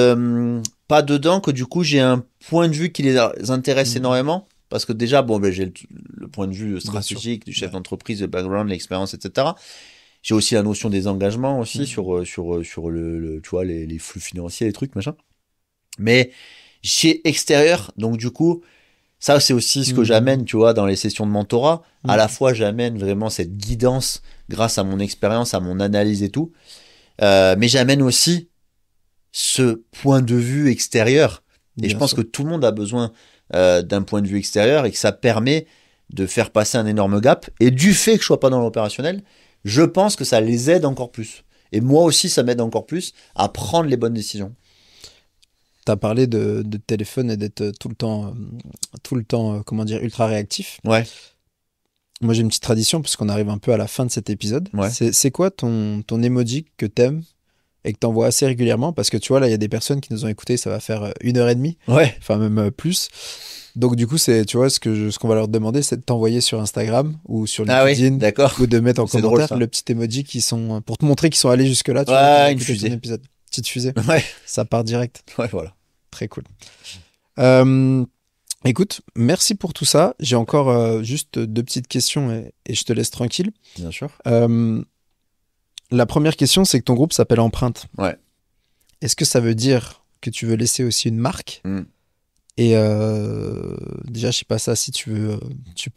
pas dedans que du coup, j'ai un point de vue qui les intéresse Hmm. énormément. Parce que déjà, bon, ben, j'ai le point de vue Bien sûr. stratégique du chef Ouais. d'entreprise, le background, l'expérience, etc. J'ai aussi la notion des engagements aussi Hmm. sur tu vois, les flux financiers, les trucs, machin. Mais j'ai extérieur, donc du coup, ça c'est aussi ce que Hmm. j'amène, tu vois, dans les sessions de mentorat. À Hmm. la fois, j'amène vraiment cette guidance grâce à mon expérience, à mon analyse et tout. Mais j'amène aussi ce point de vue extérieur. Et je Bien pense sûr. que tout le monde a besoin d'un point de vue extérieur et que ça permet de faire passer un énorme gap. Et du fait que je sois pas dans l'opérationnel, je pense que ça les aide encore plus. Et moi aussi, ça m'aide encore plus à prendre les bonnes décisions. Tu as parlé de téléphone et d'être tout le temps, comment dire, ultra réactif. Ouais, Moi, j'ai une petite tradition, parce qu'on arrive un peu à la fin de cet épisode. ouais, C'est quoi ton emoji que t'aimes et que t'envoies assez régulièrement? Parce que tu vois, là, il y a des personnes qui nous ont écoutés, ça va faire 1 heure et demie, ouais, enfin même plus. Donc, du coup, c'est, tu vois, ce qu'on va leur demander, c'est de t'envoyer sur Instagram ou sur ah oui, LinkedIn d'accord. ou de mettre en C'est drôle commentaire ça. le petit emoji qui sont, pour te montrer qu'ils sont allés jusque-là, tu vois, qu'ils ont Ouais, une écouté ton fusée. épisode. Petite fusée. Ouais, Ça part direct. ouais, voilà. Très cool. Euh, Écoute, merci pour tout ça. J'ai encore juste 2 petites questions et je te laisse tranquille. Bien sûr. Euh, la première question, c'est que ton groupe s'appelle Empreinte. Ouais. Est-ce que ça veut dire que tu veux laisser aussi une marque? Mm. Et déjà, je sais pas ça, si tu veux, tu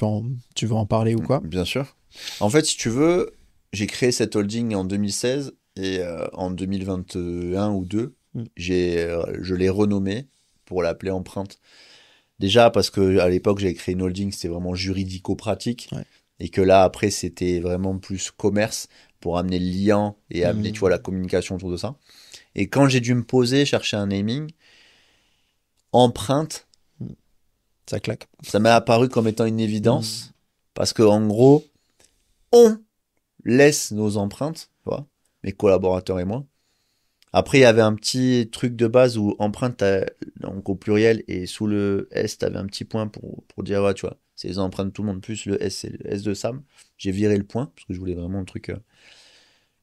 veux en parler ou quoi. Bien sûr. En fait, si tu veux, j'ai créé cette holding en 2016 et en 2021 ou 2, Mm. je l'ai renommé pour l'appeler Empreinte. Déjà parce que à l'époque, j'avais créé une holding, c'était vraiment juridico-pratique Ouais. et que là, après, c'était vraiment plus commerce pour amener le lien et amener, tu vois, la Mm. communication autour de ça. Et quand j'ai dû me poser, chercher un naming, Empreinte, Ça claque. ça m'est apparu comme étant une Mm. évidence parce que en gros, on laisse nos empreintes, tu vois, mes collaborateurs et moi. Après, il y avait un petit truc de base où empreinte, donc au pluriel, et sous le S, tu avais un petit point pour dire, ouais, tu vois, c'est les empreintes de tout le monde, plus le S, c'est le S de Sam. J'ai viré le point, parce que je voulais vraiment un truc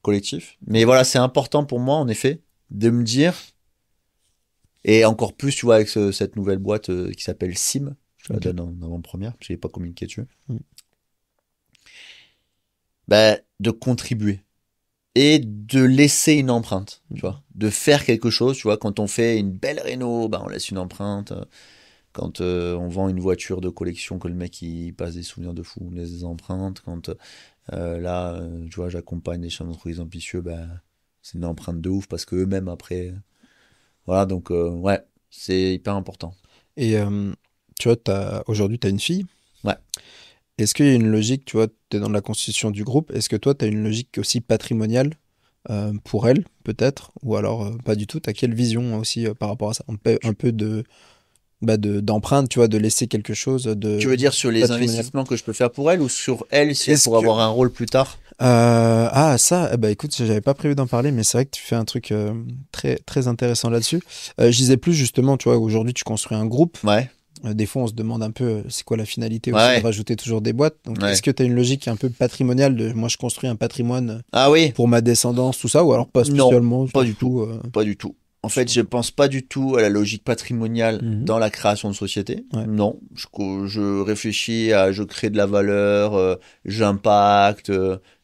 collectif. Mais voilà, c'est important pour moi, en effet, de me dire, et encore plus, tu vois, avec cette nouvelle boîte qui s'appelle Sim, je te la Ok. donne en avant-première, parce que j'ai pas communiqué dessus, Mm. ben, de contribuer. Et de laisser une empreinte, tu vois, de faire quelque chose, tu vois, quand on fait une belle réno, ben on laisse une empreinte. Quand on vend une voiture de collection, que le mec il passe des souvenirs de fou, on laisse des empreintes. Quand tu vois, j'accompagne des chefs d'entreprise ambitieux, ben c'est une empreinte de ouf parce que eux-mêmes après, voilà, donc ouais, c'est hyper important. Et tu vois, aujourd'hui, tu as une fille. Ouais. Est-ce qu'il y a une logique, tu vois, tu es dans la constitution du groupe, est-ce que toi, tu as une logique aussi patrimoniale pour elle, peut-être? Ou alors pas du tout? Tu as quelle vision aussi par rapport à ça? Un peu d'empreinte, tu vois, de laisser quelque chose Tu de veux dire sur les patrimonial. investissements que je peux faire pour elle ou sur elle si elle Est-ce pourrait que... avoir un rôle plus tard? Ah, ça, bah écoute, j'avais pas prévu d'en parler, mais c'est vrai que tu fais un truc très, très intéressant là-dessus. Je disais plus justement, tu vois, aujourd'hui, tu construis un groupe. Ouais, Des fois, on se demande un peu c'est quoi la finalité aussi de ouais, rajouter toujours des boîtes. Donc, est-ce ouais. que tu as une logique un peu patrimoniale de moi, je construis un patrimoine Ah oui, pour ma descendance, tout ça, ou alors pas non, spécialement, tu pas t'en du tout. fous Pas du tout. En je fait, je comprends. pense pas du tout à la logique patrimoniale Mhm. dans la création de société. Ouais. Non, je réfléchis à, je crée de la valeur, j'impacte,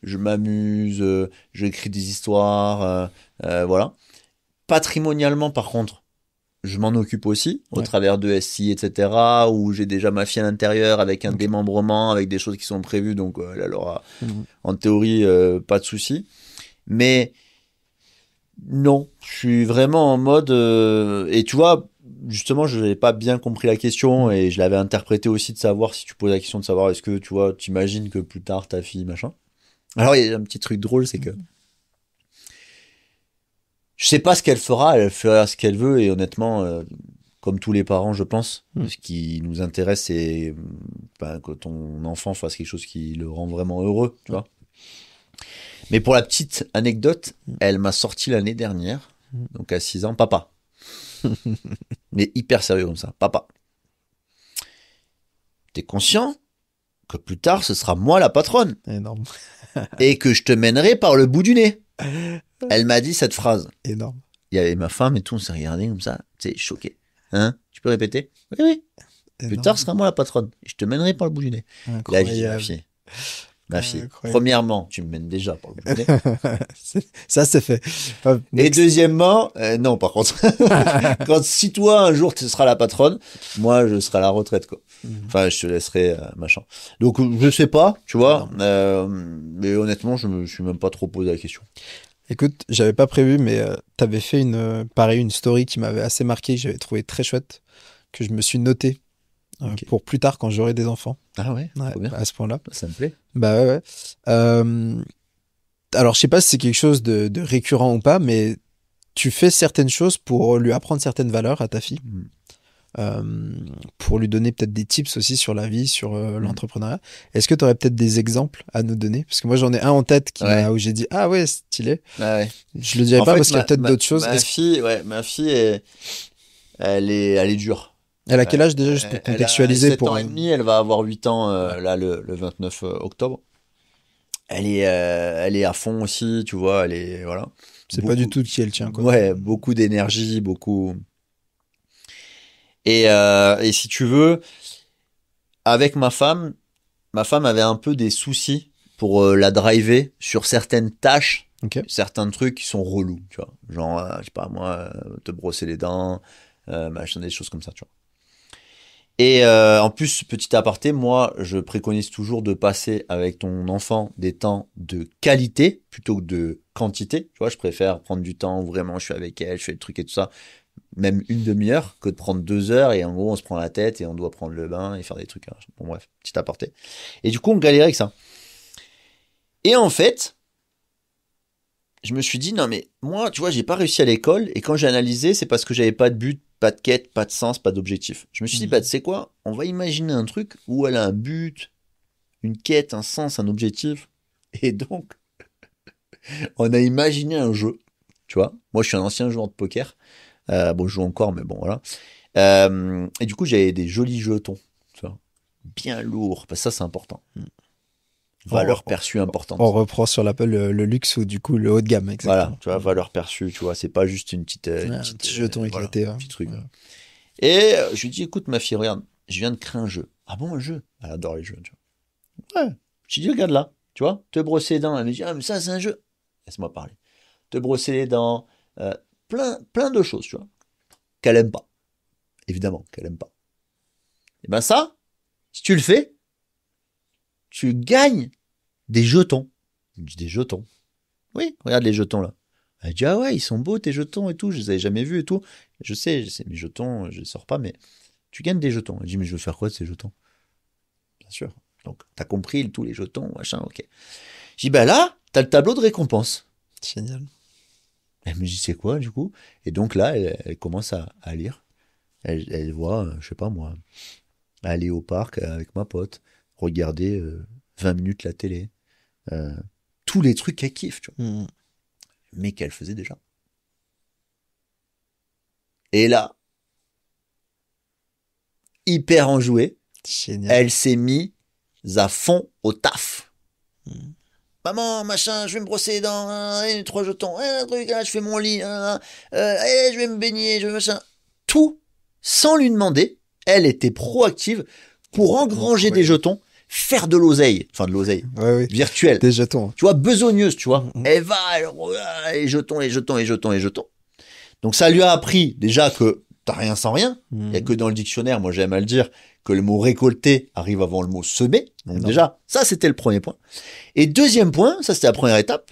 je m'amuse, je crée des histoires, voilà. Patrimonialement, par contre, je m'en occupe aussi au Ouais. travers de SI, etc., où j'ai déjà ma fille à l'intérieur avec un Ok. démembrement, avec des choses qui sont prévues, donc elle aura Mhm. en théorie pas de souci. Mais non, je suis vraiment en mode et tu vois, justement, je n'avais pas bien compris la question Mhm. et je l'avais interprété aussi de savoir si tu poses la question de savoir est-ce que tu vois, t'imagines que plus tard ta fille machin. Alors il y a un petit truc drôle, c'est que Je sais pas ce qu'elle fera, elle fera ce qu'elle veut et honnêtement, comme tous les parents, je pense, ce qui nous intéresse, c'est que ton enfant fasse quelque chose qui le rend vraiment heureux, tu vois. Mais pour la petite anecdote, elle m'a sorti l'année dernière, donc à 6 ans, papa. Mais hyper sérieux comme ça, papa. T'es conscient que plus tard, ce sera moi la patronne Énorme. et que je te mènerai par le bout du nez. Elle m'a dit cette phrase. Énorme. Il y avait ma femme et tout, on s'est regardé comme ça, tu sais, choqué. Hein? Tu peux répéter? Oui, oui. Plus tard, ce sera moi la patronne. Et je te mènerai par le bout du nez. Incroyable. Là, je dis, ma fille, Incroyable. premièrement, tu me mènes déjà par le bout du nez. Ça, c'est fait. Et deuxièmement, non, par contre, si toi, un jour, tu seras la patronne, moi, je serai à la retraite, quoi. Enfin, je te laisserai, machin. Donc, je sais pas, tu vois, mais honnêtement, je me suis même pas trop posé la question. Écoute, j'avais pas prévu, mais t'avais fait une story qui m'avait assez marqué, que j'avais trouvé très chouette, que je me suis noté Ok. pour plus tard quand j'aurai des enfants. Ah ouais, trop bien. À ce point-là. Ça me plaît. Bah ouais. Alors, je sais pas si c'est quelque chose de récurrent ou pas, mais tu fais certaines choses pour lui apprendre certaines valeurs à ta fille, pour lui donner peut-être des tips aussi sur la vie, sur l'entrepreneuriat. Est-ce que tu aurais peut-être des exemples à nous donner? Parce que moi, j'en ai un en tête où j'ai dit, ah ouais, stylé. Ah ouais. Je le dirais En pas fait, parce qu'il y a peut-être d'autres choses. Ma fille, elle est dure. Elle a quel âge déjà, juste pour contextualiser? Elle a 7 ans et demi, elle va avoir 8 ans là le 29 octobre. Elle est à fond aussi, tu vois, voilà. C'est pas du tout qui est le tien, quoi. Ouais, beaucoup d'énergie, beaucoup. Et si tu veux, avec ma femme avait un peu des soucis pour la driver sur certaines tâches, certains trucs qui sont relous, tu vois. Genre, je sais pas moi, te brosser les dents, machin, des choses comme ça, tu vois. Et en plus, petit aparté, moi, je préconise toujours de passer avec ton enfant des temps de qualité plutôt que de quantité. Tu vois, je préfère prendre du temps où vraiment je suis avec elle, je fais le truc et tout ça, même une demi-heure, que de prendre 2 heures et en gros, on se prend la tête et on doit prendre le bain et faire des trucs. Hein. Bon, bref, petit aparté. Et du coup, on galérait avec ça. Et en fait, je me suis dit, non mais moi, tu vois, j'ai pas réussi à l'école et quand j'ai analysé, c'est parce que j'avais pas de but, pas de quête, pas de sens, pas d'objectif. Je me suis dit, tu sais quoi, on va imaginer un truc où elle a un but, une quête, un sens, un objectif. Et donc, on a imaginé un jeu, tu vois. Moi, je suis un ancien joueur de poker. Bon, je joue encore, mais bon, voilà. Et du coup, j'avais des jolis jetons, tu vois, bien lourds, parce que ça, c'est important. Valeur perçue importante. On reprend sur l'Apple le luxe ou du coup le haut de gamme, exactement. Voilà, tu vois, valeur perçue, tu vois, c'est pas juste une petite... un petit jeton éclaté. Un petit truc. Ouais. Et je lui dis, écoute ma fille, regarde, je viens de créer un jeu. Ah bon, un jeu? Elle adore les jeux, tu vois. Ouais. Je lui dis, regarde là, tu vois, te brosser les dents. Elle me dit, ah mais ça c'est un jeu. Laisse-moi parler. Te brosser les dents, plein de choses, tu vois, qu'elle aime pas. Évidemment, qu'elle aime pas. Et ben ça, si tu le fais, tu gagnes des jetons. Je dis, des jetons? Oui, regarde les jetons là. Elle dit, ah ouais, ils sont beaux tes jetons et tout, je les avais jamais vus et tout. Je sais, mes jetons, je les sors pas, mais tu gagnes des jetons. Elle dit, mais je veux faire quoi de ces jetons? Bien sûr. Donc, t'as compris tous les jetons, machin, ok. Je dis, bah là, t'as le tableau de récompense. Génial. Elle me dit, c'est quoi du coup? Et donc là, elle commence à lire. Elle voit, je sais pas moi, aller au parc avec ma pote, regarder 20 minutes la télé. Tous les trucs qu'elle kiffe, tu vois. Mais qu'elle faisait déjà. Et là, hyper enjouée, elle s'est mise à fond au taf. Maman, machin, je vais me brosser les dents, 3 jetons, un truc, je fais mon lit, je vais me baigner, je vais machin. Tout, sans lui demander, elle était proactive pour engranger des jetons, faire de l'oseille, enfin de l'oseille, virtuelle. Des jetons. Tu vois, besogneuse, tu vois. Elle va, les jetons. Donc ça lui a appris déjà que t'as rien sans rien. Il n'y a que dans le dictionnaire, moi j'aime à le dire, que le mot récolter arrive avant le mot semer. Donc déjà, ça c'était le premier point. Et deuxième point, ça c'était la première étape.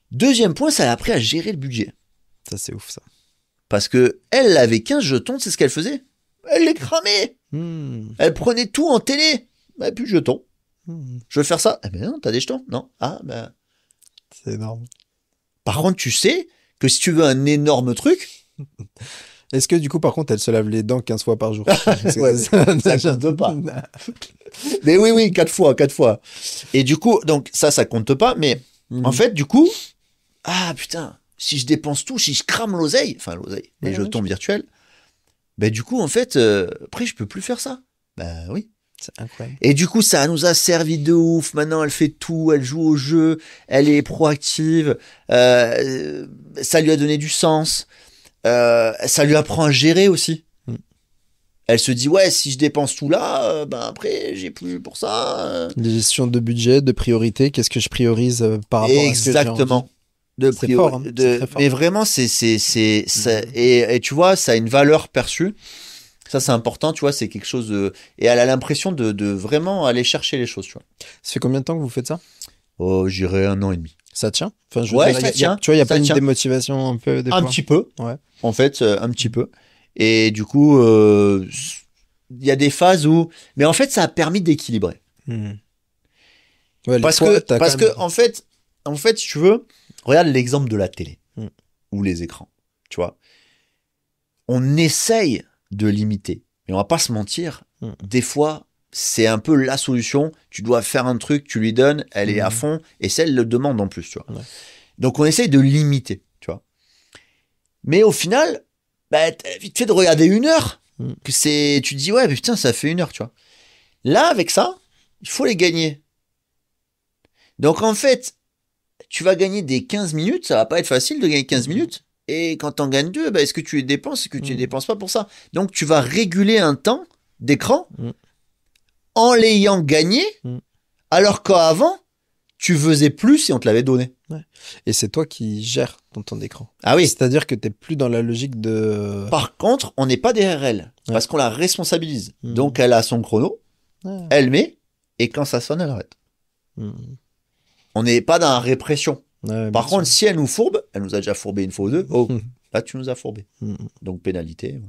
Deuxième point, ça l'a appris à gérer le budget. Ça c'est ouf ça. Parce que elle avait 15 jetons, c'est ce qu'elle faisait. Elle les cramait. Elle prenait tout en télé. Bah, plus de jetons. Je veux faire ça. Eh ben non, t'as des jetons? Non. Ah, ben. C'est énorme. Par contre, tu sais que si tu veux un énorme truc. Est-ce que du coup, par contre, elle se lave les dents 15 fois par jour? Ouais, ça compte pas. Mais oui, 4 fois. Et du coup, donc ça compte pas. Mais en fait, du coup, putain, si je dépense tout, si je crame l'oseille, les jetons virtuels, ben du coup, en fait, après, je peux plus faire ça. Ben oui. C'est incroyable. Et du coup, ça nous a servi de ouf. Maintenant, elle fait tout, elle joue au jeu, elle est proactive, ça lui a donné du sens, ça lui apprend à gérer aussi. Elle se dit, ouais, si je dépense tout là, ben après, j'ai plus pour ça. Des gestions de budget, de priorité, qu'est-ce que je priorise par rapport à ce que j'ai envie. Exactement. C'est fort, hein. C'est très fort. Mais vraiment, ça, et tu vois, ça a une valeur perçue. Ça, c'est important, tu vois, c'est quelque chose de... Et elle a l'impression de vraiment aller chercher les choses, tu vois. Ça fait combien de temps que vous faites ça? Oh, j'irais 1 an et demi. Ça tient? Enfin, Ça tient. Tu vois, il n'y a pas une tient. démotivation un peu des fois? Un petit peu. Ouais. En fait, un petit peu. Et du coup, il y a des phases où... Mais en fait, ça a permis d'équilibrer. Ouais, parce que en fait, si tu veux, regarde l'exemple de la télé. Ou les écrans, tu vois. On essaye de limiter. Mais on va pas se mentir. Des fois, c'est un peu la solution. Tu dois faire un truc, tu lui donnes, elle est à fond, et celle le demande en plus, tu vois. Ouais. Donc, on essaye de limiter, tu vois. Mais au final, bah, t'as vite fait de regarder 1 heure. Que tu te dis, ouais, mais putain, ça fait 1 heure, tu vois. Là, avec ça, il faut les gagner. Donc, en fait, tu vas gagner des 15 minutes, ça va pas être facile de gagner 15 minutes. Et quand t'en gagnes 2, bah, est-ce que tu les dépenses? Est-ce que tu les dépenses pas pour ça? Donc, tu vas réguler un temps d'écran en l'ayant gagné, alors qu'avant, tu faisais plus et on te l'avait donné. Ouais. Et c'est toi qui gères ton temps d'écran. Ah oui. C'est-à-dire que t'es plus dans la logique de... Par contre, on n'est pas derrière elle, parce qu'on la responsabilise. Donc, elle a son chrono, elle met, et quand ça sonne, elle arrête. On n'est pas dans la répression. Ouais, par contre, sûr. si elle nous fourbe, elle nous a déjà fourbé 1 fois ou 2, là, tu nous as fourbé. Donc, pénalité. Ouais.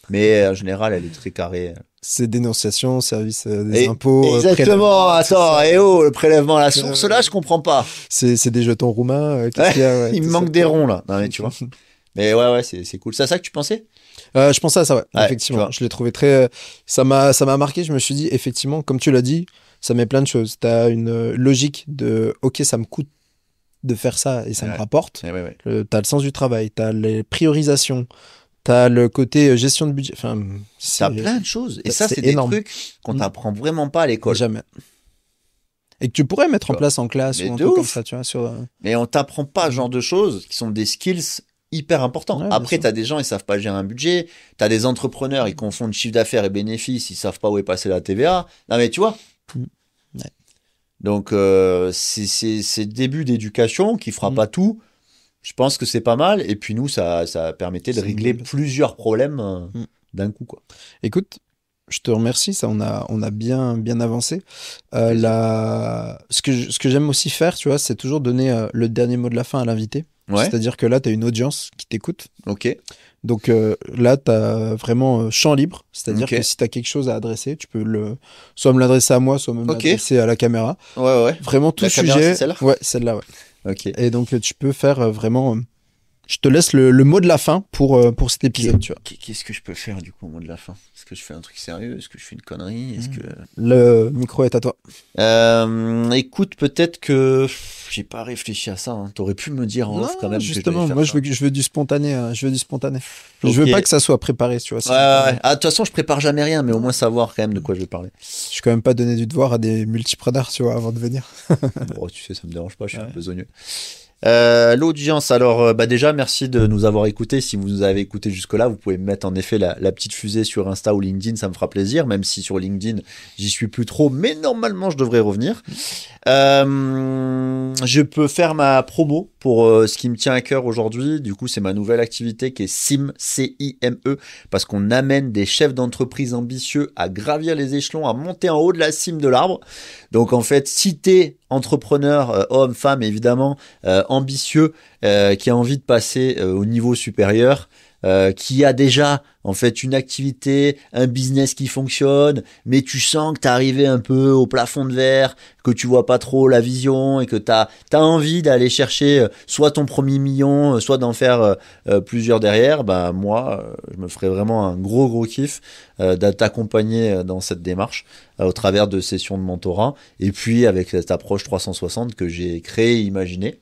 Mais en général, elle est très carrée. C'est dénonciation, service des impôts. Exactement. Attends, le prélèvement à la source, là, je comprends pas. C'est des jetons roumains. Qu'est-ce qu'il y a, il me manque des ronds, là. Non, mais tu vois. Mais ouais, c'est cool. C'est à ça que tu pensais? Je pensais à ça, ouais effectivement. Je l'ai trouvé très... Ça m'a marqué. Je me suis dit, effectivement, comme tu l'as dit, ça met plein de choses. T'as une logique de, ok, ça me coûte de faire ça et ça me rapporte. T'as le sens du travail, t'as les priorisations, t'as le côté gestion de budget. Enfin, t'as plein de choses. Et ça, c'est des trucs qu'on t'apprend vraiment pas à l'école. Jamais. Et que tu pourrais mettre en place en classe ou un truc comme ça, tu vois. Mais on t'apprend pas ce genre de choses qui sont des skills hyper importants. Ouais, après, t'as des gens, ils savent pas gérer un budget. T'as des entrepreneurs, ils confondent chiffre d'affaires et bénéfices, ils savent pas où est passée la TVA. Non, mais tu vois. Donc, c'est le début d'éducation qui fera pas tout. Je pense que c'est pas mal. Et puis nous, ça permettait de régler plusieurs problèmes d'un coup, quoi. Écoute, je te remercie. Ça, on a bien avancé. Ce que j'aime aussi faire, tu vois, c'est toujours donner le dernier mot de la fin à l'invité. Ouais. C'est-à-dire que là, tu as une audience qui t'écoute. Ok. Donc là, tu as vraiment champ libre. C'est-à-dire que si tu as quelque chose à adresser, tu peux soit me l'adresser à moi, soit me l'adresser à la caméra. Ouais. Vraiment tout sujet. Caméra, c'est celle-là ? Ouais, celle-là, ouais. Ok. Et donc, tu peux faire vraiment... Je te laisse le mot de la fin pour cet épisode, tu vois. Qu'est-ce que je peux faire, du coup, au mot de la fin ? Est-ce que je fais un truc sérieux ? Est-ce que je fais une connerie ? Est-ce que... Le micro est à toi. Écoute, peut-être que... J'ai pas réfléchi à ça. Hein. T'aurais pu me dire en off quand même. Justement, moi, je veux du spontané. Je veux pas que ça soit préparé, tu vois. Ouais. De toute façon, je prépare jamais rien, mais au moins savoir quand même de quoi je vais parler. Je suis quand même pas donné du devoir à des multipreneurs, tu vois, avant de venir. Bon, tu sais, ça me dérange pas, je suis un besogneux. L'audience, alors déjà merci de nous avoir écoutés. Si vous nous avez écoutés jusque là, vous pouvez mettre en effet la petite fusée sur Insta ou LinkedIn, ça me fera plaisir, même si sur LinkedIn j'y suis plus trop, mais normalement je devrais revenir. Je peux faire ma promo pour ce qui me tient à cœur aujourd'hui. Du coup, c'est ma nouvelle activité qui est CIME, C-I-M-E, parce qu'on amène des chefs d'entreprise ambitieux à gravir les échelons, à monter en haut de la cime de l'arbre. Donc en fait, si t'es entrepreneur, homme, femme, évidemment, ambitieux, qui a envie de passer au niveau supérieur, qui a déjà en fait une activité, un business qui fonctionne, mais tu sens que t'es arrivé un peu au plafond de verre, que tu vois pas trop la vision et que t'as envie d'aller chercher soit ton premier million, soit d'en faire plusieurs derrière, bah moi je me ferais vraiment un gros kiff de t'accompagner dans cette démarche au travers de sessions de mentorat et puis avec cette approche 360 que j'ai créée, imaginée.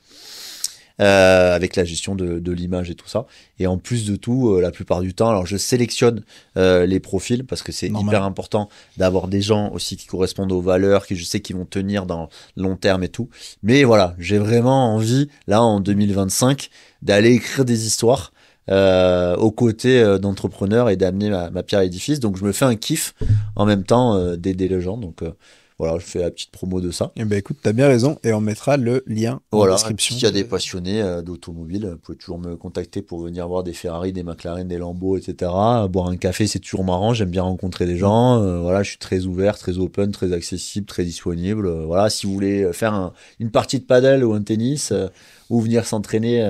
Avec la gestion de l'image et tout ça. Et en plus de tout, la plupart du temps, alors je sélectionne les profils parce que c'est hyper important d'avoir des gens aussi qui correspondent aux valeurs, qui je sais qu'ils vont tenir dans long terme et tout. Mais voilà, j'ai vraiment envie, là en 2025, d'aller écrire des histoires aux côtés d'entrepreneurs et d'amener ma pierre à l'édifice. Donc je me fais un kiff en même temps d'aider les gens. Donc voilà, je fais la petite promo de ça. Eh ben écoute, t'as bien raison et on mettra le lien en description. S'il y a des passionnés d'automobile, vous pouvez toujours me contacter pour venir voir des Ferrari, des McLaren, des Lambo, etc. Boire un café, c'est toujours marrant. J'aime bien rencontrer des gens. Voilà, je suis très ouvert, très open, très accessible, très disponible. Voilà, si vous voulez faire une partie de paddle ou un tennis ou venir s'entraîner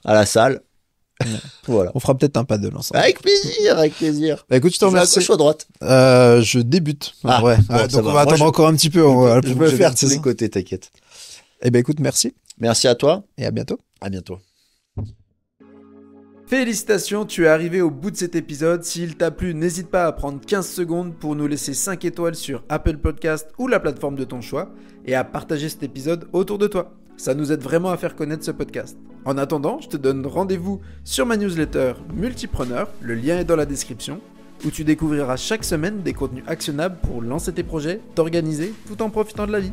à la salle. Voilà. On fera peut-être un paddle ensemble. Avec plaisir. Bah écoute, je te remercie. À gauche ou à droite je débute. Bon, donc on va attendre encore un petit peu. Je peux faire tous les côtés, t'inquiète. Eh ben écoute, merci. Merci à toi. Et à bientôt. À bientôt. Félicitations, tu es arrivé au bout de cet épisode. S'il t'a plu, n'hésite pas à prendre 15 secondes pour nous laisser 5 étoiles sur Apple Podcast ou la plateforme de ton choix et à partager cet épisode autour de toi. Ça nous aide vraiment à faire connaître ce podcast. En attendant, je te donne rendez-vous sur ma newsletter Multipreneur, le lien est dans la description, où tu découvriras chaque semaine des contenus actionnables pour lancer tes projets, t'organiser tout en profitant de la vie.